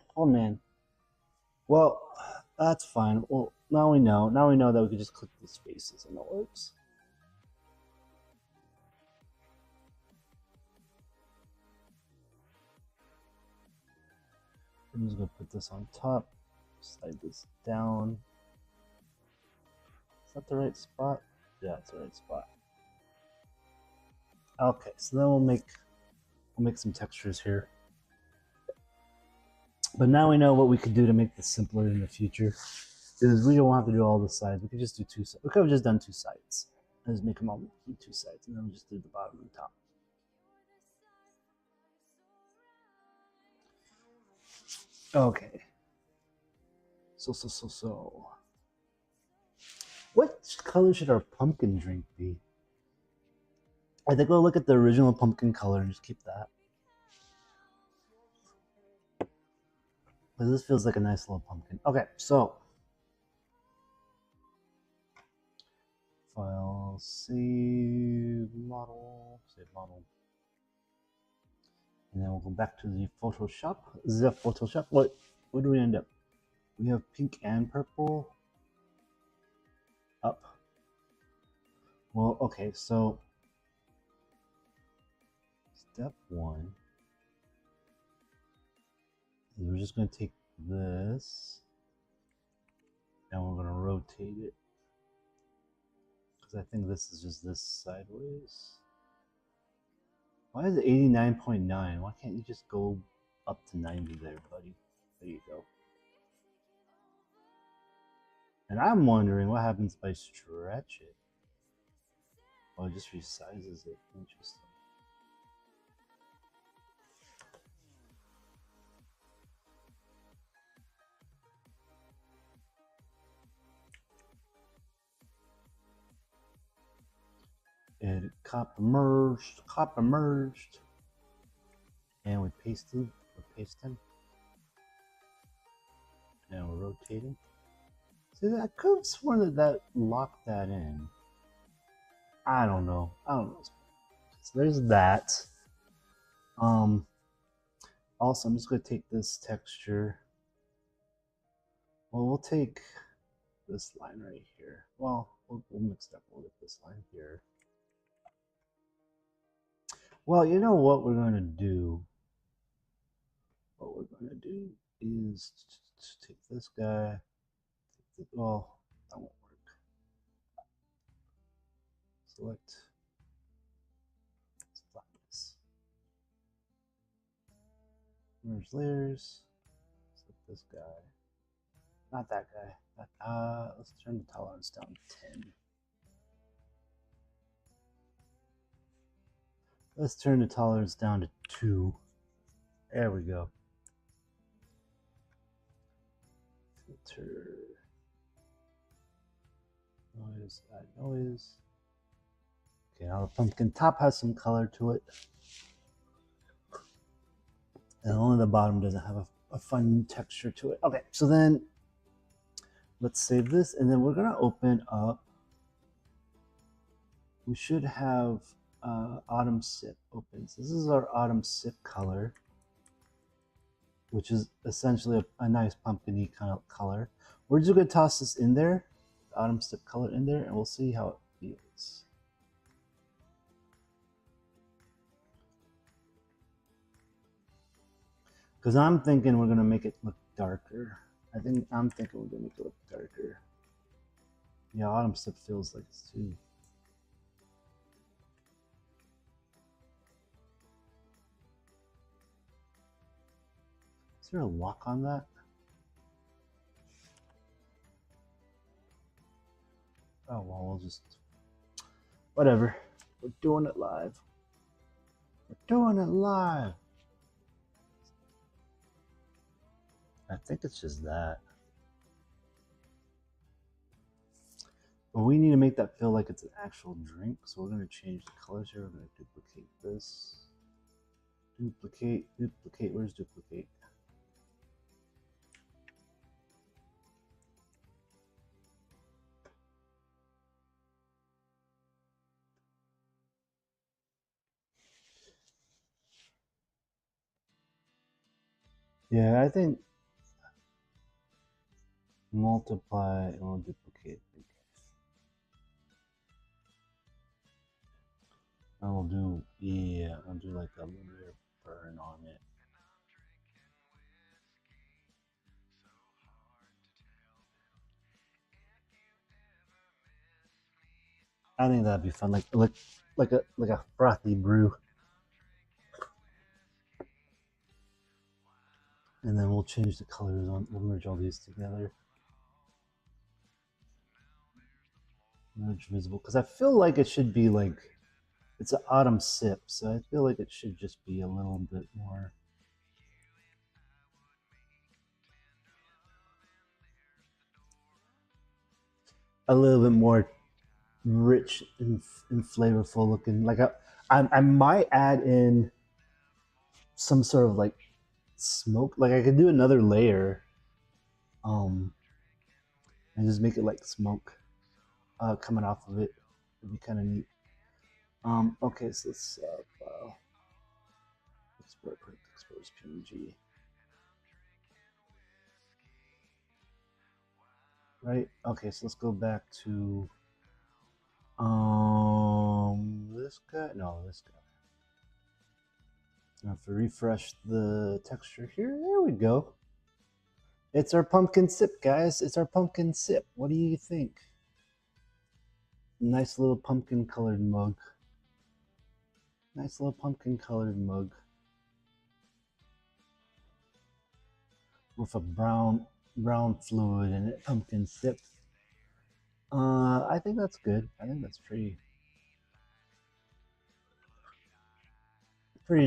Well, that's fine. Well, now we know that we can just click the spaces and it works. I'm just gonna put this on top. Slide this down. Is that the right spot? Yeah, it's the right spot. Okay, so then we'll make some textures here. But now we know what we could do to make this simpler in the future. Is we don't have to do all the sides. We could just do two sides. We could have just done two sides. And just make them all two sides, and then we just do the bottom and top. Okay. So. What color should our pumpkin drink be? I think we'll look at the original pumpkin color and just keep that. But this feels like a nice little pumpkin. Okay, so. File, save model. And then we'll go back to the Photoshop. What do we end up? We have pink and purple. Up. Well, okay, so step one is we're just going to take this and we're going to rotate it. Because I think this is just this sideways. Why is it 89.9? Why can't you just go up to 90 there, buddy? There you go. And I'm wondering what happens if I stretch it. Oh, it just resizes it. Interesting. And copper merged. And we paste him. And we're rotating. See, I could have sworn that locked that in. I don't know. So there's that. Also, I'm just going to take this texture. Well, we'll take this line right here. Well, we'll mix it up. We'll get this line here. Well, you know what we're going to do? What we're going to do is take this guy. Well, that won't work. Select. Flatness. Merge layers. Select this guy. Not that guy. Let's turn the tolerance down to 10. Let's turn the tolerance down to 2. There we go. Filter. Noise, add noise. Okay, now the pumpkin top has some color to it. And only the bottom doesn't have a fun texture to it. Okay, so then let's save this, and then we're gonna open up. We should have Autumn Sip open. So this is our Autumn Sip color, which is essentially a nice pumpkin-y kind of color. We're just gonna toss this in there, the Autumn Sip color in there, and we'll see how it feels. Because I'm thinking we're gonna make it look darker. I'm thinking we're gonna make it look darker. Yeah, Autumn Sip feels like this too. Is there a lock on that? Oh, well, we'll just... Whatever. We're doing it live. We're doing it live. I think it's just that. But we need to make that feel like it's an actual drink. So we're going to change the colors here. We're going to duplicate this. Duplicate, duplicate. Where's duplicate? Yeah, I think multiply and we'll duplicate. And we'll do, yeah, I'll do like a little burn on it. I think that'd be fun, like a frothy brew. And then we'll change the colors on. We'll merge all these together. Merge visible, because I feel like it should be like it's an autumn sip, so I feel like it should just be a little bit more. A little bit more rich and flavorful looking. Like I might add in some sort of like smoke. Like I could do another layer, and just make it like smoke coming off of it. It'd be kind of neat. Okay, so let's expose PNG. Right. Okay, so let's go back to this guy. No, this guy. I have to refresh the texture here. There we go. It's our pumpkin sip, guys. It's our pumpkin sip. What do you think? Nice little pumpkin colored mug. Nice little pumpkin colored mug. With a brown fluid in it. Pumpkin sip. I think that's good. I think that's pretty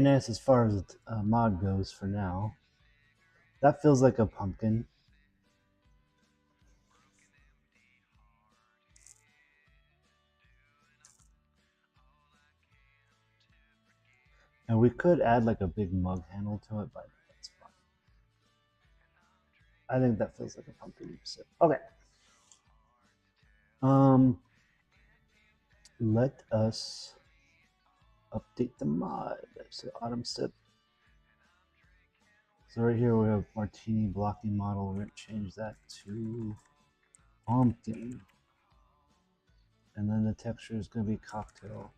nice as far as mod goes for now. That feels like a pumpkin. And we could add like a big mug handle to it, but that's fine. I think that feels like a pumpkin sip. Okay. Let us update the mod. So autumn sip. So right here we have martini blocking model. We're gonna change that to pumpkin. And then the texture is going to be cocktail.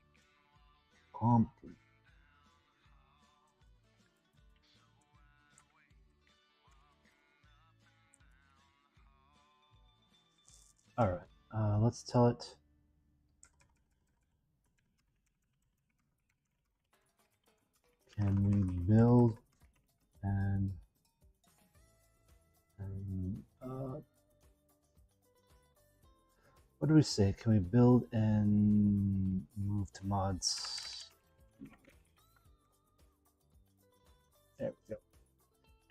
Pumpkin. All right, let's tell it. Can we build and what do we say? Can we build and move to mods? There we go.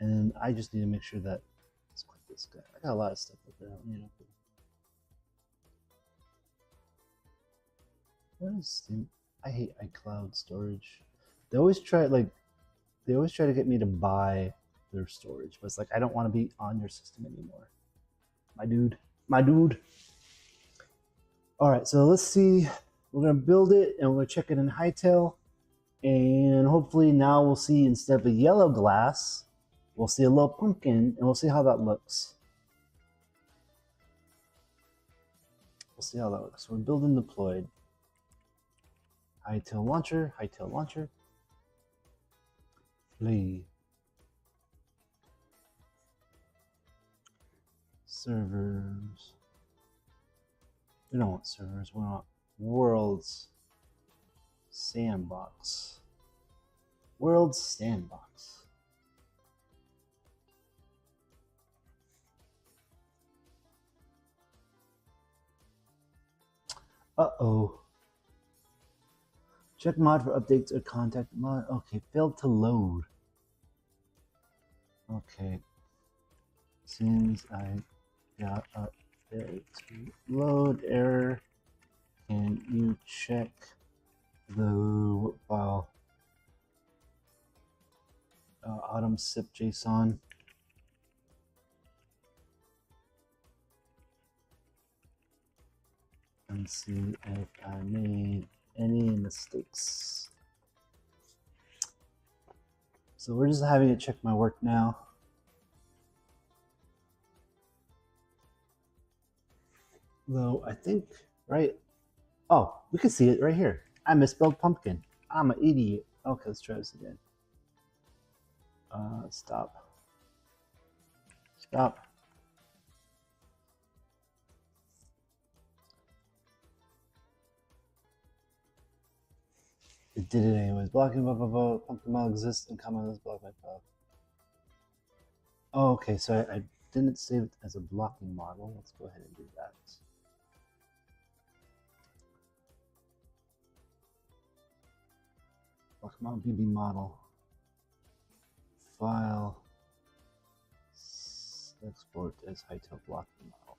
And I just need to make sure that let's click this guy. I got a lot of stuff up there. What is the? I hate iCloud storage. They always try to get me to buy their storage, but it's like I don't want to be on your system anymore. My dude. All right, so let's see. We're gonna build it and we're gonna check it in Hytale, and hopefully now we'll see instead of a yellow glass, we'll see a little pumpkin, and we'll see how that looks. We'll see how that looks. We're building deployed. Hytale launcher, flee. Servers. We don't want servers, we want worlds. Sandbox. World sandbox. Uh-oh. Check mod for updates or contact mod. Okay, failed to load. Okay. Since I got up there to load error, can you check the file? Autumn sip JSON. And see if I made any mistakes. So we're just having it check my work now. Though I think, right? Oh, we can see it right here. I misspelled pumpkin. I'm an idiot. Okay, let's try this again. Stop. It did it anyways. Blocking pumpkin model exists and comment on this block my file. Oh, okay, so I didn't save it as a blocking model. Let's go ahead and do that. Block model BB model. File. Export as Hytale blocking model.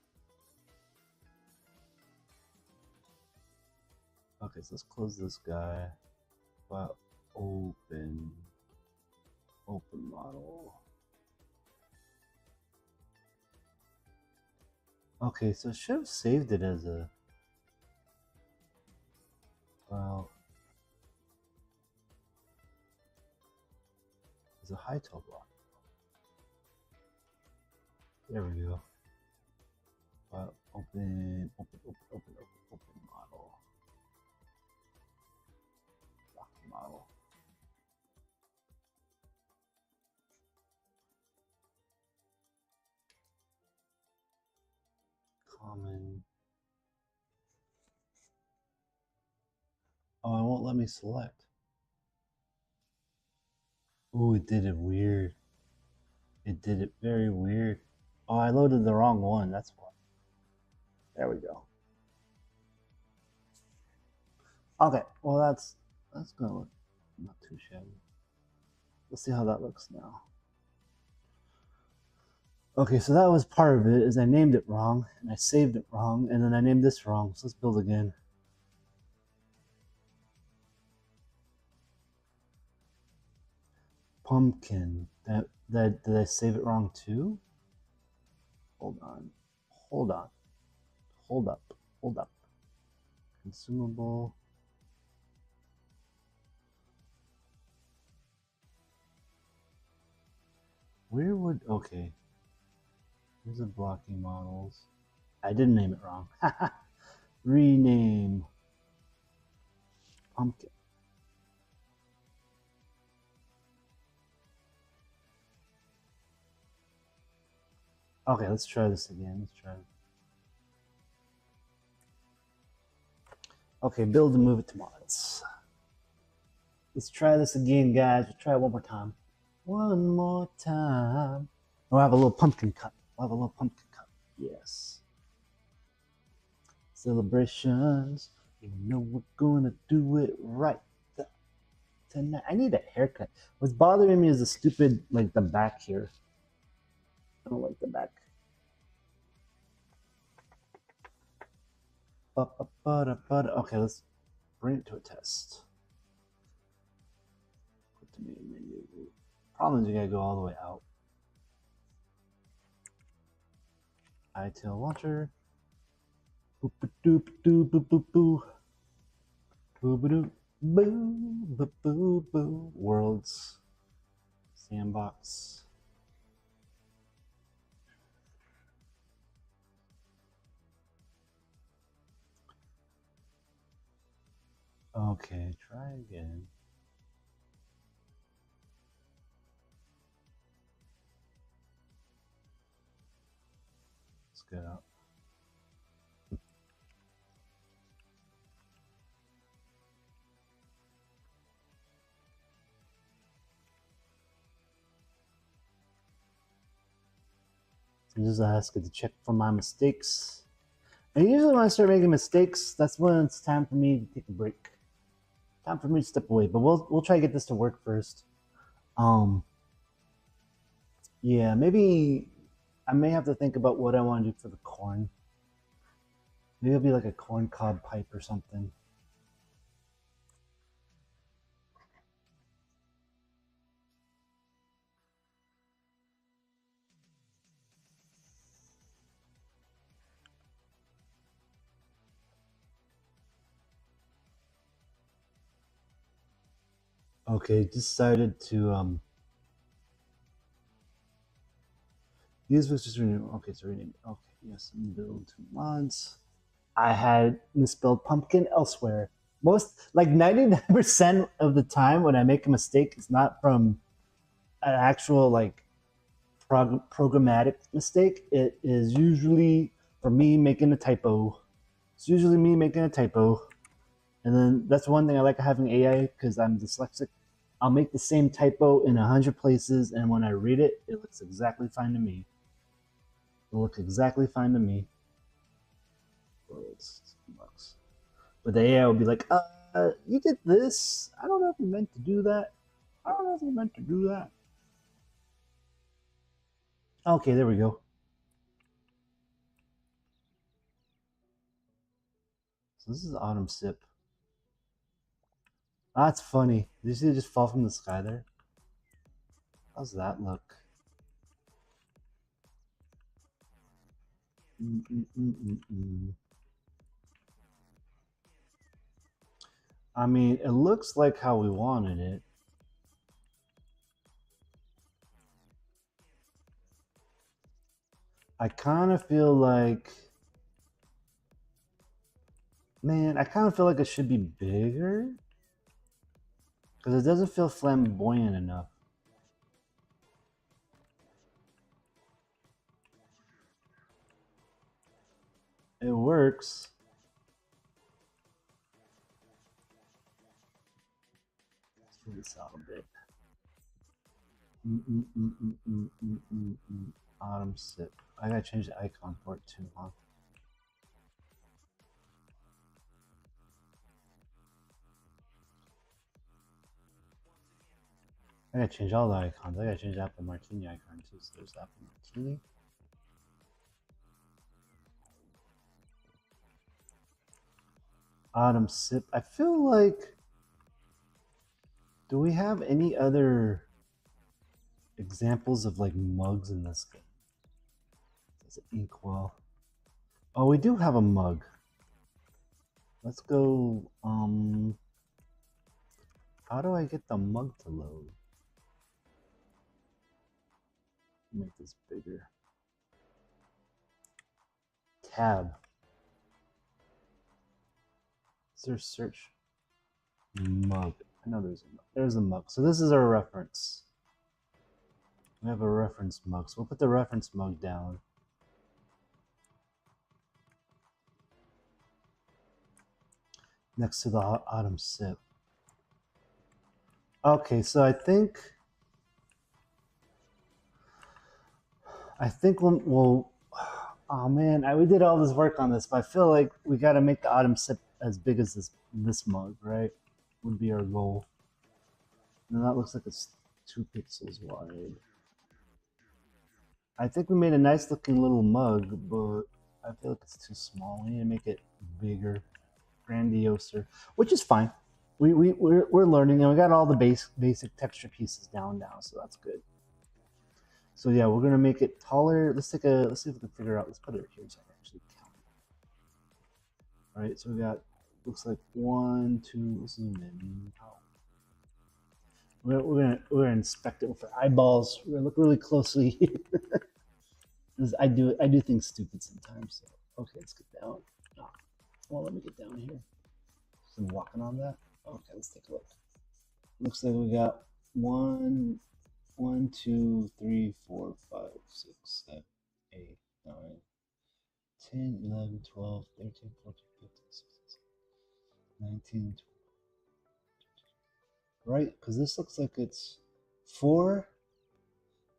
Okay, so let's close this guy. File open model. Okay, so I should have saved it as a file as a Hytale block. There we go. File open model. Blocking model. Common. Oh, it won't let me select. Oh, it did it weird. It did it very weird. Oh, I loaded the wrong one. That's why. There we go. Okay, well that's gonna look not too shabby. Let's see how that looks now. Okay, so that was part of it, is I named it wrong, and I saved it wrong, and then I named this wrong. So let's build again. Pumpkin. Did I save it wrong too? Hold up. Consumable. Where would, okay. Here's the blocking models. I didn't name it wrong. Rename pumpkin. Okay, let's try this again. Let's try. Okay, build and move it to mods. Let's try this again, guys. We'll try it one more time. One more time. We'll have a little pumpkin cut. We'll have a little pumpkin cut. Yes. Celebrations. You know we're gonna do it right tonight. I need a haircut. What's bothering me is the stupid, like the back here. I don't like the back. Okay, let's bring it to a test. Put the main menu. Problem is you gotta go all the way out. Hytale launcher. Boop doop doop boop boop boo. Boo boo boo boo boo boo. Worlds. Sandbox. Okay, try again. Let's get out. I just ask it to check for my mistakes. And usually when I start making mistakes, that's when it's time for me to take a break. Time for me to step away. But we'll try to get this to work first. Yeah, maybe I may have to think about what I want to do for the corn. Maybe it'll be like a corn cob pipe or something. Okay, decided to use was just rename. Okay, so rename. Okay, yes, build two mods. I had misspelled pumpkin elsewhere. Most like 99% of the time when I make a mistake, it's not from an actual like programmatic mistake. It is usually for me making a typo. It's usually me making a typo. And then that's one thing I like having AI because I'm dyslexic. I'll make the same typo in 100 places, and when I read it, it looks exactly fine to me. It'll look exactly fine to me. Well, it's $10. But the AI will be like, you did this. I don't know if you meant to do that. I don't know if you meant to do that. Okay, there we go. So this is autumn sip. That's funny. Did you see it just fall from the sky there? How's that look? I mean, it looks like how we wanted it. I kind of feel like, man, I kind of feel like it should be bigger because it doesn't feel flamboyant enough. It works. Let's move this out a bit. Autumn sip. I gotta change the icon for it too, huh? I gotta change all the icons. I gotta change the apple martini icon too. So there's apple martini. Autumn sip. I feel like, do we have any other examples of like mugs in this game? Does it ink well? Oh, we do have a mug. Let's go. How do I get the mug to load? Make this bigger. Tab. Is there search mug? I know there's a mug. So this is our reference. We have a reference mug. So we'll put the reference mug down. Next to the autumn sip. Okay, so I think we'll oh man, we did all this work on this, but I feel like we got to make the autumn sip as big as this mug, right? Would be our goal. And that looks like it's 2 pixels wide. I think we made a nice looking little mug, but I feel like it's too small. We need to make it bigger, grandioser, which is fine. We're learning, and we got all the basic texture pieces down now, so that's good. So yeah, we're gonna make it taller. Let's see if we can figure out. Let's put it here so I can actually count. All right, so we got looks like 1, 2. Let's zoom in. Oh. We're gonna inspect it with our eyeballs. We're gonna look really closely. I do things stupid sometimes. So okay, let's get down. Oh, well, let me get down here. So I'm walking on that. Okay, let's take a look. Looks like we got 1, 2, 3, 4, 5, 6, 7, 8, 9, 10, 11, 12, 13, 14, 15, 16, 19, 20. Right? Because this looks like it's 4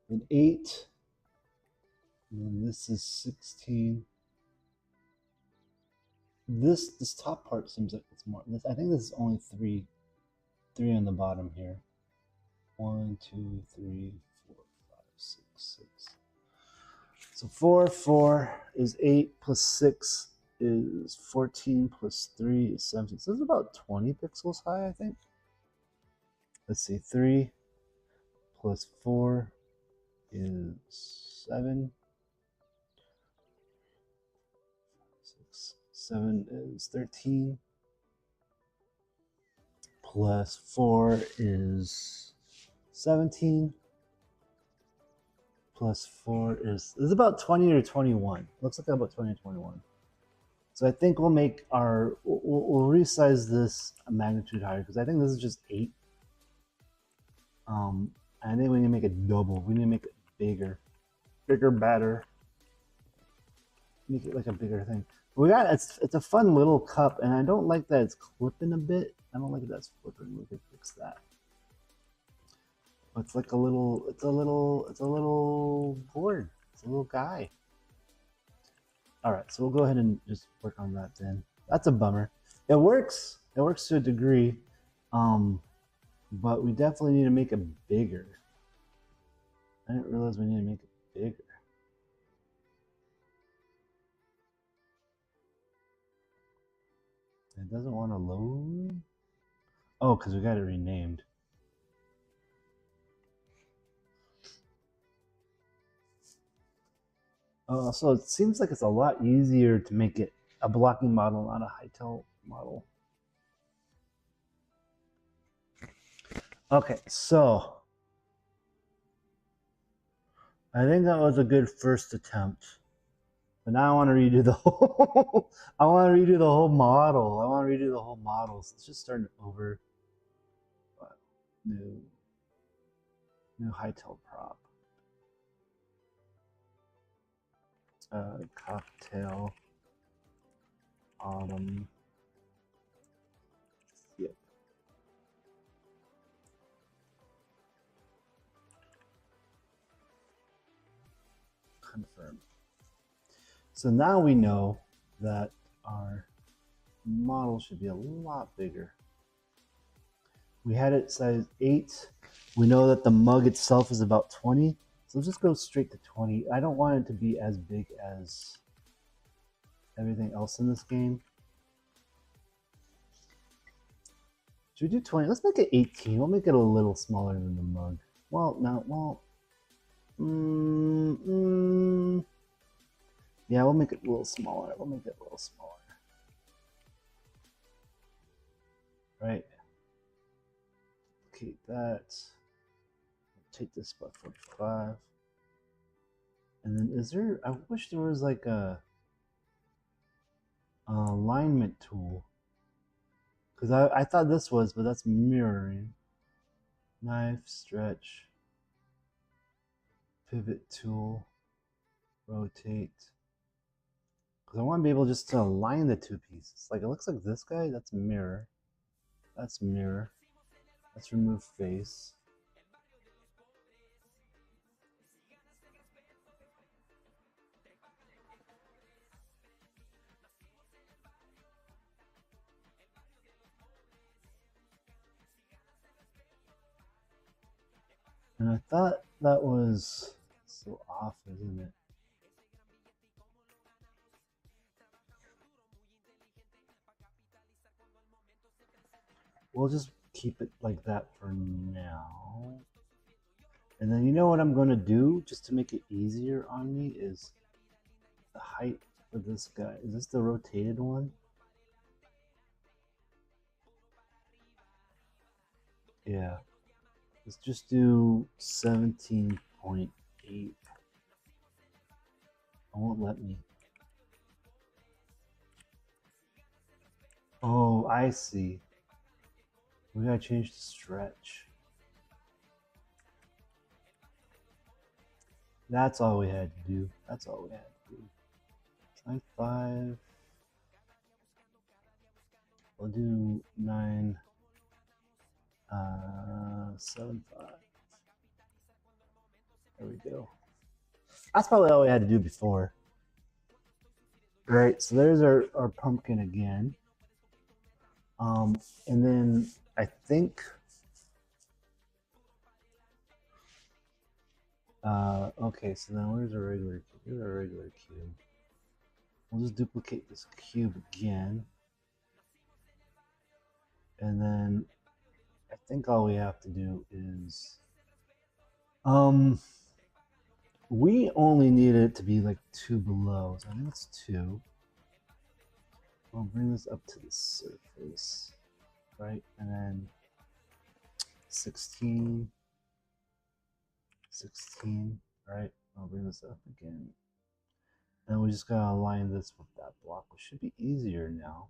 and 8. And then this is 16. This top part seems like it's more. I think this is only 3 on the bottom here. 1, 2, 3, 4, 5, 6, 6. So 4 is 8 plus 6 is 14 plus 3 is 17. So it's about 20 pixels high, I think. Let's see, 3 plus 4 is 7. 6, 7 is 13. Plus 4 is 17. Plus 4 is about 20 or 21. Looks like about 20 or 21. So I think we'll make we'll resize this a magnitude higher because I think this is just 8. I think we need to make it double. We need to make it bigger, better. Make it like a bigger thing. We got it's a fun little cup, and I don't like that it's clipping a bit. I don't like that it's flipping. We could fix that. But it's like a little board. It's a little guy. All right, so we'll go ahead and just work on that then. That's a bummer. It works. It works to a degree, but we definitely need to make it bigger. I didn't realize we need to make it bigger. It doesn't want to load. Oh, because we got it renamed. So it seems like it's a lot easier to make it a blocking model, not a Hytale model. Okay, so I think that was a good first attempt. But now I want to redo the whole I want to redo the whole model. I want to redo the whole model. So let's just start over. New Hytale prop. Cocktail autumn. Yep. Confirm. So now we know that our model should be a lot bigger. We had it size 8. We know that the mug itself is about 20. So let's just go straight to 20. I don't want it to be as big as everything else in this game. Should we do 20? Let's make it 18. We'll make it a little smaller than the mug. Well, no, well, yeah, we'll make it a little smaller. Right. Keep that. Take this by 45. And then is there, I wish there was like a alignment tool. Because I thought this was, but that's mirroring. Knife, stretch, pivot tool, rotate. Because I want to be able just to align the two pieces. Like it looks like this guy, that's mirror. That's mirror. Let's remove face. And I thought that was so off, isn't it? We'll just keep it like that for now. And then you know what I'm going to do just to make it easier on me is the height for this guy. Is this the rotated one? Yeah. Let's just do 17.8. It won't let me. Oh, I see. We gotta change the stretch. That's all we had to do. That's all we had to do. 9.5. We'll do 9. 7.5. There we go. That's probably all we had to do before. Right, so there's our pumpkin again. And then I think okay, so then where's our regular cube? Here's our regular cube. We'll just duplicate this cube again. And then I think all we have to do is we only need it to be like 2 below. So I think it's 2. I'll bring this up to the surface, right? And then 16, right? I'll bring this up again. And we just gotta align this with that block, which should be easier now.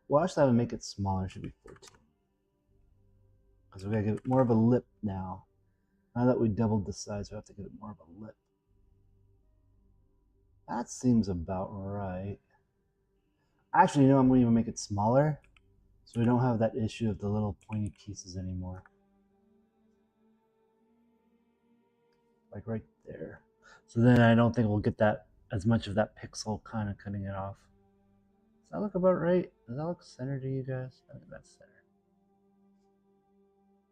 Well, actually, I would make it smaller. It should be 14. Because we gotta give it more of a lip now. Now that we doubled the size, we have to give it more of a lip. That seems about right. Actually, you know, I'm going to even make it smaller so we don't have that issue of the little pointy pieces anymore. Like right there. So then I don't think we'll get that as much of that pixel kind of cutting it off. Does that look about right? Does that look centered to you guys? I think that's centered.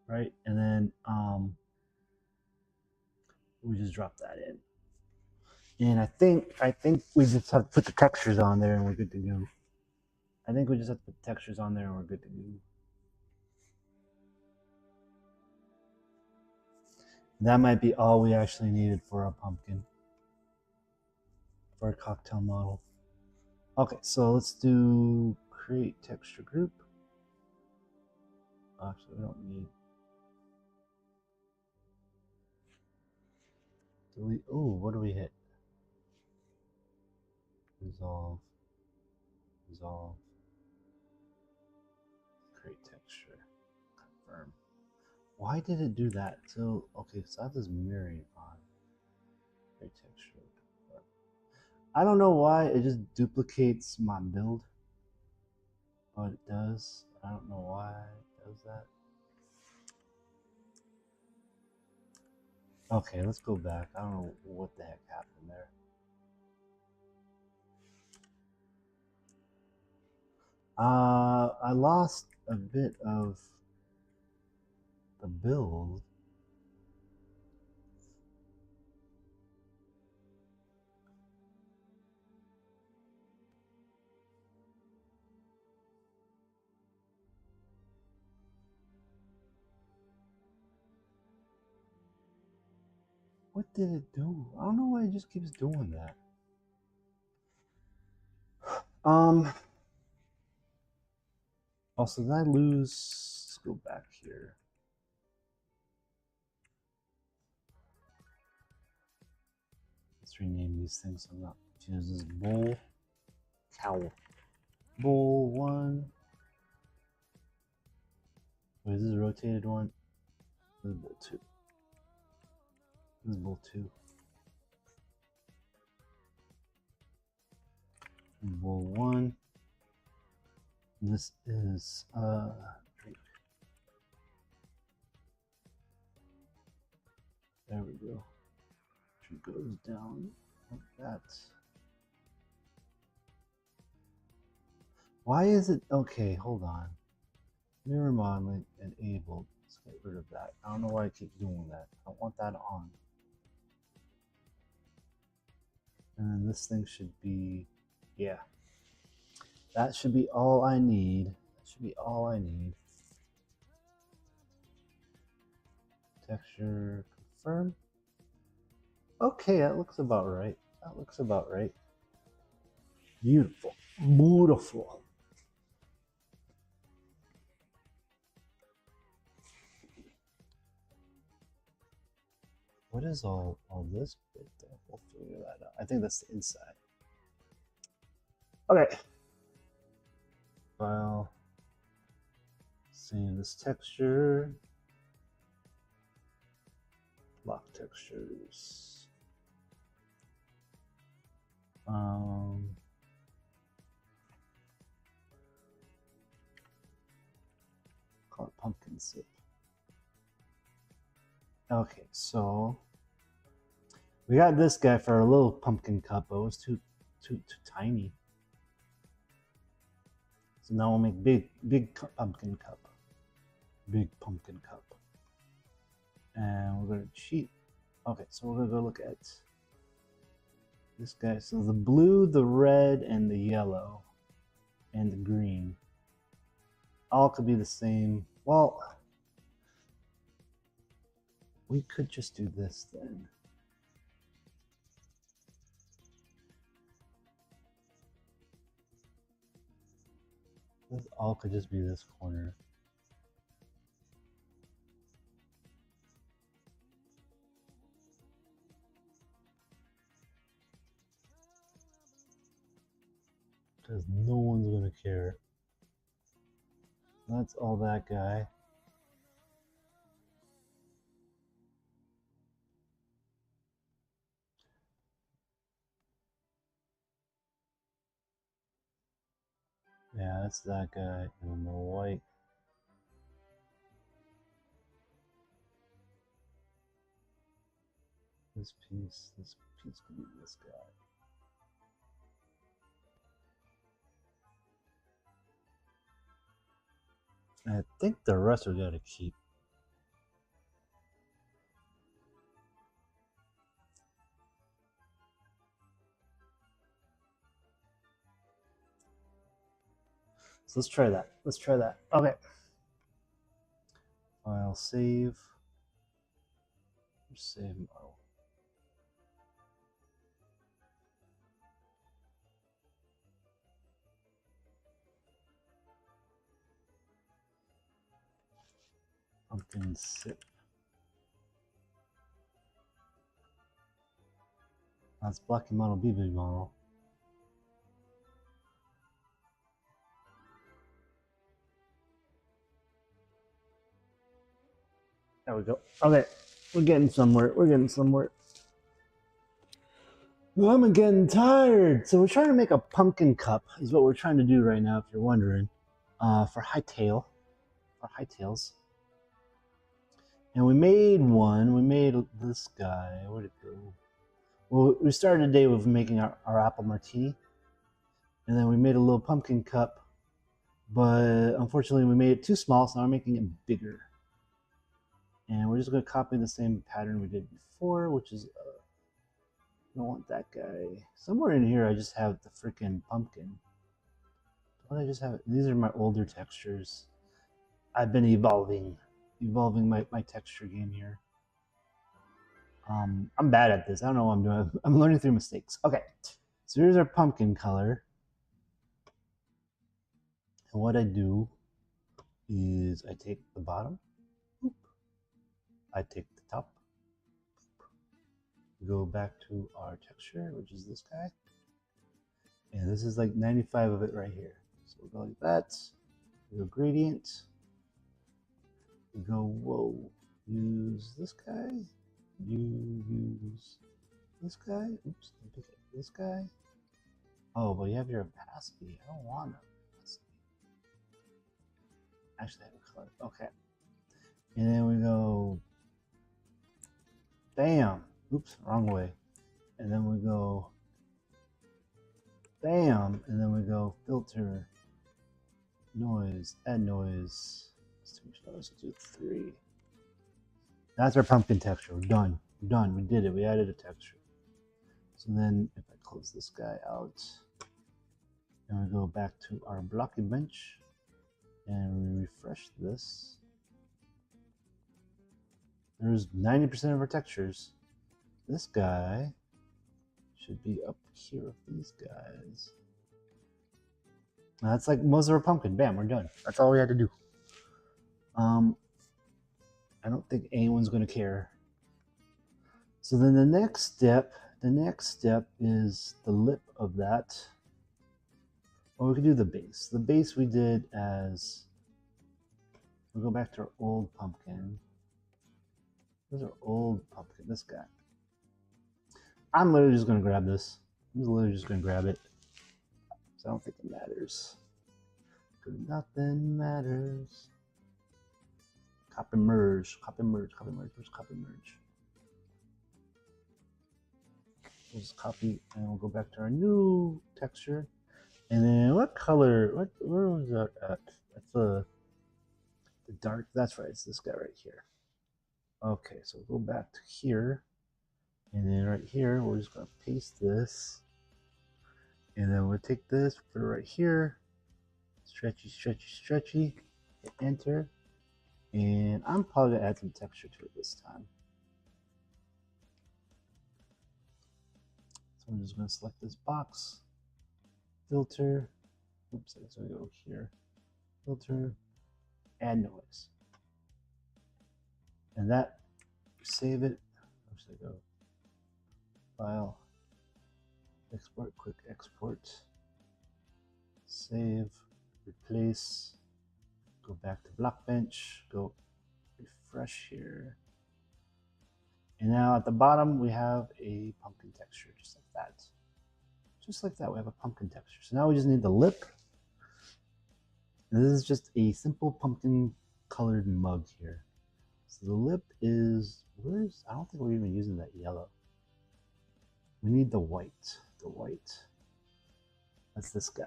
Right? And then we just drop that in. And I think we just have to put the textures on there and we're good to go. I think we just have to put textures on there and we're good to go. That might be all we actually needed for a pumpkin. For a cocktail model. Okay, so let's do create texture group. Actually, we don't need. Delete. Oh, what do we hit? Resolve. Resolve. Create texture. Confirm. Why did it do that? So, okay, so I have this mirroring on. Create texture. I don't know why it just duplicates my build. But it does. I don't know why it does that. Okay, let's go back. I don't know what the heck happened there. I lost a bit of the build. What did it do? I don't know why it just keeps doing that. Also, did I lose? Let's go back here. Let's rename these things so I'm not confused. This is bowl, cowl. Bowl 1. Wait, is this a rotated one? This is bowl 2. This is bowl 2. Bowl 1. This is drink. There we go. It goes down like that. Why is it okay? Hold on. Mirror modeling enabled. Let's get rid of that. I don't know why I keep doing that. I don't want that on. And then this thing should be, yeah. That should be all I need. That should be all I need. Texture confirm. Okay, that looks about right. That looks about right. Beautiful. Beautiful. What is all this bit there? We'll figure that out. I think that's the inside. Okay. File. Save this texture. Block textures. Call it pumpkin sip. Okay, so we got this guy for a little pumpkin cup, but it was too tiny. So now we'll make big pumpkin cup. Big pumpkin cup. And we're gonna cheat. Okay, so we're gonna go look at this guy. So the blue, the red, and the yellow, and the green all could be the same. Well, we could just do this then. This all could just be this corner. Because no one's gonna care. That's all that guy. Yeah, that's that guy in the white. This piece could be this guy. I think the rest we gotta keep. So let's try that. Let's try that. Okay. File save. Save model. Pumpkin sip. That's blocky model, BB model. There we go. Okay, we're getting somewhere. We're getting somewhere. Well, I'm getting tired. So we're trying to make a pumpkin cup is what we're trying to do right now, if you're wondering. For Hytale. For Hytales. And we made one. We made this guy. Where'd it go? Well, we started the day with making our apple martini. And then we made a little pumpkin cup. But unfortunately, we made it too small, so now we're making it bigger. And we're just going to copy the same pattern we did before, which is, I don't want that guy. Somewhere in here, I just have the freaking pumpkin. Don't I just have it? These are my older textures. I've been evolving my texture game here. I'm bad at this. I don't know what I'm doing. I'm learning through mistakes. Okay, so here's our pumpkin color. And what I do is I take the bottom, I take the top, go back to our texture, which is this guy. And this is like 95 of it right here. So we'll go like that. We go gradient. We go, whoa, use this guy. You use this guy. Oops, pick it. This guy. Oh, but you have your opacity. I don't want opacity. Actually, I have a color. Okay. And then we go, bam. Oops, wrong way. And then we go, bam. And then we go filter, noise, add noise. Let's too much noise. Let's do 3. That's our pumpkin texture. We're done. We're done. We did it. We added a texture. So then if I close this guy out, and we go back to our blocky bench, and we refresh this, there's 90% of our textures. This guy should be up here with these guys. That's like most of our pumpkin. Bam, we're done. That's all we had to do. I don't think anyone's going to care. So then the next step is the lip of that. Or we could do the base. The base we did as, we'll go back to our old pumpkin. There's our old pumpkin, this guy. I'm literally just going to grab this. I'm literally just going to grab it. So I don't think it matters. Because nothing matters. Copy merge, copy merge, copy merge, where's copy merge? We'll just copy and we'll go back to our new texture. And then what color, where was that at? That's the dark, that's right, it's this guy right here. Okay, so we'll go back to here. And then right here, we're just gonna paste this. And then we'll take this, put it right here. Stretchy, stretchy, stretchy, hit enter. And I'm probably gonna add some texture to it this time. So I'm just gonna select this box, filter, oops, I guess we go here, filter, add noise. And that, save it, where should I go? File, export, quick export, save, replace, go back to Blockbench, go refresh here. And now at the bottom, we have a pumpkin texture, just like that. Just like that, we have a pumpkin texture. So now we just need the lip. And this is just a simple pumpkin colored mug here. So the lip is, I don't think we're even using that yellow. We need the white, That's this guy.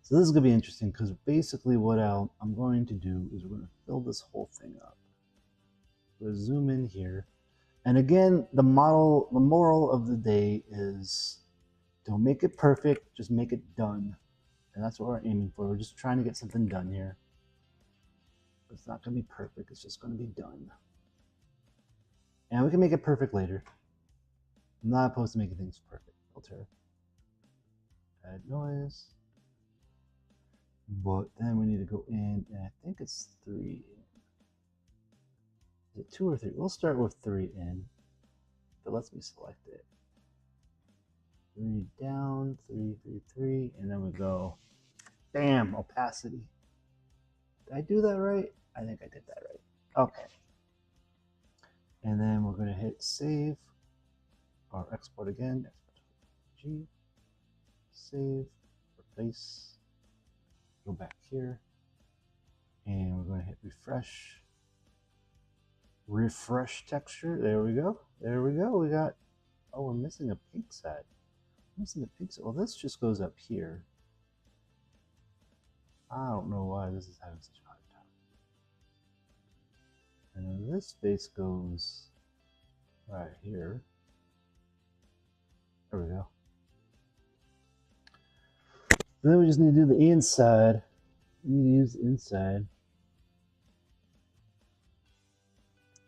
So this is gonna be interesting because basically what I'm going to do is we're gonna fill this whole thing up. We'll zoom in here. And again, the moral of the day is don't make it perfect, just make it done. And that's what we're aiming for. We're just trying to get something done here. It's not gonna be perfect, it's just gonna be done. And we can make it perfect later. I'm not opposed to making things perfect. Filter. Add noise. But then we need to go in, and I think it's 3. Is it 2 or 3? We'll start with 3 in. That lets me select it. 3 down, 3, 3, 3, and then we go, bam, opacity. Did I do that right? I think I did that right. Okay. And then we're going to hit save or export again. Export to G. Save, replace, go back here, and we're going to hit refresh. Refresh texture. There we go. There we go. We got, oh, we're missing a pink side. Missing the pink side. Well, this just goes up here. I don't know why this is having such a hard time. And then this space goes right here. There we go. Then we just need to do the inside. We need to use the inside.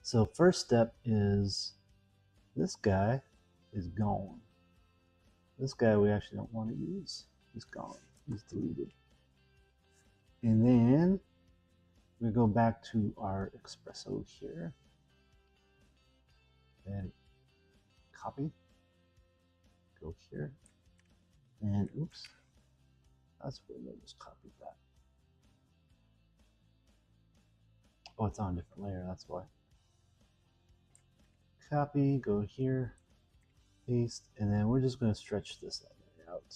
So first step is this guy is gone. This guy we actually don't want to use. He's gone. He's deleted. And then we go back to our espresso here. And copy. Go here. And oops. That's weird. I just copied that. Oh, it's on a different layer. That's why. Copy. Go here. Paste, and then we're just going to stretch this out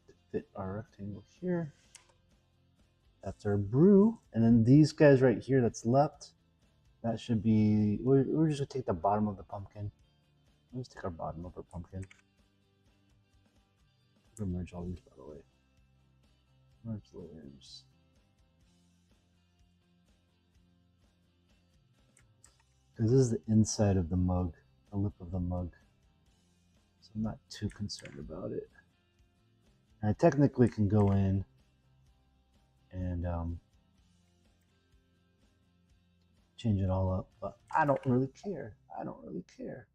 to fit our rectangle here. That's our brew, and then these guys right here that's left, that should be, we're just going to take the bottom of the pumpkin. Let's take our bottom of our pumpkin. We'll merge all these, by the way. Merge layers. Because this is the inside of the mug, the lip of the mug. So I'm not too concerned about it. And I technically can go in and change it all up, but I don't really care. I don't really care.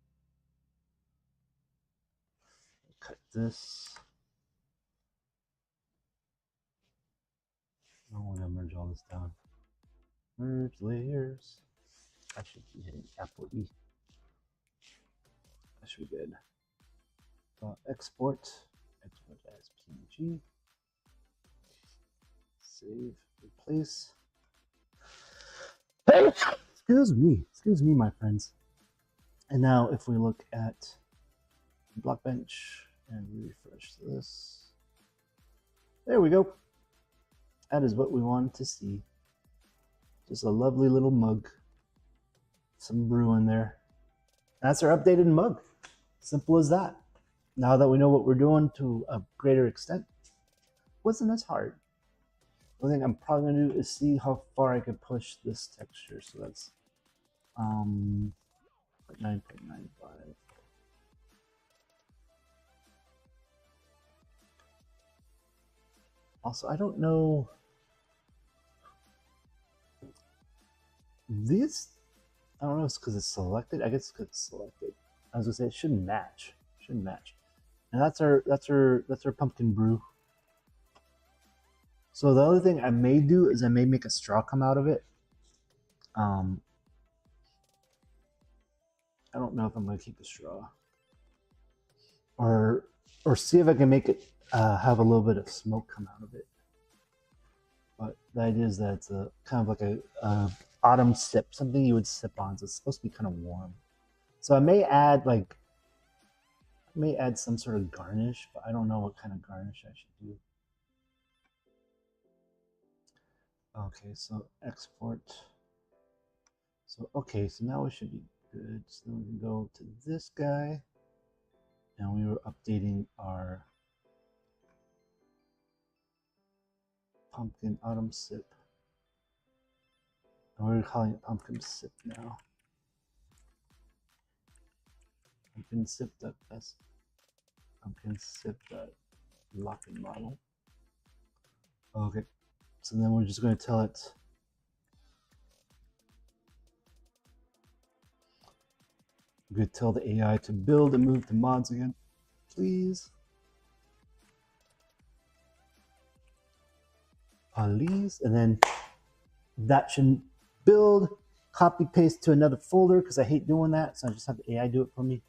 Cut this. I want to merge all this down. Merge layers. I should be hitting Apple E. That should be good. Export. Export as PNG. Save. Replace. Excuse me, my friends. And now, if we look at Blockbench and refresh this, there we go. That is what we wanted to see. Just a lovely little mug. Some brew in there. That's our updated mug. Simple as that. Now that we know what we're doing to a greater extent, wasn't as hard. The thing I'm probably gonna do is see how far I can push this texture. So that's 9.95. Also, I don't know this. I don't know if it's because it's selected. I guess it's because it's selected. I was gonna say it shouldn't match. Shouldn't match. And that's our pumpkin brew. So the other thing I may do is I may make a straw come out of it. I don't know if I'm gonna keep a straw, or see if I can make it have a little bit of smoke come out of it. But the idea is that it's a kind of like a autumn sip, something you would sip on. So it's supposed to be kind of warm. So I may add some sort of garnish, but I don't know what kind of garnish I should do. Okay, so export. So okay, so now we should be good. So then we can go to this guy, and we were updating our pumpkin autumn sip. And we're calling it pumpkin sip now. Pumpkin sip.s. Pumpkin sip.locking model. Okay, so then we're just going to tell it we're going to tell the AI to build and move to mods again, please. Please, and then that should build, copy paste to another folder because I hate doing that, so I just have the AI do it for me.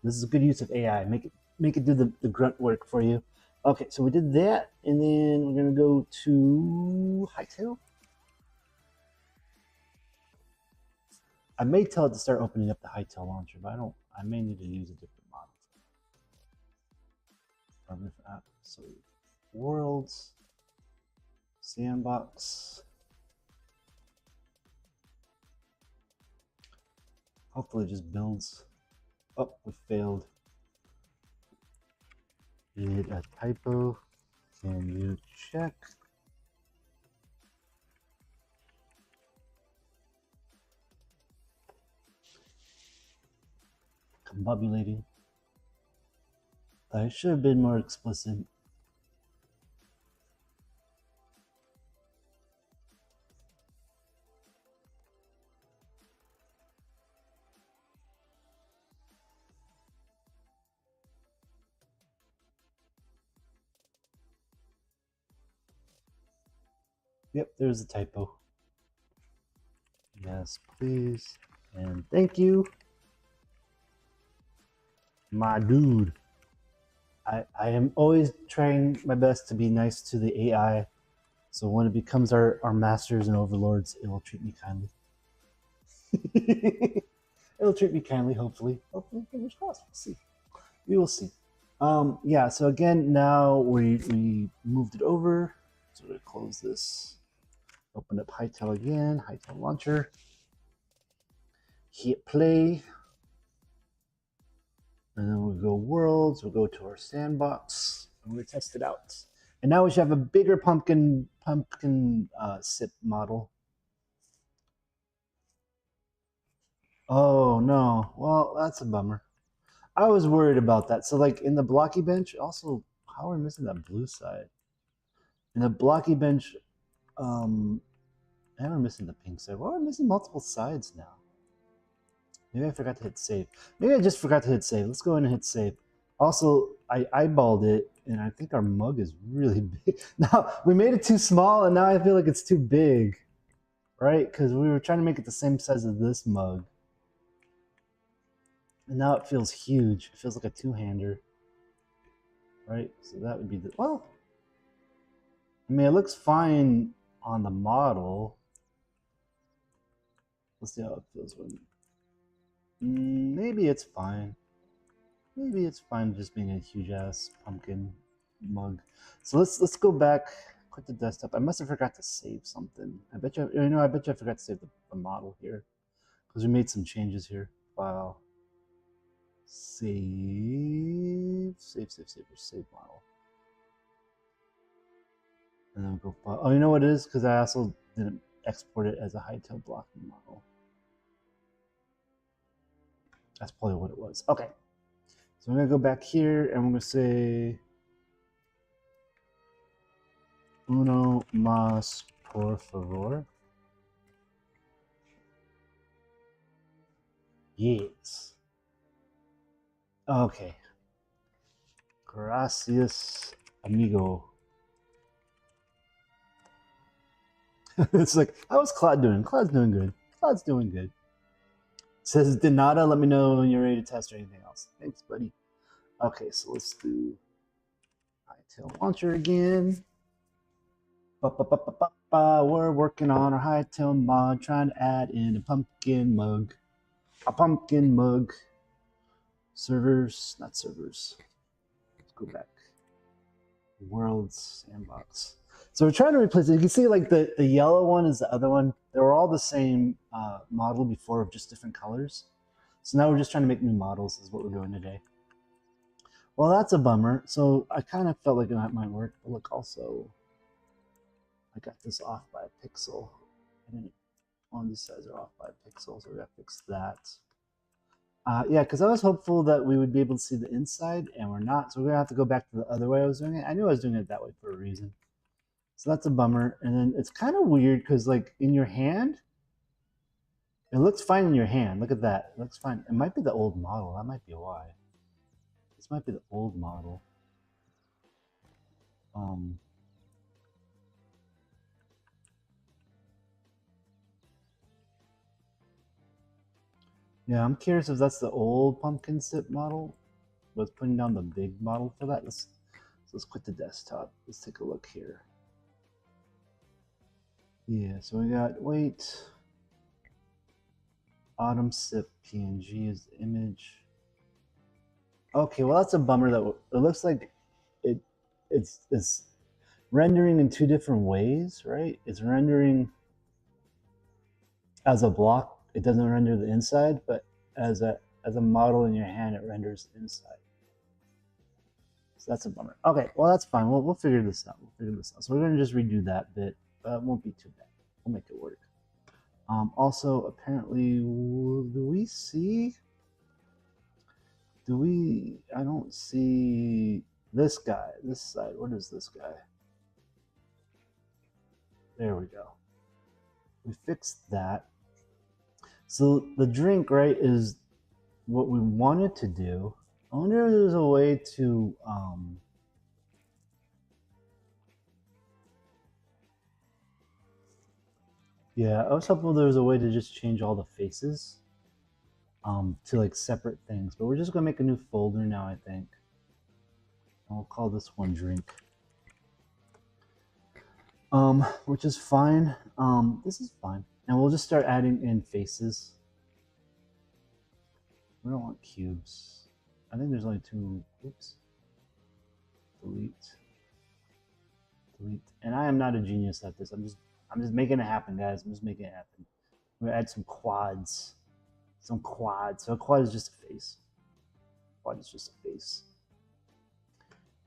This is a good use of AI. Make it do the grunt work for you. Okay, so we did that, and then we're gonna go to Hytale. I may tell it to start opening up the Hytale launcher, but I may need to use a different model. So worlds, sandbox. Hopefully it just builds. Oh, we failed. Did a typo. Can you check? Combobulating. I should have been more explicit. Yep, there's a typo. Yes, please. And thank you, my dude. I am always trying my best to be nice to the AI. So when it becomes our masters and overlords, it will treat me kindly. It'll treat me kindly, hopefully. Hopefully, fingers crossed. We'll see. We will see. Yeah, so again, now we moved it over. So we close this. Open up Hytale again, Hytale launcher. Hit play. And then we'll go worlds, we'll go to our sandbox, and we'll test it out. And now we should have a bigger pumpkin sip model. Oh no, well, that's a bummer. I was worried about that. So like in the blocky bench, also, how are we missing that blue side? In the blocky bench, and we're missing the pink side. Why are we missing multiple sides now? Maybe I forgot to hit save. Maybe I just forgot to hit save. Let's go in and hit save. Also, I eyeballed it, and I think our mug is really big. Now, we made it too small, and now I feel like it's too big, right? Because we were trying to make it the same size as this mug. And now it feels huge. It feels like a two-hander, right? So that would be the... Well, I mean, it looks fine on the model. Let's see how it feels when... maybe it's fine. Maybe it's fine just being a huge ass pumpkin mug. So let's go back, quit the desktop. I must have forgot to save something. I bet you, I bet you I forgot to save the model here because we made some changes here. File, save model, and then we'll go file. Oh, you know what it is? Because I also didn't export it as a Hytale blocking model. That's probably what it was. Okay. So I'm going to go back here and I'm going to say uno más por favor. Yes. Okay. Gracias, amigo. It's like, how's Claude doing? Claude's doing good. Claude's doing good. It says Denata, let me know when you're ready to test or anything else. Thanks, buddy. Okay, so let's do Hytale launcher again. We're working on our Hytale mod, trying to add in a pumpkin mug. A pumpkin mug. Servers, not servers. Let's go back. Worlds sandbox. So we're trying to replace it. You can see like the yellow one is the other one. They were all the same model before of just different colors. So now we're just trying to make new models is what we're doing today. Well, that's a bummer. So I kind of felt like that might work. But look, also, I got this off by a pixel. And on these sides are off by a pixel, so we got to fix that. Yeah, because I was hopeful that we would be able to see the inside, and we're not. So we're going to have to go back to the other way I was doing it. I knew I was doing it that way for a reason. So that's a bummer. And then it's kind of weird because, like, in your hand, it looks fine in your hand. Look at that. It looks fine. It might be the old model. That might be why. This might be the old model. Yeah, I'm curious if that's the old pumpkin sip model. Was putting down the big model for that. Let's quit the desktop. Let's take a look here. Yeah, so we got wait. Autumn sip PNG is the image. Okay, well that's a bummer that it looks like it's rendering in two different ways, right? It's rendering as a block. It doesn't render the inside, but as a model in your hand, it renders inside. So that's a bummer. Okay, well that's fine. We'll figure this out. So we're gonna just redo that bit, but it won't be too bad. We'll make it work. Also, apparently, do we see? I don't see this guy. This side. What is this guy? There we go. We fixed that. So the drink, right, is what we wanted to do. I wonder if there's a way to yeah, I was hoping there was a way to just change all the faces to like separate things, but we're just gonna make a new folder now, I think. And we'll call this one drink. Which is fine. This is fine. And we'll just start adding in faces. We don't want cubes. I think there's only two. Oops. Delete. Delete. And I am not a genius at this. I'm just making it happen, guys. I'm just making it happen. We're gonna add some quads. Some quads. So a quad is just a face. Quad is just a face.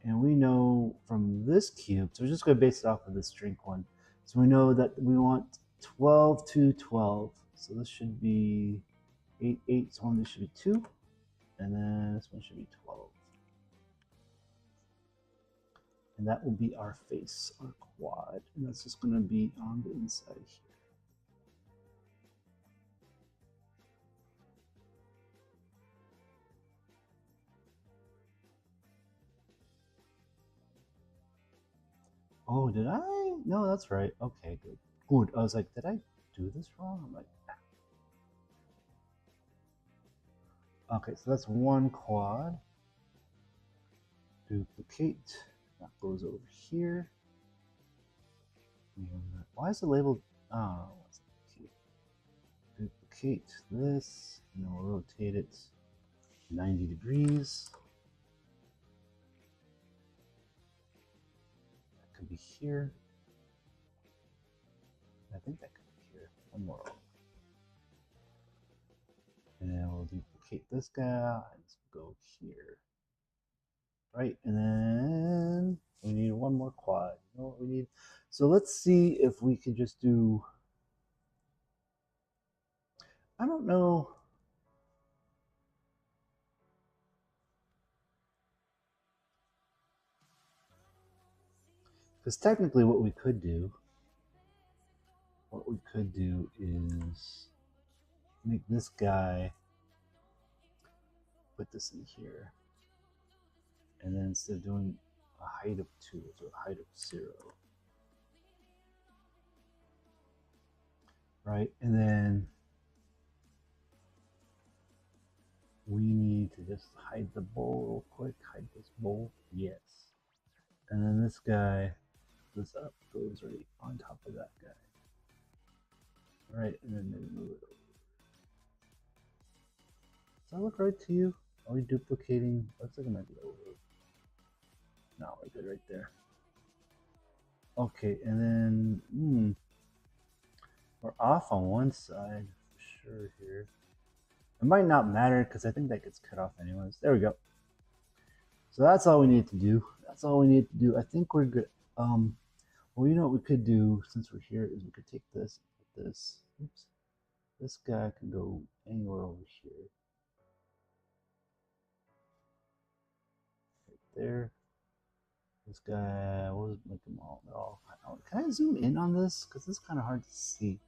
And we know from this cube, so we're just going to base it off of this drink one. So we know that we want 12 to 12. So this should be 8, 8. So this should be 2. And then this one should be 12. And that will be our face, our quad. And that's just going to be on the inside here. Oh, did I? No, that's right. Okay, good. Good. I was like, did I do this wrong? I'm like, nah. Okay, so that's one quad. Duplicate. That goes over here. Why is it labeled? Oh, duplicate this, and then we'll rotate it 90 degrees. That could be here. I think that could be here. One more. And then we'll duplicate this guy and go here. Right, and then we need one more quad. You know what we need? So let's see if we can just do, I don't know. Because technically what we could do is make this guy, put this in here. And then instead of doing a height of 2, we'll do a height of 0. Right, and then we need to just hide the bowl real quick. Hide this bowl, yes. And then this guy, this up goes right on top of that guy. Right, and then maybe move it over. Does that look right to you? Are we duplicating? Looks like it might be over. No, we're good right there. Okay, and then we're off on one side for sure here. It might not matter because I think that gets cut off anyways. There we go. So that's all we need to do. That's all we need to do. I think we're good. Well, you know what we could do since we're here is we could take this, this. Oops. This guy can go anywhere over here. Right there. This guy, we'll just make them all. Can I zoom in on this? Because this is kind of hard to see.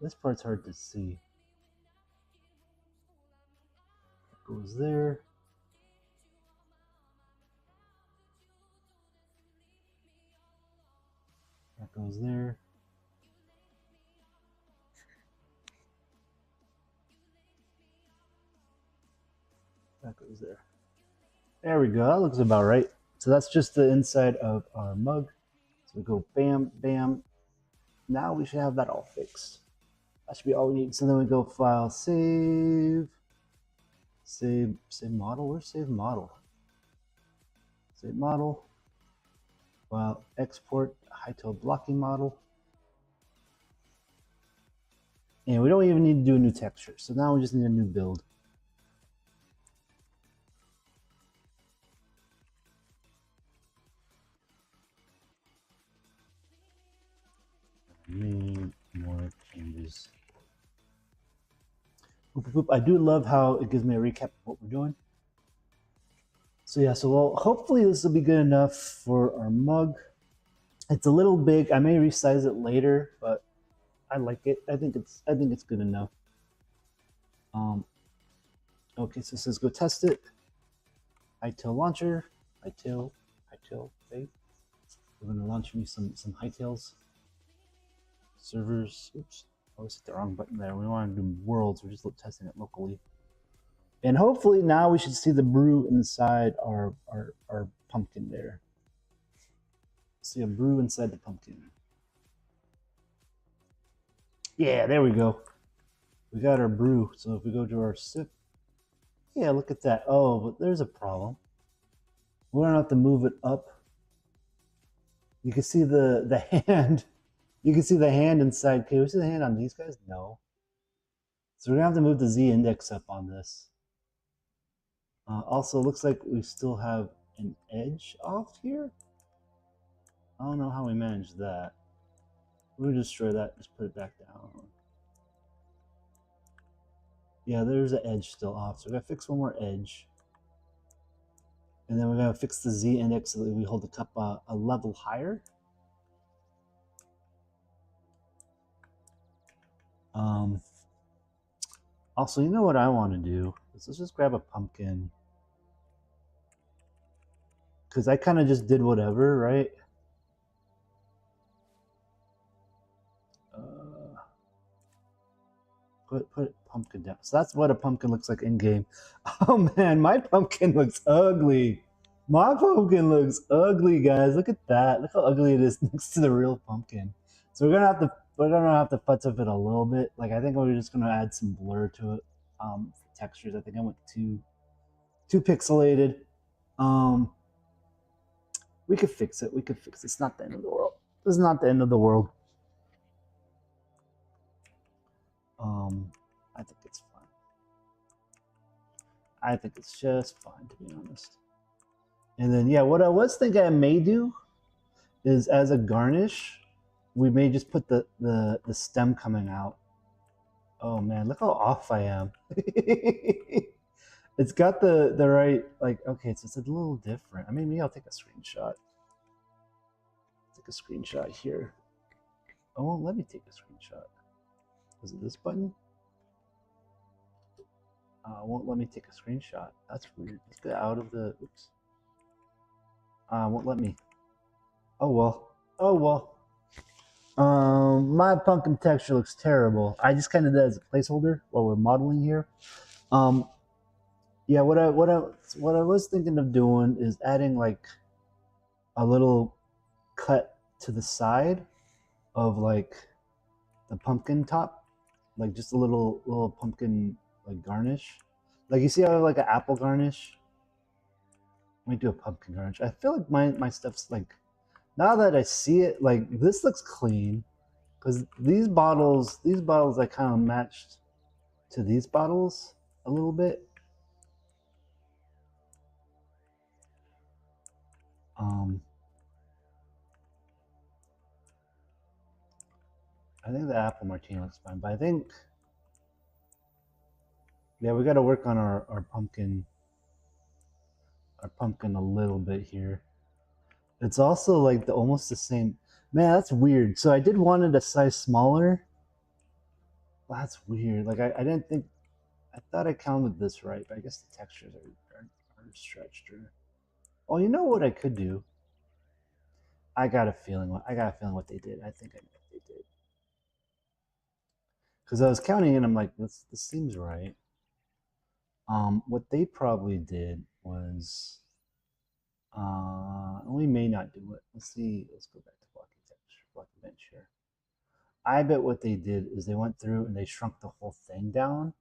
This part's hard to see. That goes there. That goes there. That goes there. There we go. That looks about right. So that's just the inside of our mug. So we go bam, bam. Now we should have that all fixed. That should be all we need. So then we go file, save model. Where's save model? Save model. File, export Hytale blocking model. And we don't even need to do a new texture. So now we just need a new build. Made more changes. I do love how it gives me a recap of what we're doing. So yeah, so hopefully this will be good enough for our mug. It's a little big. I may resize it later, but I like it. I think it's good enough. Okay, so it says go test it. Hytale launcher. Hytale. Okay. We're gonna launch me some Hytales. Servers. Oops. I always hit the wrong button there. We want to do worlds. We're just testing it locally. And hopefully now we should see the brew inside our pumpkin there. See a brew inside the pumpkin. Yeah, there we go. We got our brew. So if we go to our sip, yeah, look at that. Oh, but there's a problem. We're gonna have to move it up. You can see the hand. You can see the hand inside. Can we see the hand on these guys? No. So we're gonna have to move the Z index up on this. Also, looks like we still have an edge off here. I don't know how we managed that. We'll destroy that. Just put it back down. Yeah, there's an edge still off. So we gotta fix one more edge. And then we're gonna fix the Z index so that we hold the cup a level higher. Also, you know what I want to do? Let's just grab a pumpkin. Because I kind of just did whatever, right? Put pumpkin down. So that's what a pumpkin looks like in game. Oh man, my pumpkin looks ugly. My pumpkin looks ugly, guys. Look at that. Look how ugly it is next to the real pumpkin. So we're gonna have to futz up it a little bit. Like I think we're just gonna add some blur to it. For textures. I think I went too pixelated. We could fix it. We could fix it. It's not the end of the world. It's not the end of the world. I think it's fine. I think it's just fine, to be honest. And then, yeah, what I was thinking I may do is as a garnish, we may just put the stem coming out. Oh man, look how off I am. It's got the right, like, okay, so it's a little different. I mean, maybe I'll take a screenshot. Take a screenshot here. Oh, let me take a screenshot. Is it this button? Won't let me take a screenshot. That's weird. Let's get out of the, oops. Won't let me. Oh well. Oh well. My pumpkin texture looks terrible. I just kind of did it as a placeholder while we're modeling here. Yeah, what I was thinking of doing is adding like a little cut to the side of like the pumpkin top, like just a little pumpkin like garnish. Like you see how I have like an apple garnish? Let me do a pumpkin garnish. I feel like my stuff's like, now that I see it, like this looks clean. Because these bottles I kind of matched to these bottles a little bit. I think the apple martini looks fine, but I think, yeah, we got to work on our pumpkin a little bit here. It's also like almost the same. Man, that's weird. So I did want it a size smaller. Well, that's weird. Like I didn't think, I thought I counted this right, but I guess the textures are stretched. Oh, you know what I could do? I got a feeling what they did. I think I know what they did. Because I was counting and I'm like, this seems right. What they probably did was, we may not do it. Let's see. Let's go back to blocking bench here. I bet what they did is they went through and they shrunk the whole thing down,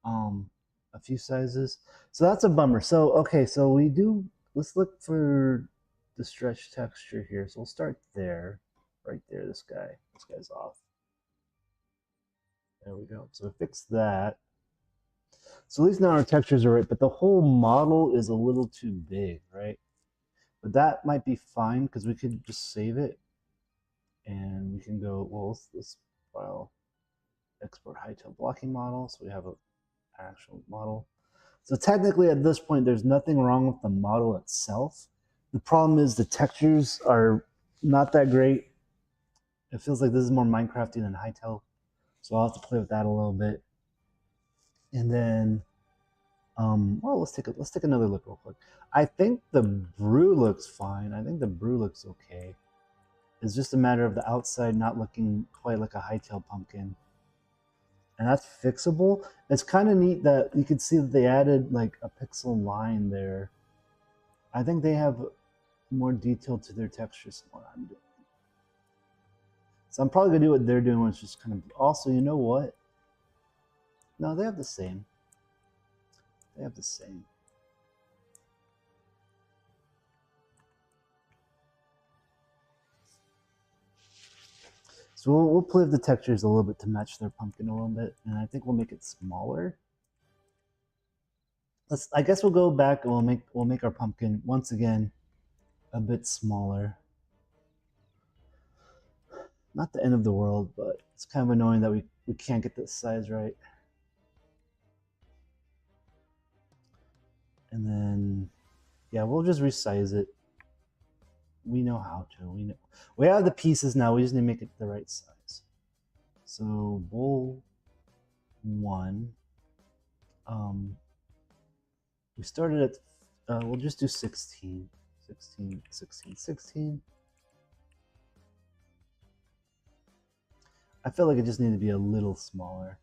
a few sizes. So that's a bummer. So okay, so let's look for the stretch texture here. So we'll start there, right there. This guy's off. There we go. So fix that. So at least now our textures are right, but the whole model is a little too big, right? But that might be fine because we could just save it and we can go, well, let's file export Hytale blocking model. So we have an actual model. So technically at this point, there's nothing wrong with the model itself. The problem is the textures are not that great. It feels like this is more Minecrafty than Hytale. So I'll have to play with that a little bit. And then, well, let's take another look real quick. I think the brew looks fine. I think the brew looks okay. It's just a matter of the outside not looking quite like a Hytale pumpkin. and that's fixable. It's kind of neat that you can see that they added like a pixel line there. I think they have more detail to their textures than what I'm doing. So I'm probably gonna do what they're doing, which is kind of also, you know what? No, they have the same. They have the same. So we'll play with the textures a little bit to match their pumpkin a little bit, and I think we'll make it smaller. I guess we'll go back and we'll make our pumpkin once again a bit smaller. Not the end of the world, but it's kind of annoying that we can't get this size right. And then, yeah, we'll just resize it. We know how to. We have the pieces now. We just need to make it the right size. So bowl 1. We started at, we'll just do 16. 16, 16, 16. I feel like it just needed to be a little smaller.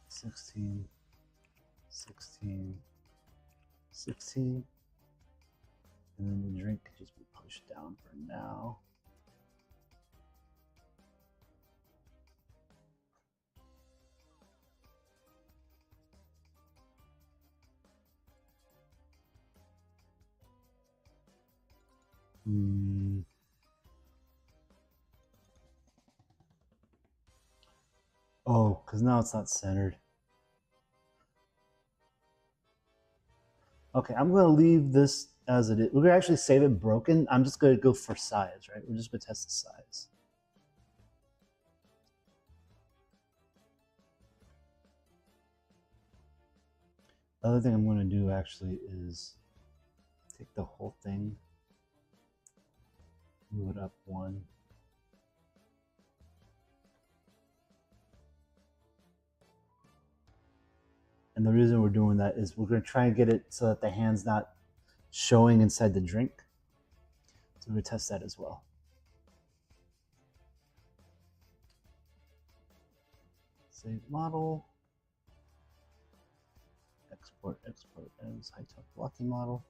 16, 16, 16. And then the drink could just be pushed down for now. Oh, because now it's not centered. Okay, I'm going to leave this as it is. We're going to actually save it broken. I'm just going to go for size, right? We're just going to test the size. The other thing I'm going to do actually is take the whole thing, move it up 1. And the reason we're doing that is we're going to try and get it so that the hand's not showing inside the drink. So we're going to test that as well. Save model. Export as Hytale blocking model.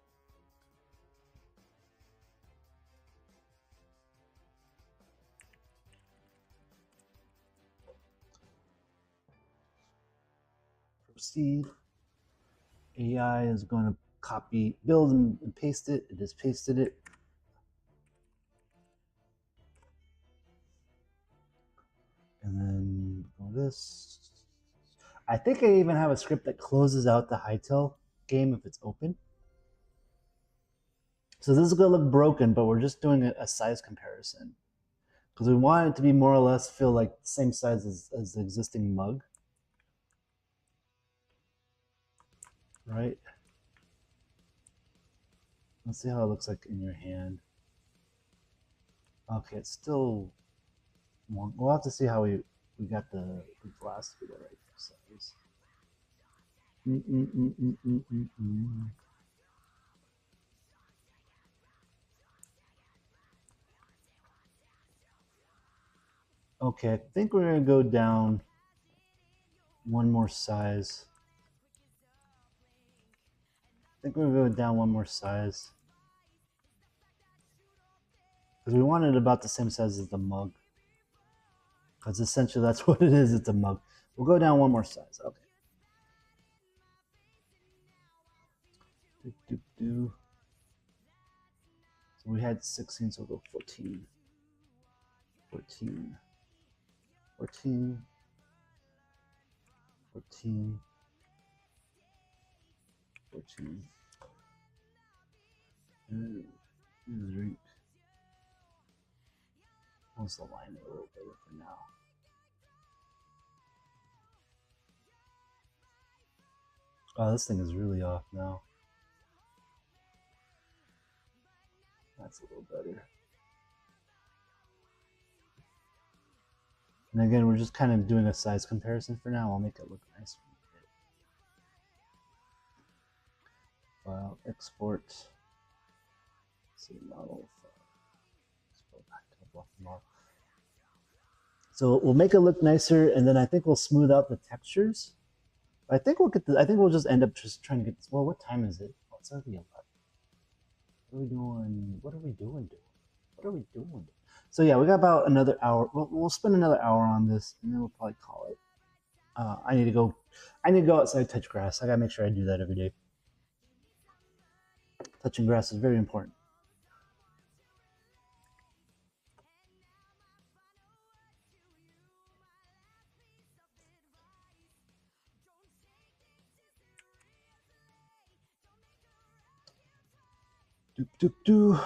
Proceed. AI is going to copy, build, and paste it. It has pasted it. And then go this. I think I even have a script that closes out the Hytale game if it's open. So this is going to look broken, but we're just doing a size comparison. Because we want it to be more or less feel like the same size as the existing mug. Right? Let's see how it looks like in your hand. Okay, it's still... We'll have to see how we got the glass to be the right size. Okay, I think we're going to go down one more size. I think we're going to go down one more size. Because we want it about the same size as the mug. Because essentially that's what it is, it's a mug. We'll go down one more size, okay. So we had 16, so we'll go 14. 14. 14. 14. 14. Drink. Let's align it a little better for now. Oh, this thing is really off now. That's a little better. And again, we're just kind of doing a size comparison for now. I'll make it look nice. File, export. See model. Export back to the block model. So we'll make it look nicer, and then I think we'll smooth out the textures. I think we'll get. I think we'll just end up just trying to get this. Well, what time is it? Oh, it's already 11. What are we doing? What are we doing? What are we doing? So yeah, we got about another hour. We'll spend another hour on this, and then we'll probably call it. I need to go. I need to go outside, touch grass. I gotta make sure I do that every day. Touching grass is very important. Doop doop doo,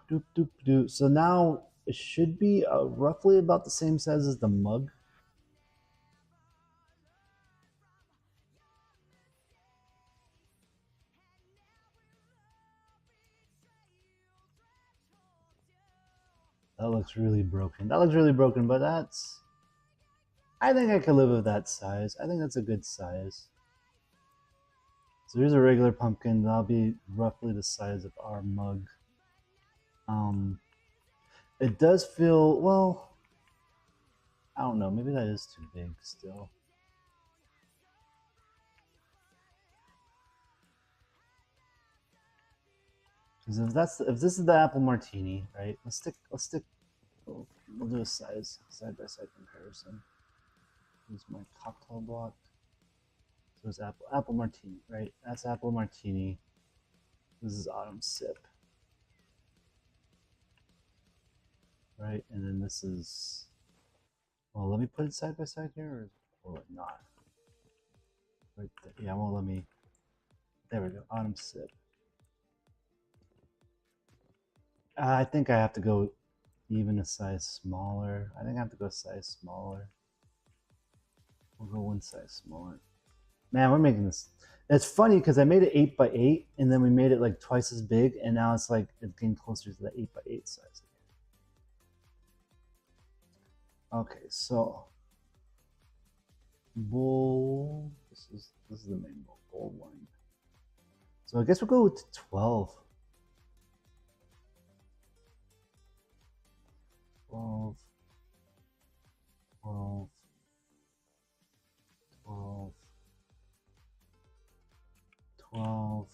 doop doop doo. So now it should be roughly about the same size as the mug. That looks really broken. That looks really broken, but that's. I think I could live with that size. I think that's a good size. So here's a regular pumpkin. That'll be roughly the size of our mug. It does feel, well, I don't know. Maybe that is too big still. Because if this is the apple martini, right? Let's stick. We'll do a side by side comparison. Here's my cocktail block. So it's apple martini, right? That's apple martini. This is autumn sip, right? And then this is. Well, let me put it side by side here, or not? Right there. Yeah, well, let me. There we go. Autumn sip. I think I have to go even a size smaller. I think I have to go a size smaller. We'll go one size smaller. Man, we're making this. It's funny because I made it 8 by 8, and then we made it like twice as big, and now it's like it's getting closer to the 8 by 8 size again. Okay, so bowl. This is the main bowl one. So I guess we'll go with 12. 12. 12. 12. 12,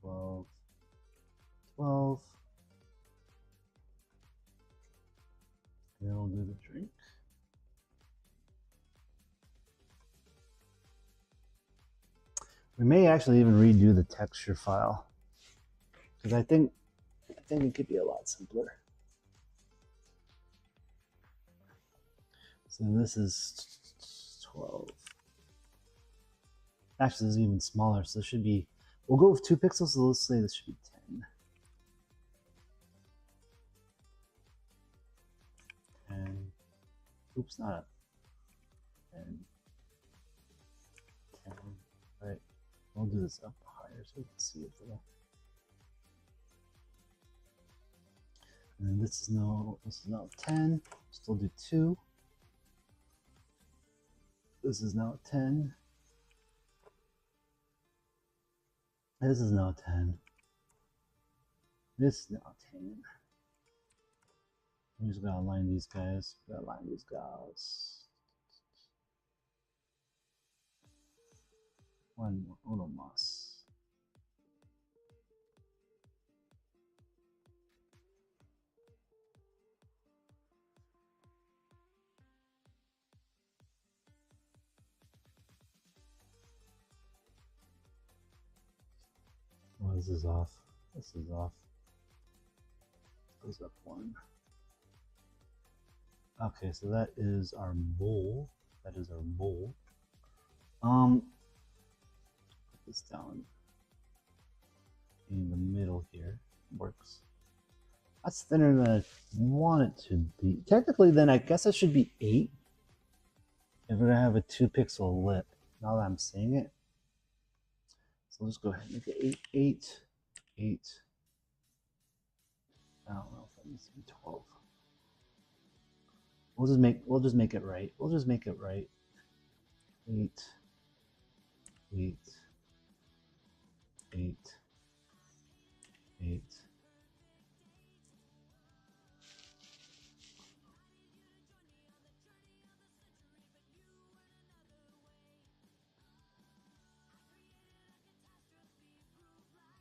12, 12. And then we'll do the drink. We may actually even redo the texture file because I think it could be a lot simpler. So this is 12. Actually, this is even smaller, so this should be. We'll go with 2 pixels, so let's say this should be 10. 10. Oops, not a 10. 10. Right. We'll do this up higher so we can see it there. And then this is now 10. Still do 2. This is now 10. This is now 10. This is now 10. We just gotta align these guys. We gotta align these guys. Uno más. Oh, this is off. This is off. Goes up 1. Okay, so that is our bowl. That is our bowl. Put this down in the middle here. Works. That's thinner than I want it to be. Technically, then I guess it should be 8. If we're gonna have a 2 pixel lip. Now that I'm saying it. So let's go ahead and make it 8. I don't know if that needs to be 12. We'll just make it right. We'll just make it right. 8. 8. 8. 8.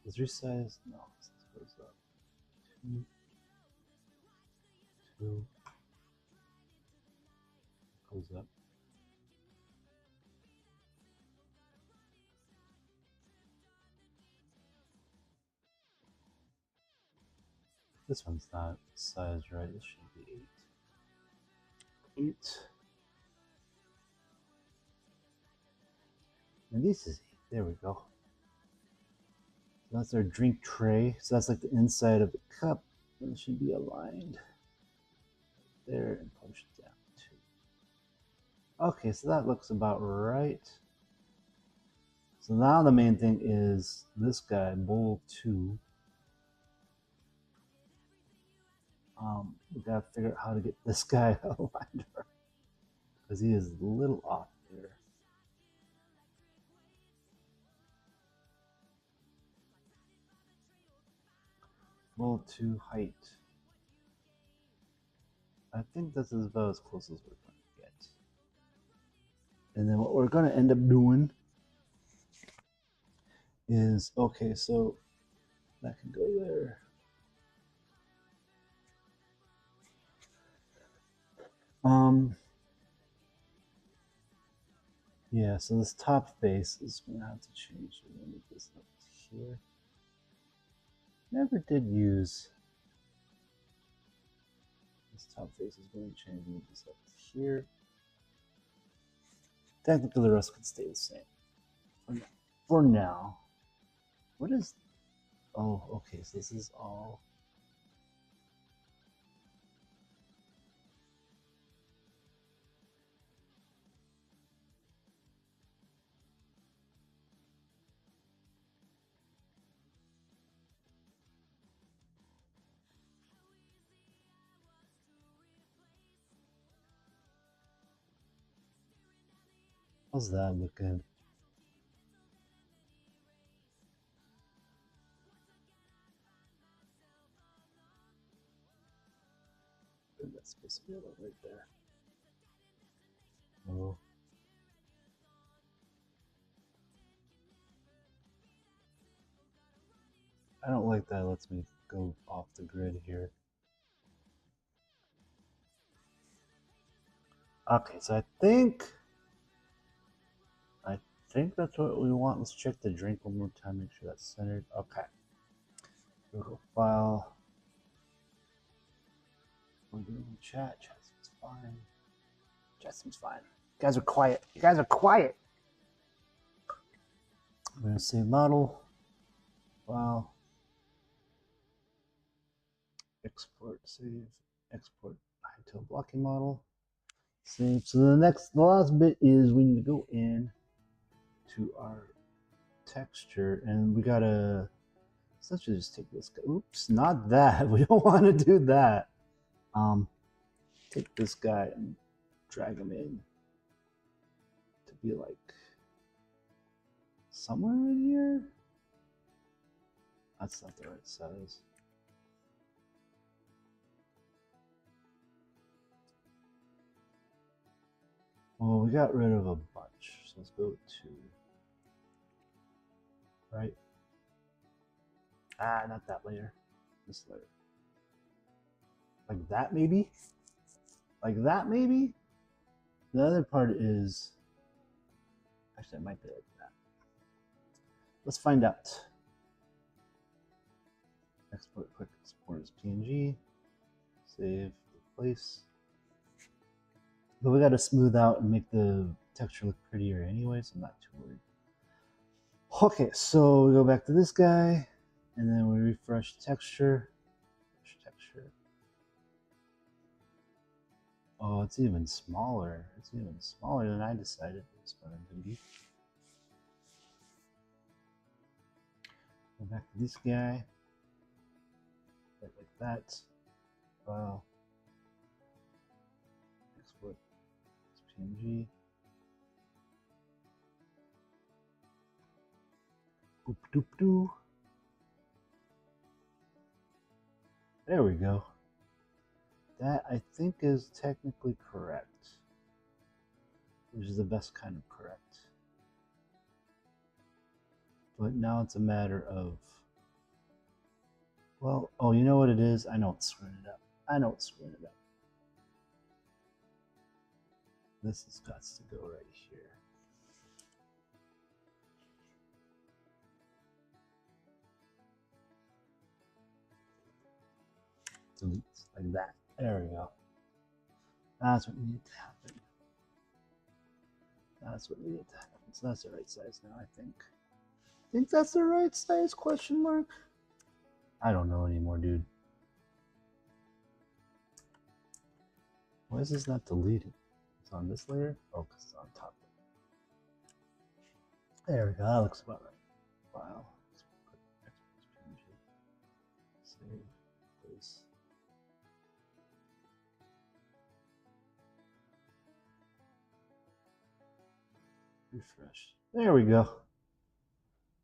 Does resize? No, this goes up. 2, 2, goes up. This one's not sized right. This should be 8. 8. And this is 8. There we go. So that's our drink tray. So that's like the inside of the cup. And it should be aligned there and push it down too. Okay, so that looks about right. So now the main thing is this guy, bowl 2. We gotta figure out how to get this guy aligned because he is a little off there. Bowl 2 height. I think this is about as close as we're going to get. And then what we're going to end up doing is, okay, so that can go there. Yeah, so this top face is going to have to change. We're going to move this up here. Never did use this top face is going to change. Move this up here. Technically, the rest could stay the same for now. What is? Oh, okay. So this is all. How's that looking? That's supposed to be right there. Oh. I don't like that. It lets me go off the grid here. Okay, so I think that's what we want. Let's check the drink one more time, make sure that's centered. Okay. Go file. We're doing chat. Chat seems fine. Chat seems fine. You guys are quiet. You guys are quiet. We're gonna save model. File. Export. Save. Export. Hytale blocking model. Save. So the last bit is we need to go in to our texture and we gotta essentially just take this guy. Oops, not that. We don't want to do that. Take this guy and drag him in to be like somewhere in here. That's not the right size. Well, we got rid of a bunch, so let's go to right. Not that layer. This layer. Like that, maybe? Like that, maybe? The other part is... Actually, it might be like that. Let's find out. Export, quick export as PNG. Save, replace. But we got to smooth out and make the texture look prettier anyway, so I'm not too worried. Okay, so we go back to this guy, and then we refresh texture. Oh, it's even smaller. It's even smaller than I decided it's going to be. Go back to this guy. Like that. File. Export as PNG. Boop doop doo. There we go. That, I think, is technically correct. Which is the best kind of correct. But now it's a matter of Well, oh, you know what it is? I know it's screwing it up. I know it's screwing it up. This has got to go right here. Delete like that. There we go. That's what needed to happen. That's what needed to happen. So that's the right size now, I think. Think that's the right size? Question mark. I don't know anymore, dude. Why is this not deleted? It's on this layer? Oh, because it's on top. There we go. That looks about right. File. Save this. Refresh. There we go.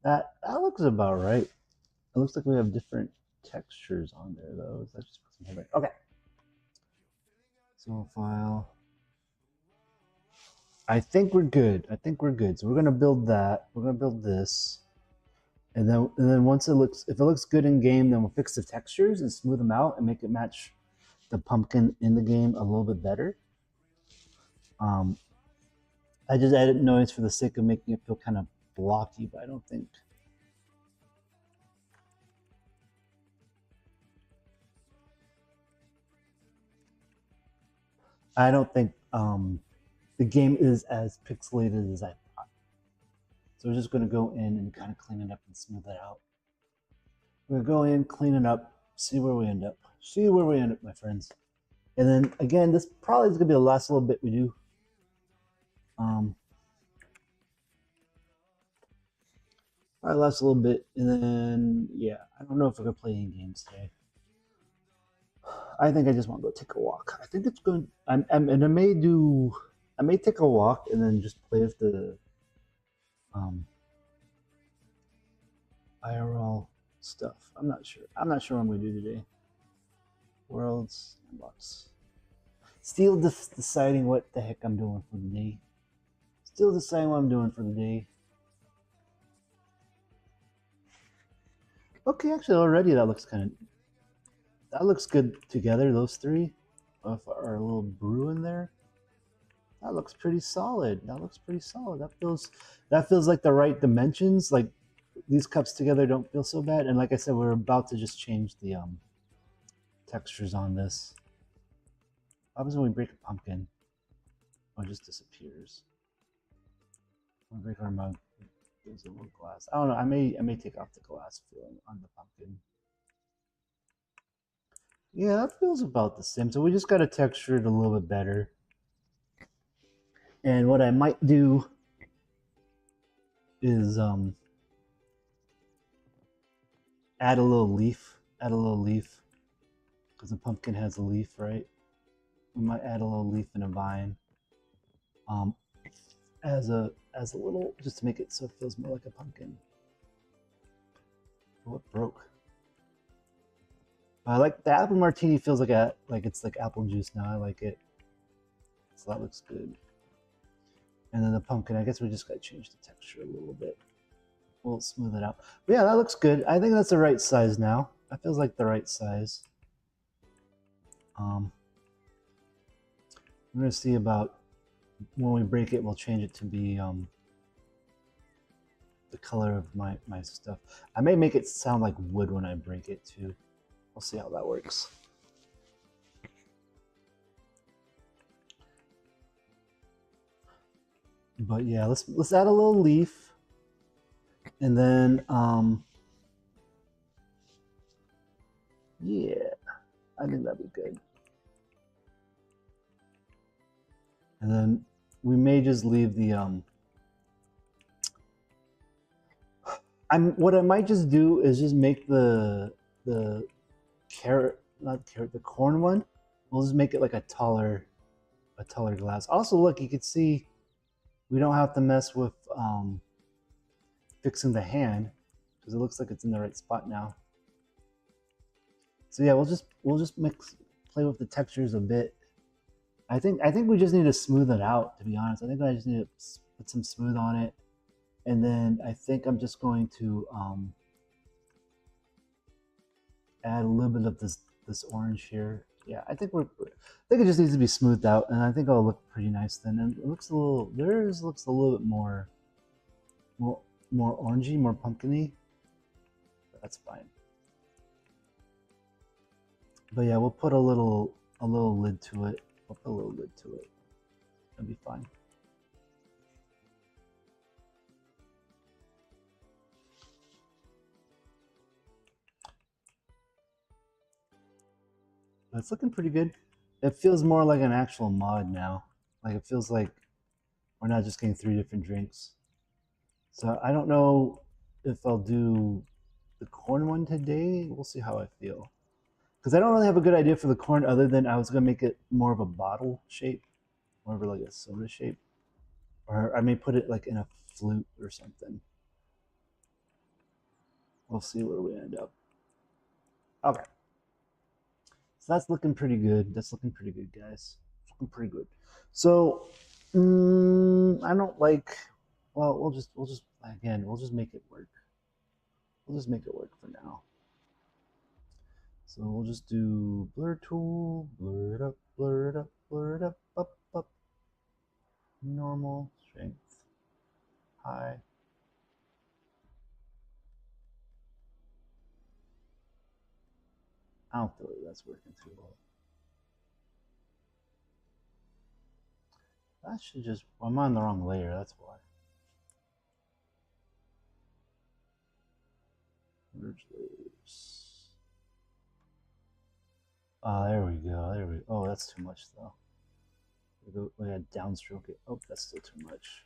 That looks about right. It looks like we have different textures on there though. Let's just put some here. Okay. So file. I think we're good. I think we're good. So we're gonna build that. We're gonna build this. And then once if it looks good in game, then we'll fix the textures and smooth them out and make it match the pumpkin in the game a little bit better. I just added noise for the sake of making it feel kind of blocky, but I don't think. The game is as pixelated as I thought. So we're just going to go in and kind of clean it up and smooth it out. We're going to go in, clean it up, see where we end up. See where we end up, my friends. And then again, this probably is going to be the last little bit we do. Probably last a little bit, and then yeah, I don't know if we're gonna play any games today. I think I just want to go take a walk. I think it's good. And I may take a walk and then just play with the IRL stuff. I'm not sure. I'm not sure what I'm gonna do today. Worlds, box. Still deciding what the heck I'm doing for the day. Still deciding what I'm doing for the day. Okay, actually, already that looks good together. Those three, with our little brew in there, that looks pretty solid. That feels like the right dimensions. Like these cups together don't feel so bad. And like I said, we're about to just change the textures on this. What happens when we break a pumpkin? Oh, it just disappears. When we break our mug. There's a little glass. I don't know. I may take off the glass filling on the pumpkin. Yeah, that feels about the same. So we just got to texture it a little bit better. And what I might do is add a little leaf. Add a little leaf because the pumpkin has a leaf, right? We might add a little leaf and a vine. As a little, just to make it so it feels more like a pumpkin. Oh, it broke. I like the apple martini. Feels like it's like apple juice now. I like it. So that looks good. And then the pumpkin, I guess we just gotta change the texture a little bit. We'll smooth it out. But yeah, that looks good. I think that's the right size now. That feels like the right size. I'm gonna see about when we break it, we'll change it to be the color of my stuff. I may make it sound like wood when I break it too. We'll see how that works. But yeah, let's add a little leaf, and then yeah, I think that'd be good. And then we may just leave the what I might just do is just make the the corn one. We'll just make it like a taller glass. Also, look, you can see we don't have to mess with fixing the hand because it looks like it's in the right spot now. So yeah, we'll just play with the textures a bit. I think we just need to smooth it out, to be honest. I think I just need to put some smooth on it. And then I think I'm just going to add a little bit of this orange here. Yeah, I think I think it just needs to be smoothed out, and I think it'll look pretty nice then. And it looks a little, theirs looks a little bit more orangey, more pumpkiny. That's fine. But yeah, we'll put a little lid to it. We'll put a little lid to it. That'll be fine. But it's looking pretty good. It feels more like an actual mod now. Like it feels like we're not just getting 3 different drinks. So I don't know if I'll do the corn one today. We'll see how I feel. Because I don't really have a good idea for the corn other than I was going to make it more of a bottle shape, more of like a soda shape. Or I may put it like in a flute or something. We'll see where we end up. Okay. So that's looking pretty good. That's looking pretty good, guys. It's looking pretty good. So I don't like. Well, we'll just make it work. We'll just make it work for now. So we'll just do blur tool, blur it up, blur it up, blur it up, up. Normal, strength, high. I don't feel like that's working too well. That should just, I'm on the wrong layer, that's why. Merge layers. There we go. Oh, that's too much though. We got downstroke it. Oh, that's still too much.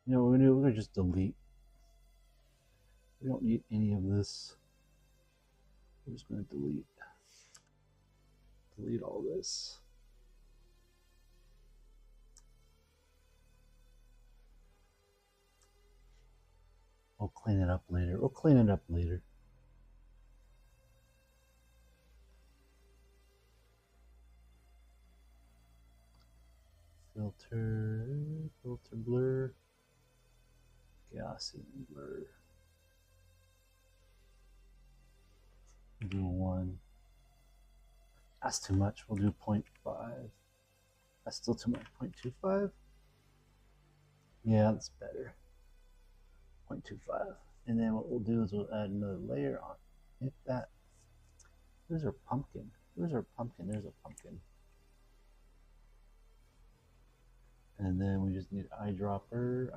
You know, we're gonna just delete. We don't need any of this. We're just gonna delete all this. We'll clean it up later. Filter blur, Gaussian blur. We'll do 1. That's too much. We'll do 0.5. That's still too much. 0.25. Yeah, that's better. 0.25. And then what we'll do is we'll add another layer on. Hit that. There's our pumpkin. There's a pumpkin. And then we just need eyedropper.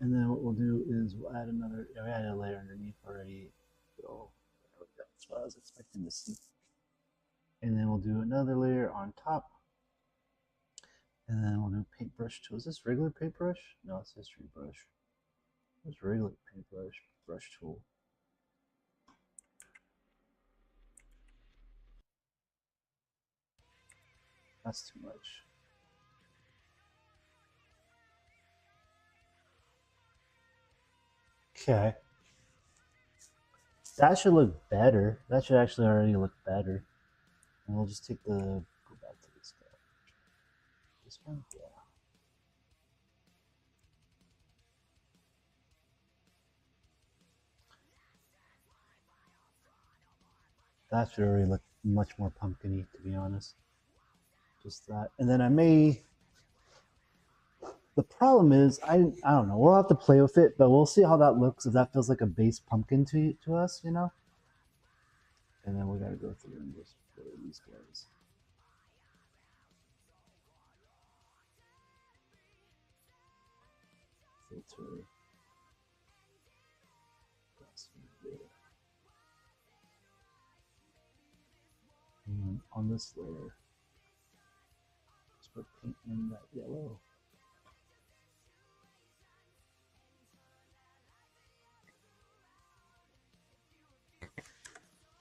And then what we'll do is we'll add another. We added a layer underneath already. So that's what I was expecting to see. And then we'll do another layer on top. And then we'll do paintbrush tool. Is this regular paintbrush? No, it's history brush. It's regular paintbrush brush tool. That's too much. Okay. That should look better. That should actually already look better. And we'll just take the, go back to this guy. This one? Yeah. That should already look much more pumpkin-y, to be honest. Just that. And then I may, the problem is, I don't know. We'll have to play with it, but we'll see how that looks. If that feels like a base pumpkin to us, you know. And then we gotta go through and just filter these guys. Filter. And on this layer, just put paint in that yellow.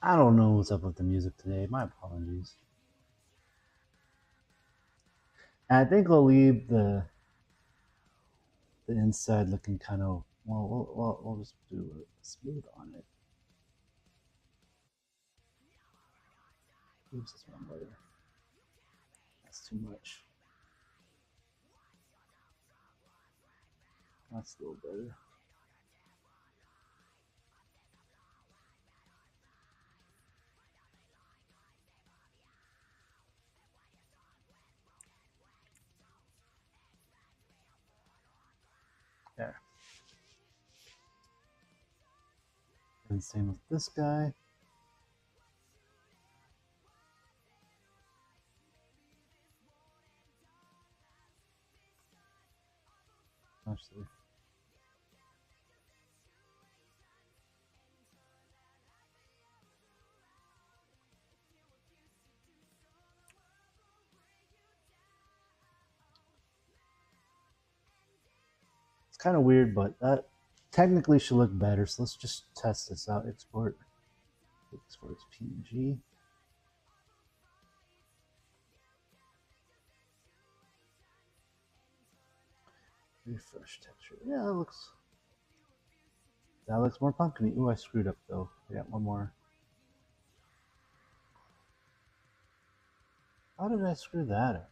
I don't know what's up with the music today. My apologies. And I think I'll leave the inside looking kind of, well, we'll just do a smooth on it. Oops, that's wrong layer. That's too much. That's a little better. There. And same with this guy. Actually, it's kind of weird, but that technically should look better. So let's just test this out. Export as PNG. Refresh texture. Yeah, that looks more pumpkin-y. Ooh, I screwed up though. I got one more. How did I screw that up?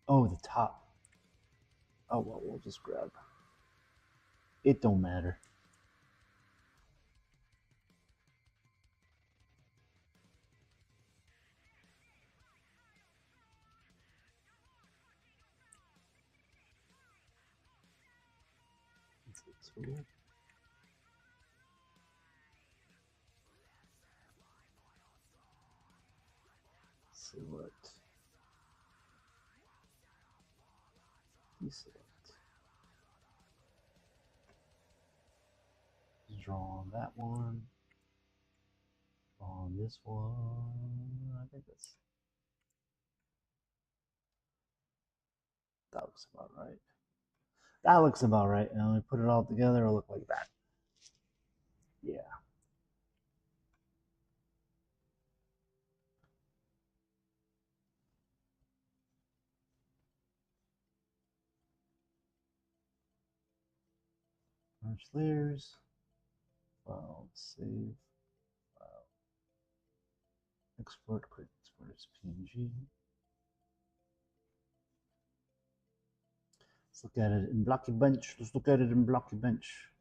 Oh, the top. Oh well, we'll just grab. It don't matter. Select. Deselect. Draw on that one. Draw on this one. I think that looks about right. That looks about right. And when we put it all together, it'll look like that. Yeah. Merge layers. File, save. File. Export, quick export as PNG. Let's look at it in Blocky Bench. Let's look at it in Blocky Bench.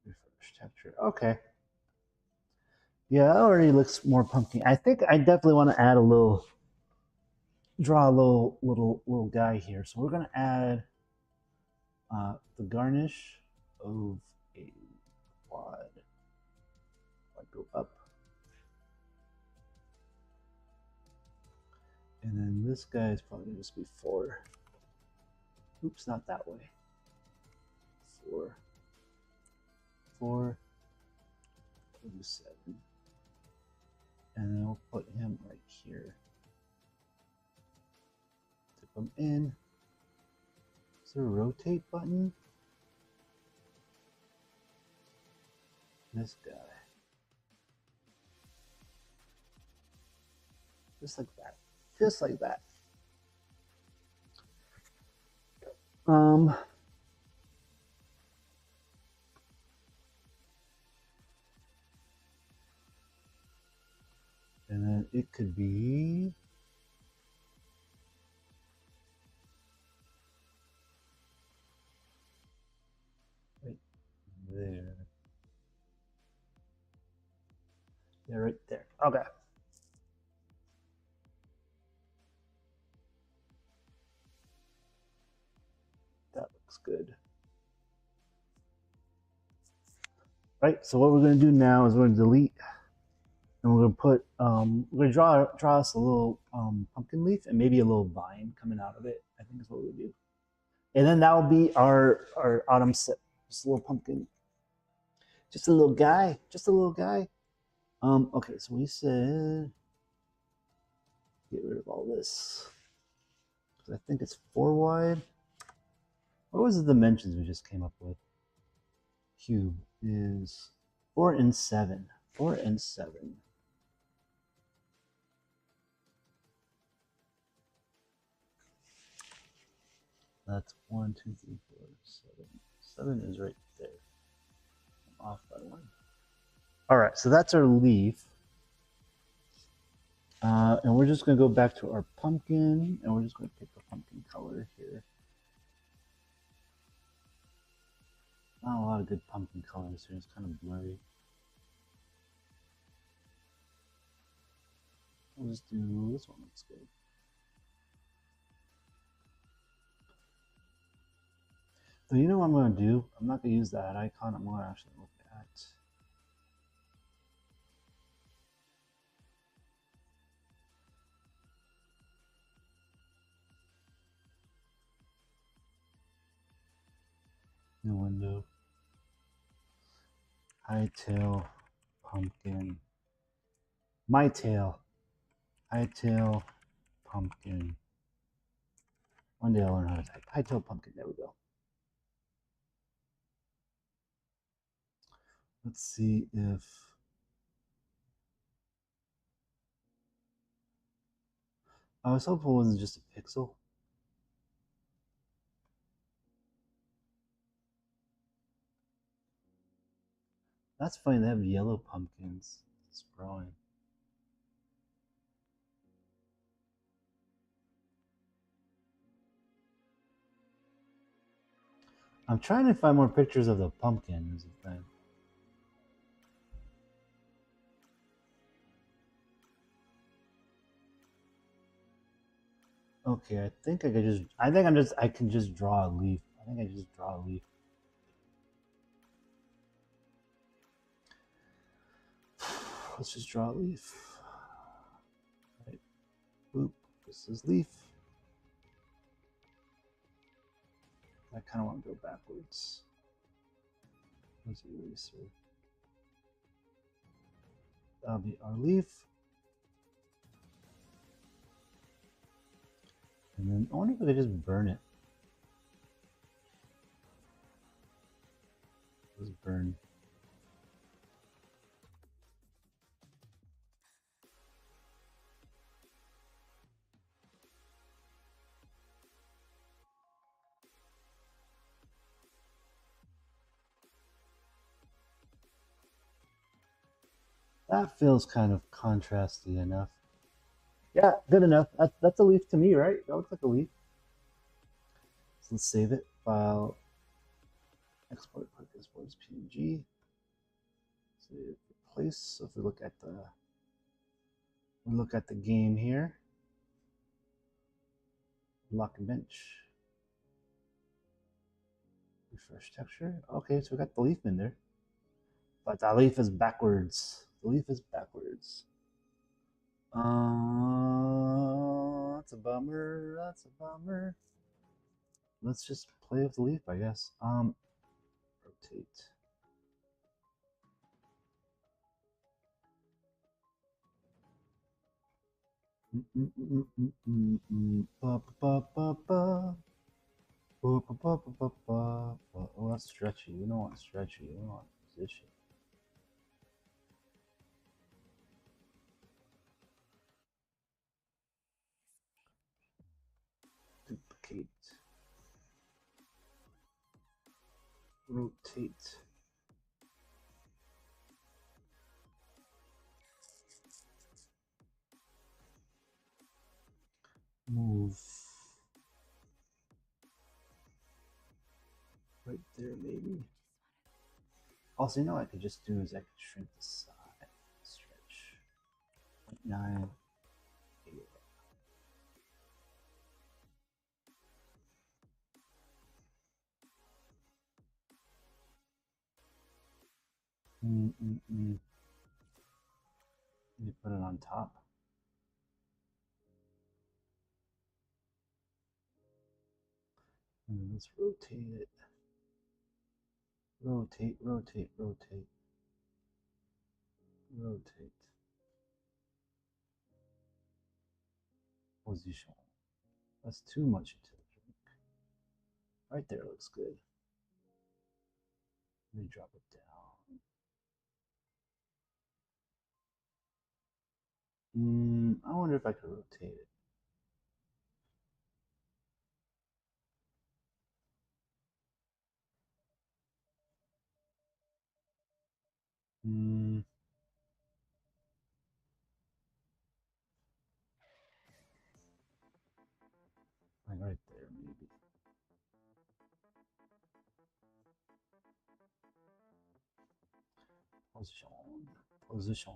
Refresh texture. Okay. Yeah, that already looks more pumpkin. I think I definitely want to add a little, draw a little guy here. So we're gonna add the garnish of a quad. Like go up, and then this guy is probably gonna just be 4. Oops, not that way. 4, 4, 7. And then we'll put him right here. Tip him in. Is there a rotate button? This guy. Just like that. Just like that. And then it could be right there. Yeah, right there. Okay. That looks good. Right, so what we're going to do now is we're going to delete, and we're going to put, we're going to draw us a little pumpkin leaf and maybe a little vine coming out of it, I think is what we'll do. And then that will be our autumn sip. Just a little pumpkin. Just a little guy. Just a little guy. Okay, so we said get rid of all this. I think it's 4 wide. What was the dimensions we just came up with? Cube is 4 and 7. 4 and 7. That's 1, 2, 3, 4, 7. 7 is right there. I'm off by 1. All right, so that's our leaf. And we're just going to go back to our pumpkin, and we're just going to pick a pumpkin color here. Not a lot of good pumpkin colors here. It's kind of blurry. We'll just do this one. Looks good. So you know what I'm going to do? I'm not going to use that icon. I'm going to actually look at new window. Hytale pumpkin. My tail. Hytale pumpkin. One day I'll learn how to type. Hytale pumpkin. There we go. Let's see if I was hopeful it wasn't just a pixel. That's funny. They have yellow pumpkins. It's growing. I'm trying to find more pictures of the pumpkin. Is the thing. Okay, I think I could just. I can just draw a leaf. I think I just draw a leaf. Let's just draw a leaf. Right. Boop. This is leaf. I kind of want to go backwards. Where's the eraser? That'll be our leaf. And then I wonder if I could just burn it. Just burn. That feels kind of contrasty enough. Yeah, good enough. That's a leaf to me, right? That looks like a leaf. So let's save it. File. Export. Export as PNG. Save place. So if we look at the game here. Lock and bench. Refresh texture. Okay, so we got the leaf in there. But the leaf is backwards. The leaf is backwards. That's a bummer. That's a bummer. Let's just play with the leaf, I guess. Rotate. Oh, that's stretchy. We don't want stretchy. We want position. Duplicate. Rotate. Move. Right there, maybe. Also, you know what I could just do is I could shrink the side. Stretch. 0.9. You put it on top. And let's rotate it. Rotate, rotate, rotate. Rotate. Position. That's too much into the drink. Right there looks good. Let me drop it down. I wonder if I could rotate it. Like right there, maybe. Position.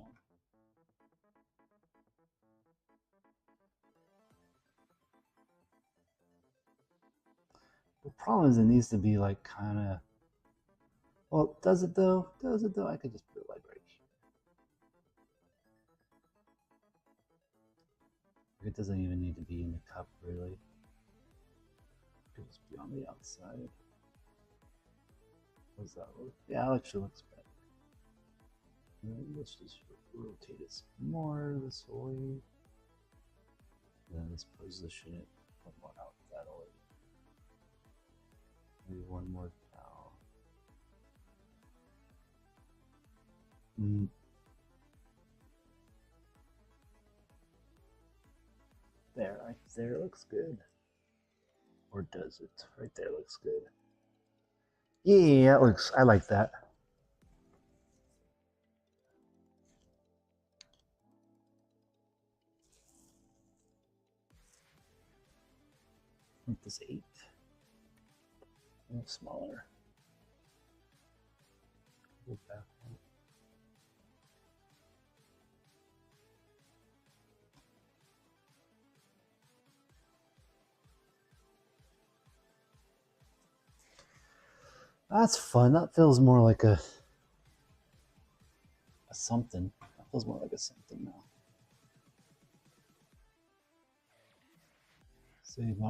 The problem is it needs to be like kind of. Well, does it though? Does it though? I could just put it like right here. It doesn't even need to be in the cup, really. It could just be on the outside. Does that look? Yeah, it actually looks better. Let's just rotate it some more this way. Then let's position it one out that way. Maybe one more down. There, right there looks good. Or does it? Right there looks good. Yeah, that looks. I like that. Make this 8. A little smaller. A little back. That's fun. That feels more like a something. That feels more like a something now.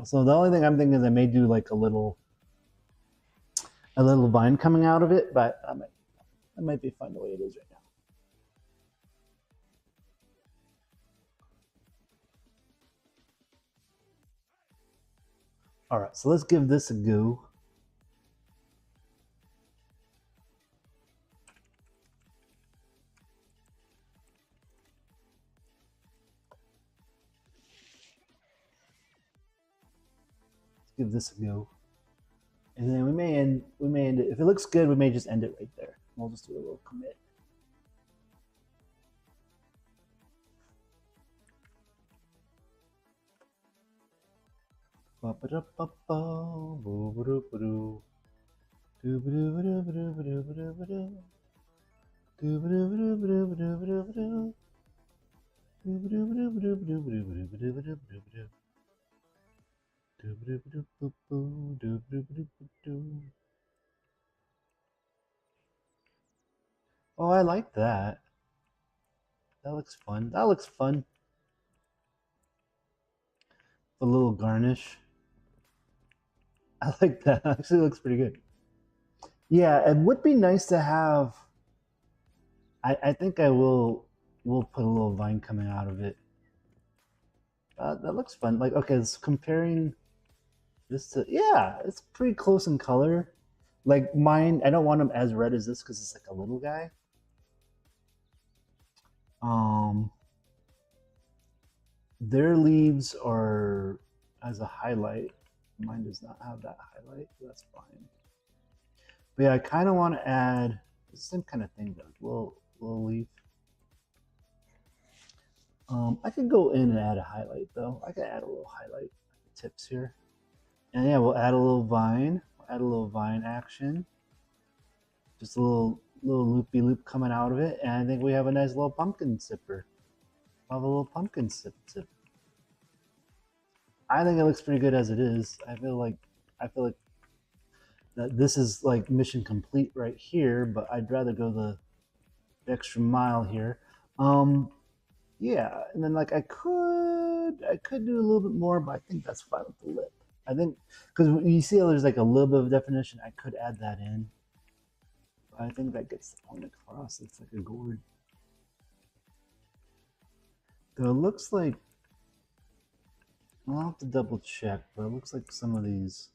So the only thing I'm thinking is I may do like a little vine coming out of it, but that might be fine the way it is right now. All right, so let's give this a go. Let's give this a go. And then we may end it. If it looks good, we may just end it right there. We'll just do a little commit. Oh, I like that. That looks fun. That looks fun. A little garnish. I like that. Actually looks pretty good. Yeah, it would be nice to have. I think I will put a little vine coming out of it. That looks fun. Like, okay, it's comparing this to, yeah, it's pretty close in color. Like mine, I don't want them as red as this because it's like a little guy. Their leaves are as a highlight. Mine does not have that highlight. That's fine. But yeah, I kind of want to add the same kind of thing though. Little leaf. I could go in and add a highlight though. I could add a little highlight tips here. And yeah, we'll add a little vine. We'll add a little vine action. Just a little loopy loop coming out of it. And I think we have a nice little pumpkin sipper. We'll have a little pumpkin sip. I think it looks pretty good as it is. I feel like that this is like mission complete right here, but I'd rather go the extra mile here. Yeah, and then like I could do a little bit more, but I think that's fine with the lip. I think because you see how there's like a little bit of definition, I could add that in. But I think that gets the point across. It's like a gourd. Though it looks like, I'll have to double check, but it looks like some of these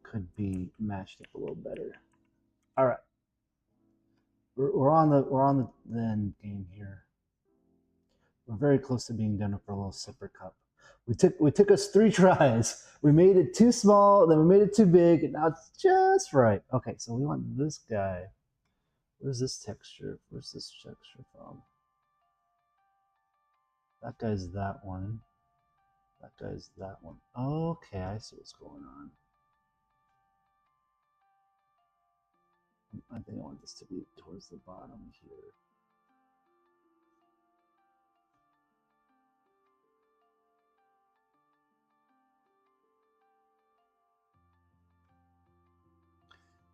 could be matched up a little better. All right, we're on the end game here. We're very close to being done for a little sipper cup. We took us 3 tries. We made it too small, then we made it too big, and now it's just right. Okay, so we want this guy. Where's this texture? Where's this texture from? That guy's that one. That guy's that one. Okay, I see what's going on. I think I want this to be towards the bottom here.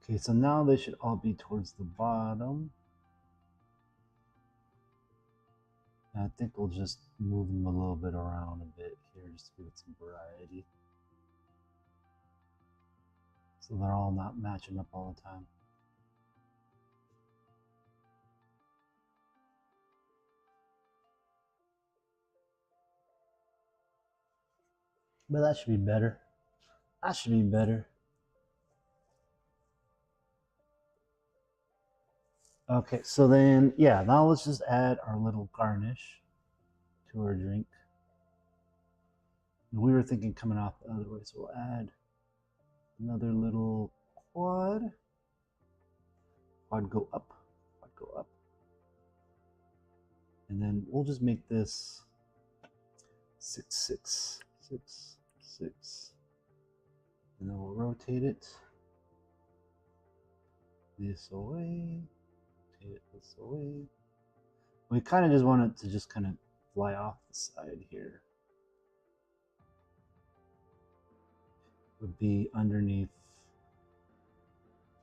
Okay, so now they should all be towards the bottom. And I think we'll just move them a little bit around a bit here just to give it some variety. So they're all not matching up all the time. But that should be better. That should be better. Okay, so then, yeah, now let's just add our little garnish to our drink. We were thinking coming off the other way, so we'll add another little quad. Quad go up, quad go up. And then we'll just make this 6, 6, 6, 6. And then we'll rotate it this away, rotate it this away. We kind of just want it to just kind of fly off the side here. Would be underneath.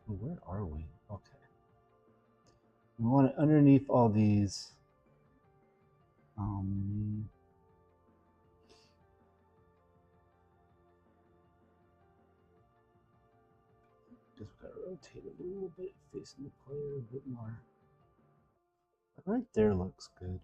Oh, where are we? Okay. We want it underneath all these. Just gotta rotate it a little bit, facing the player a bit more. But right there looks good.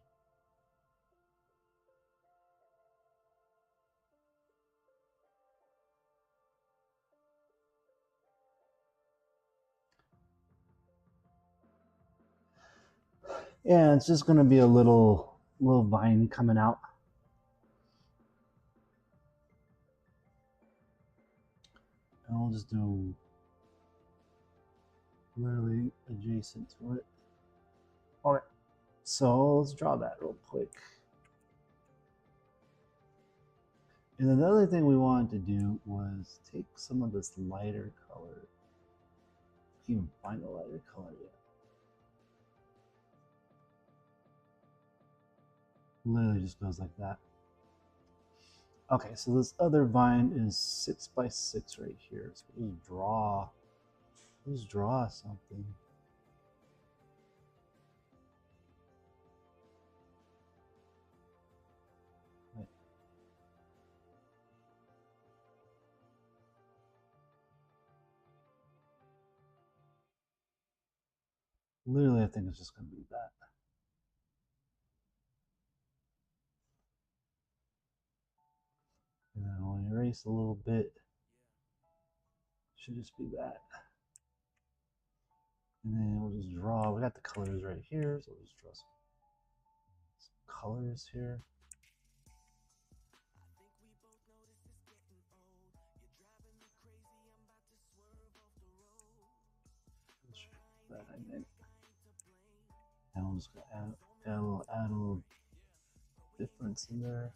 Yeah, it's just gonna be a little vine coming out. And we'll just do literally adjacent to it. All right, so let's draw that real quick. And another thing we wanted to do was take some of this lighter color. Can't even find a lighter color yet. Literally just goes like that. Okay, so this other vine is 6 by 6 right here. So we'll just draw something. Right. Literally, I think it's just going to be that. And then we'll erase a little bit. Should just be that. And then we'll just draw. We got the colors right here, so we'll just draw some colors here. That I think. And we'll just add a little difference in there.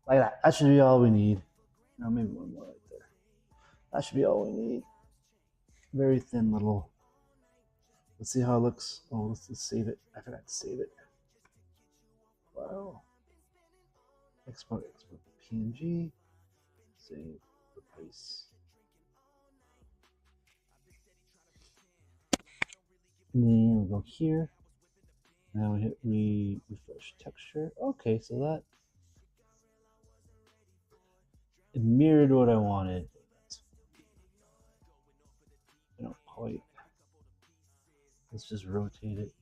Like that. That should be all we need. No, maybe one more right there. That should be all we need. Very thin little. Let's see how it looks. Oh, let's save it. I forgot to save it. Wow. Export PNG. Save, replace. And then we go here. Now we hit refresh texture. Okay, so that it mirrored what I wanted. I don't quite. Let's just rotate it.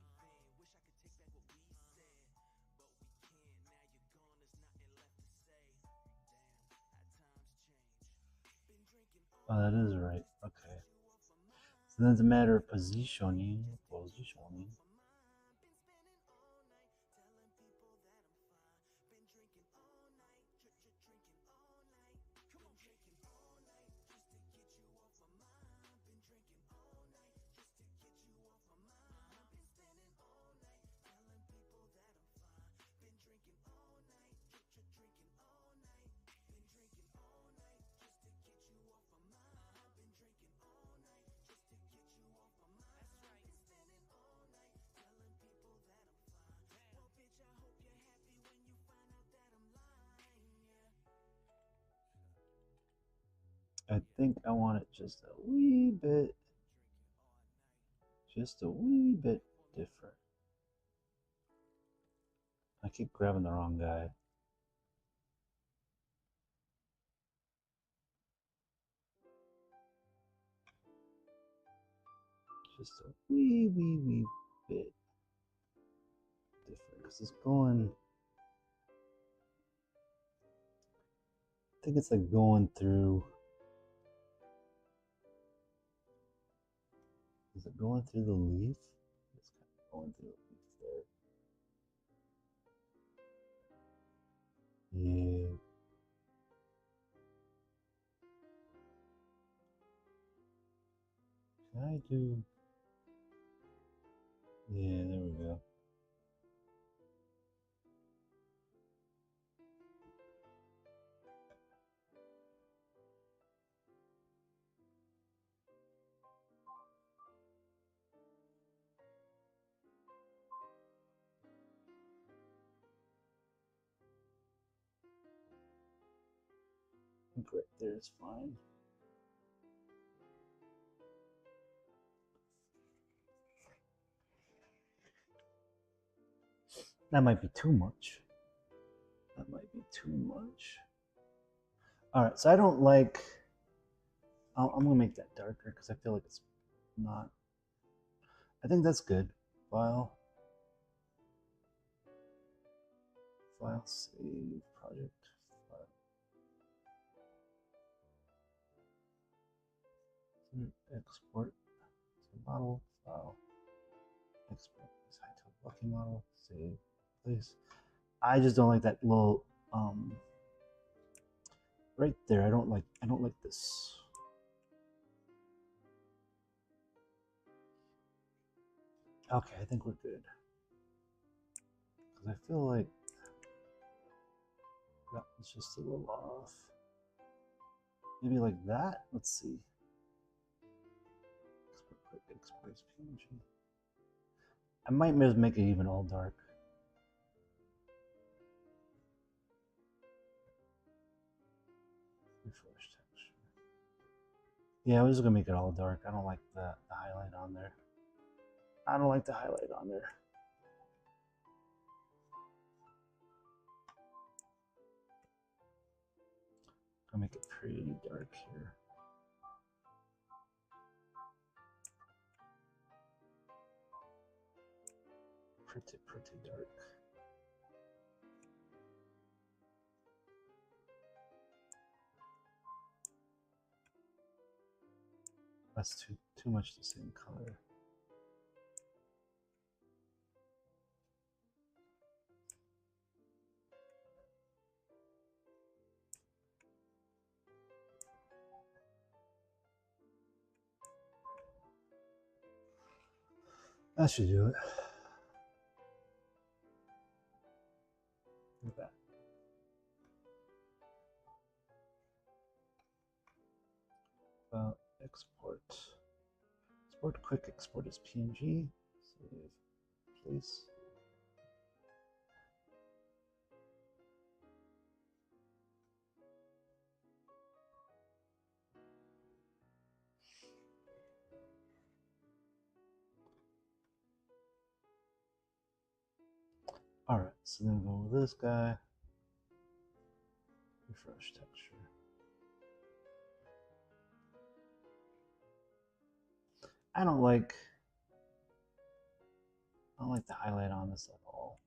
Oh, that is right. Okay. So then it's a matter of positioning. I think I want it just a wee bit different. I keep grabbing the wrong guy. Just a wee bit different because it's going. I think it's like going through. Is it going through the leaf? It's kind of going through the leaf there. Yeah. Can I do? Yeah, there we go. I think right there is fine. That might be too much. That might be too much. All right, so I don't like. I'm gonna make that darker because I feel like it's not. I think that's good. File, save, project, file. Export to model, file, export this Hytale Modding model, save, place. I just don't like that little right there. I don't like this. Okay, I think we're good. Because I feel like that was just a little off. Maybe like that. Let's see. Export as PNG. I might just make it even all dark. Refresh texture. Yeah, I was just gonna make it all dark. I don't like the highlight on there. I don't like the highlight on there. I'll make it pretty dark here. Pretty dark. That's too much the same color. That should do it. Look at that. Export. Export quick export as PNG. Save. Place. All right, so then we'll go with this guy. Refresh texture. I don't like the highlight on this at all.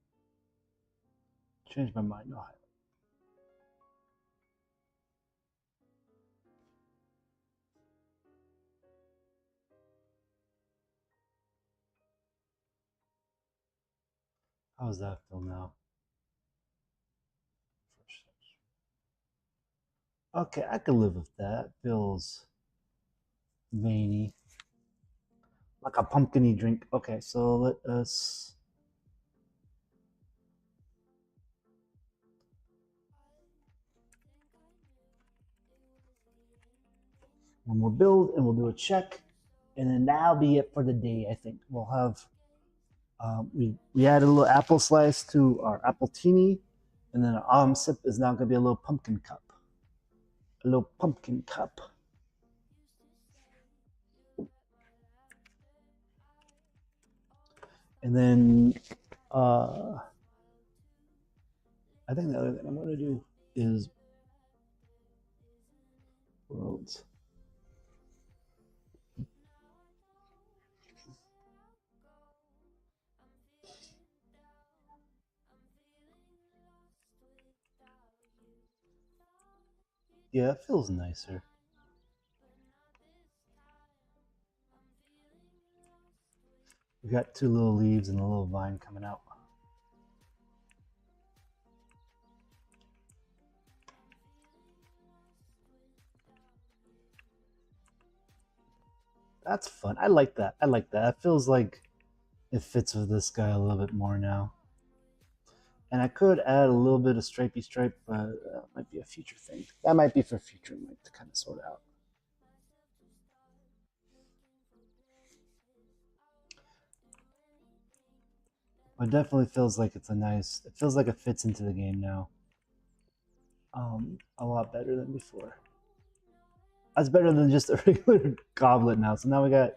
Change my mind, no highlight. How does that feel now? Okay, I can live with that. Feels veiny. Like a pumpkin-y drink. Okay, so let us... One more build and we'll do a check. And then that'll be it for the day, I think. We'll have... we added a little apple slice to our apple teeny. And then our sip is now going to be a little pumpkin cup. A little pumpkin cup. And then I think the other thing I'm going to do is worlds. Yeah, it feels nicer. We got two little leaves and a little vine coming out. That's fun. I like that. I like that. It feels like it fits with this guy a little bit more now. And I could add a little bit of stripey stripe, but that might be a future thing. That might be for future Mike to kind of sort out. But it definitely feels like it's a nice. It feels like it fits into the game now. A lot better than before. That's better than just a regular goblet now. So now we got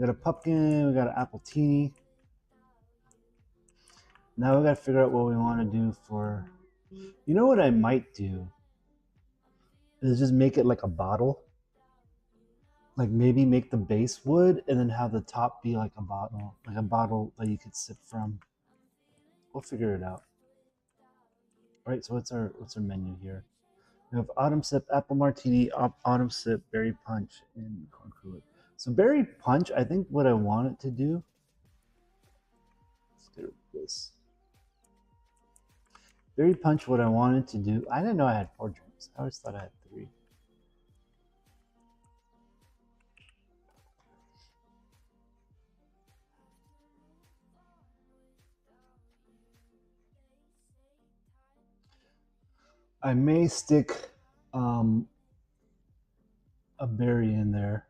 a pumpkin, we got an apple teeny. Now we got to figure out what we want to do for. You know what I might do is just make it like a bottle. Like maybe make the base wood and then have the top be like a bottle that you could sip from. We'll figure it out. All right, so what's our menu here? We have autumn sip, apple martini, autumn sip, berry punch, and corn cooler. So berry punch, I think what I want it to do. Let's get rid of this. Berry punch, what I wanted to do. I didn't know I had 4 drinks. I always thought I had 3. I may stick a berry in there.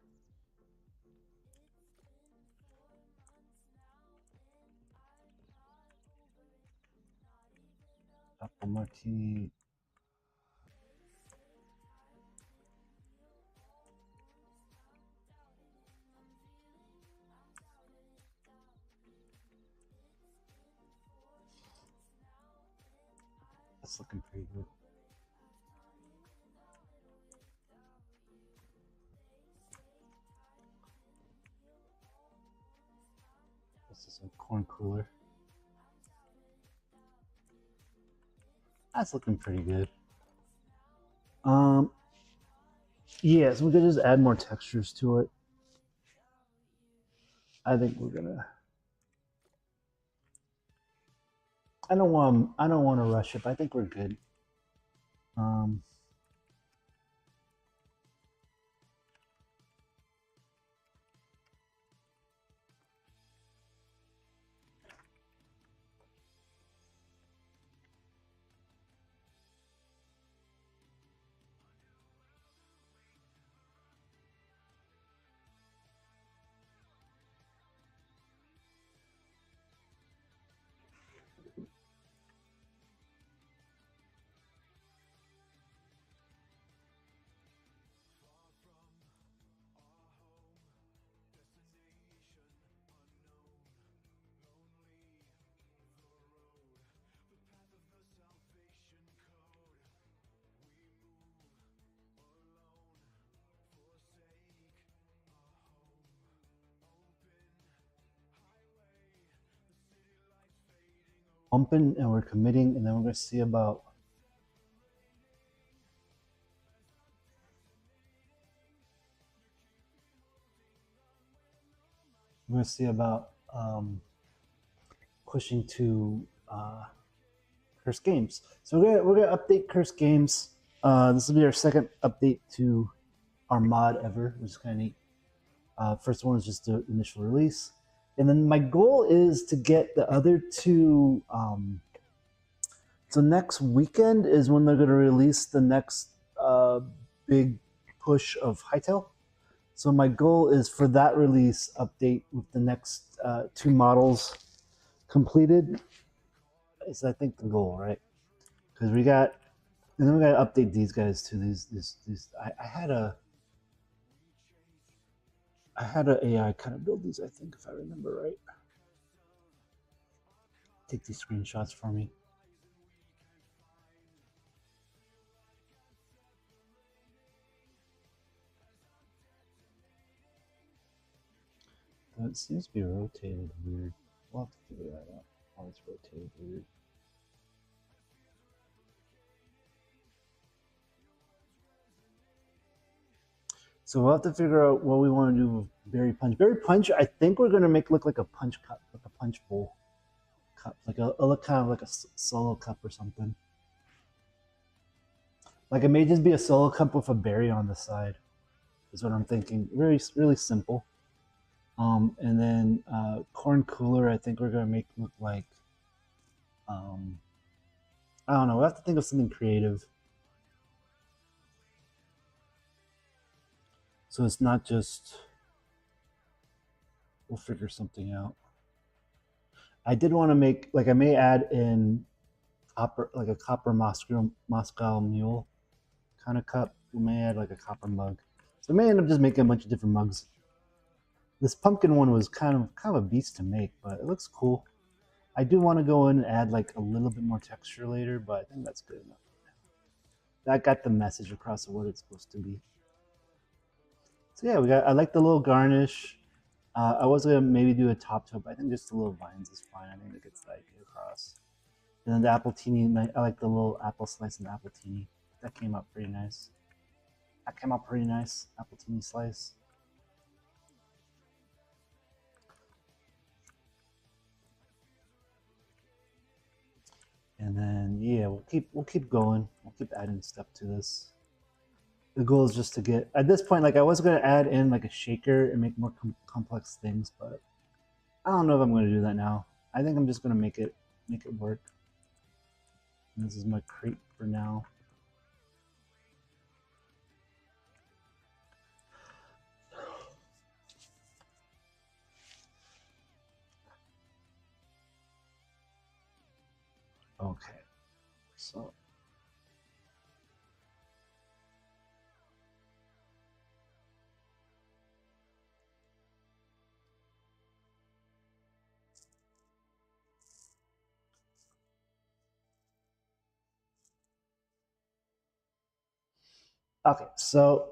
Apple martini. That's looking pretty good. This is a corn cooler. That's looking pretty good. Yeah, so we could just add more textures to it. I think we're gonna. I don't want to rush it, but I think we're good. Um, pumping and we're committing, and then we're gonna see about. We're gonna see about pushing to Curse Games. So we're gonna update Curse Games. This will be our second update to our mod ever, which is kind of neat. First one was just the initial release, and then my goal is to get the other two. So next weekend is when they're going to release the next big push of Hytale. So my goal is for that release update with the next 2 models completed. Is I think the goal, right? Because we got, and then we got to update these guys too. These. I had a AI kind of build these. I think if I remember right. take these screenshots for me. It seems to be rotated weird. We'll have to figure that out. How it's rotated weird. So we'll have to figure out what we want to do with berry punch. Berry punch, I think we're gonna make look like a punch cup, like a punch bowl cup, like a look kind of like a solo cup or something. Like it may just be a solo cup with a berry on the side. Is what I'm thinking. Really simple. And then corn cooler, I think we're gonna make look like. I don't know. We'll have to think of something creative. So it's not just. We'll figure something out. I did want to make like I may add in copper, like a copper Moscow Mule kind of cup. We may add like a copper mug. So I may end up just making a bunch of different mugs. This pumpkin one was kind of a beast to make, but it looks cool. I do want to go in and add like a little bit more texture later, but I think that's good enough. That got the message across of what it's supposed to be. So yeah, we got. I like the little garnish. I was gonna maybe do a top to it, but I think just the little vines is fine. I think it gets like across. And then the appletini, I like the little apple slice and the appletini. That came out pretty nice. That came out pretty nice. Appletini slice. And then yeah, we'll keep going. We'll keep adding stuff to this. The goal is just to get at this point. Like I was gonna add in like a shaker and make more complex things, but I don't know if I'm gonna do that now. I think I'm just gonna make it work. And this is my crate for now. Okay, so okay, so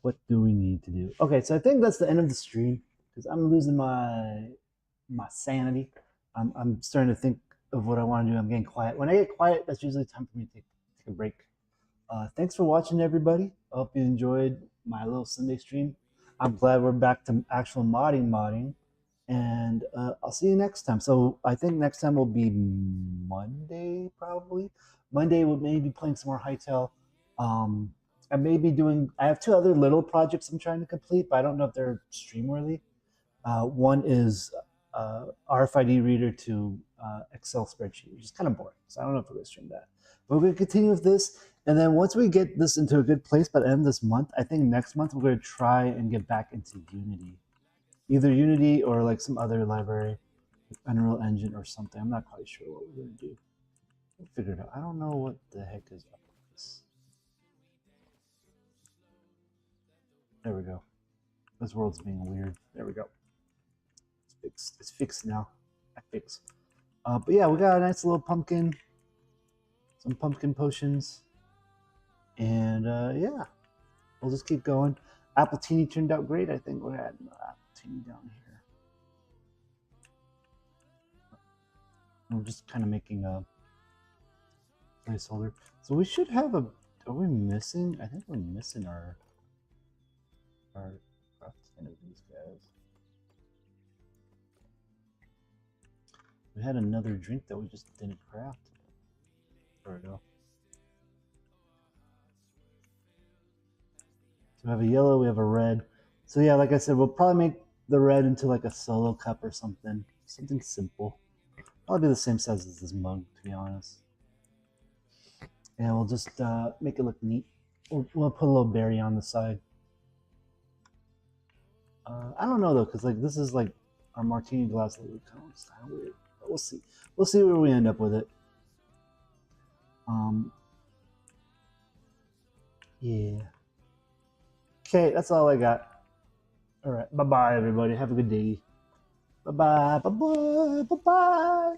what do we need to do? Okay, so I think that's the end of the stream because I'm losing my sanity. I'm starting to think of what I want to do. I'm getting quiet. When I get quiet, that's usually time for me to take a break. Thanks for watching, everybody. I hope you enjoyed my little Sunday stream. I'm glad we're back to actual modding, and I'll see you next time. So I think next time will be Monday, probably. Monday we'll maybe be playing some more Hytale. I may be doing. I have two other little projects I'm trying to complete, but I don't know if they're stream worthy. One is RFID reader to Excel spreadsheet, which is kind of boring. So I don't know if we're going to stream that. But we're going to continue with this. And then once we get this into a good place by the end of this month, I think next month we're going to try and get back into Unity. Either Unity or like some other library, like Unreal Engine or something. I'm not quite sure what we're going to do. We'll figure it out. I don't know what the heck is up with this. There we go. This world's being weird. There we go. It's fixed. It's fixed now. I fixed. But yeah, we got a nice little pumpkin. Some pumpkin potions. And yeah, we'll just keep going. Appletini turned out great. I think we're adding Appletini down here. We're just kind of making a placeholder. So we should have a. Are we missing? I think we're missing our crafting of these guys. We had another drink that we just didn't craft. There we go. So we have a yellow, we have a red. So yeah, like I said, we'll probably make the red into like a solo cup or something. Something simple. Probably be the same size as this mug, to be honest. And we'll just make it look neat. We'll put a little berry on the side. I don't know though, because like this is like our martini glass looks kind of weird. But we'll see. We'll see where we end up with it. Yeah. Okay, that's all I got. All right. Bye bye, everybody. Have a good day. Bye bye. Bye bye. Bye bye.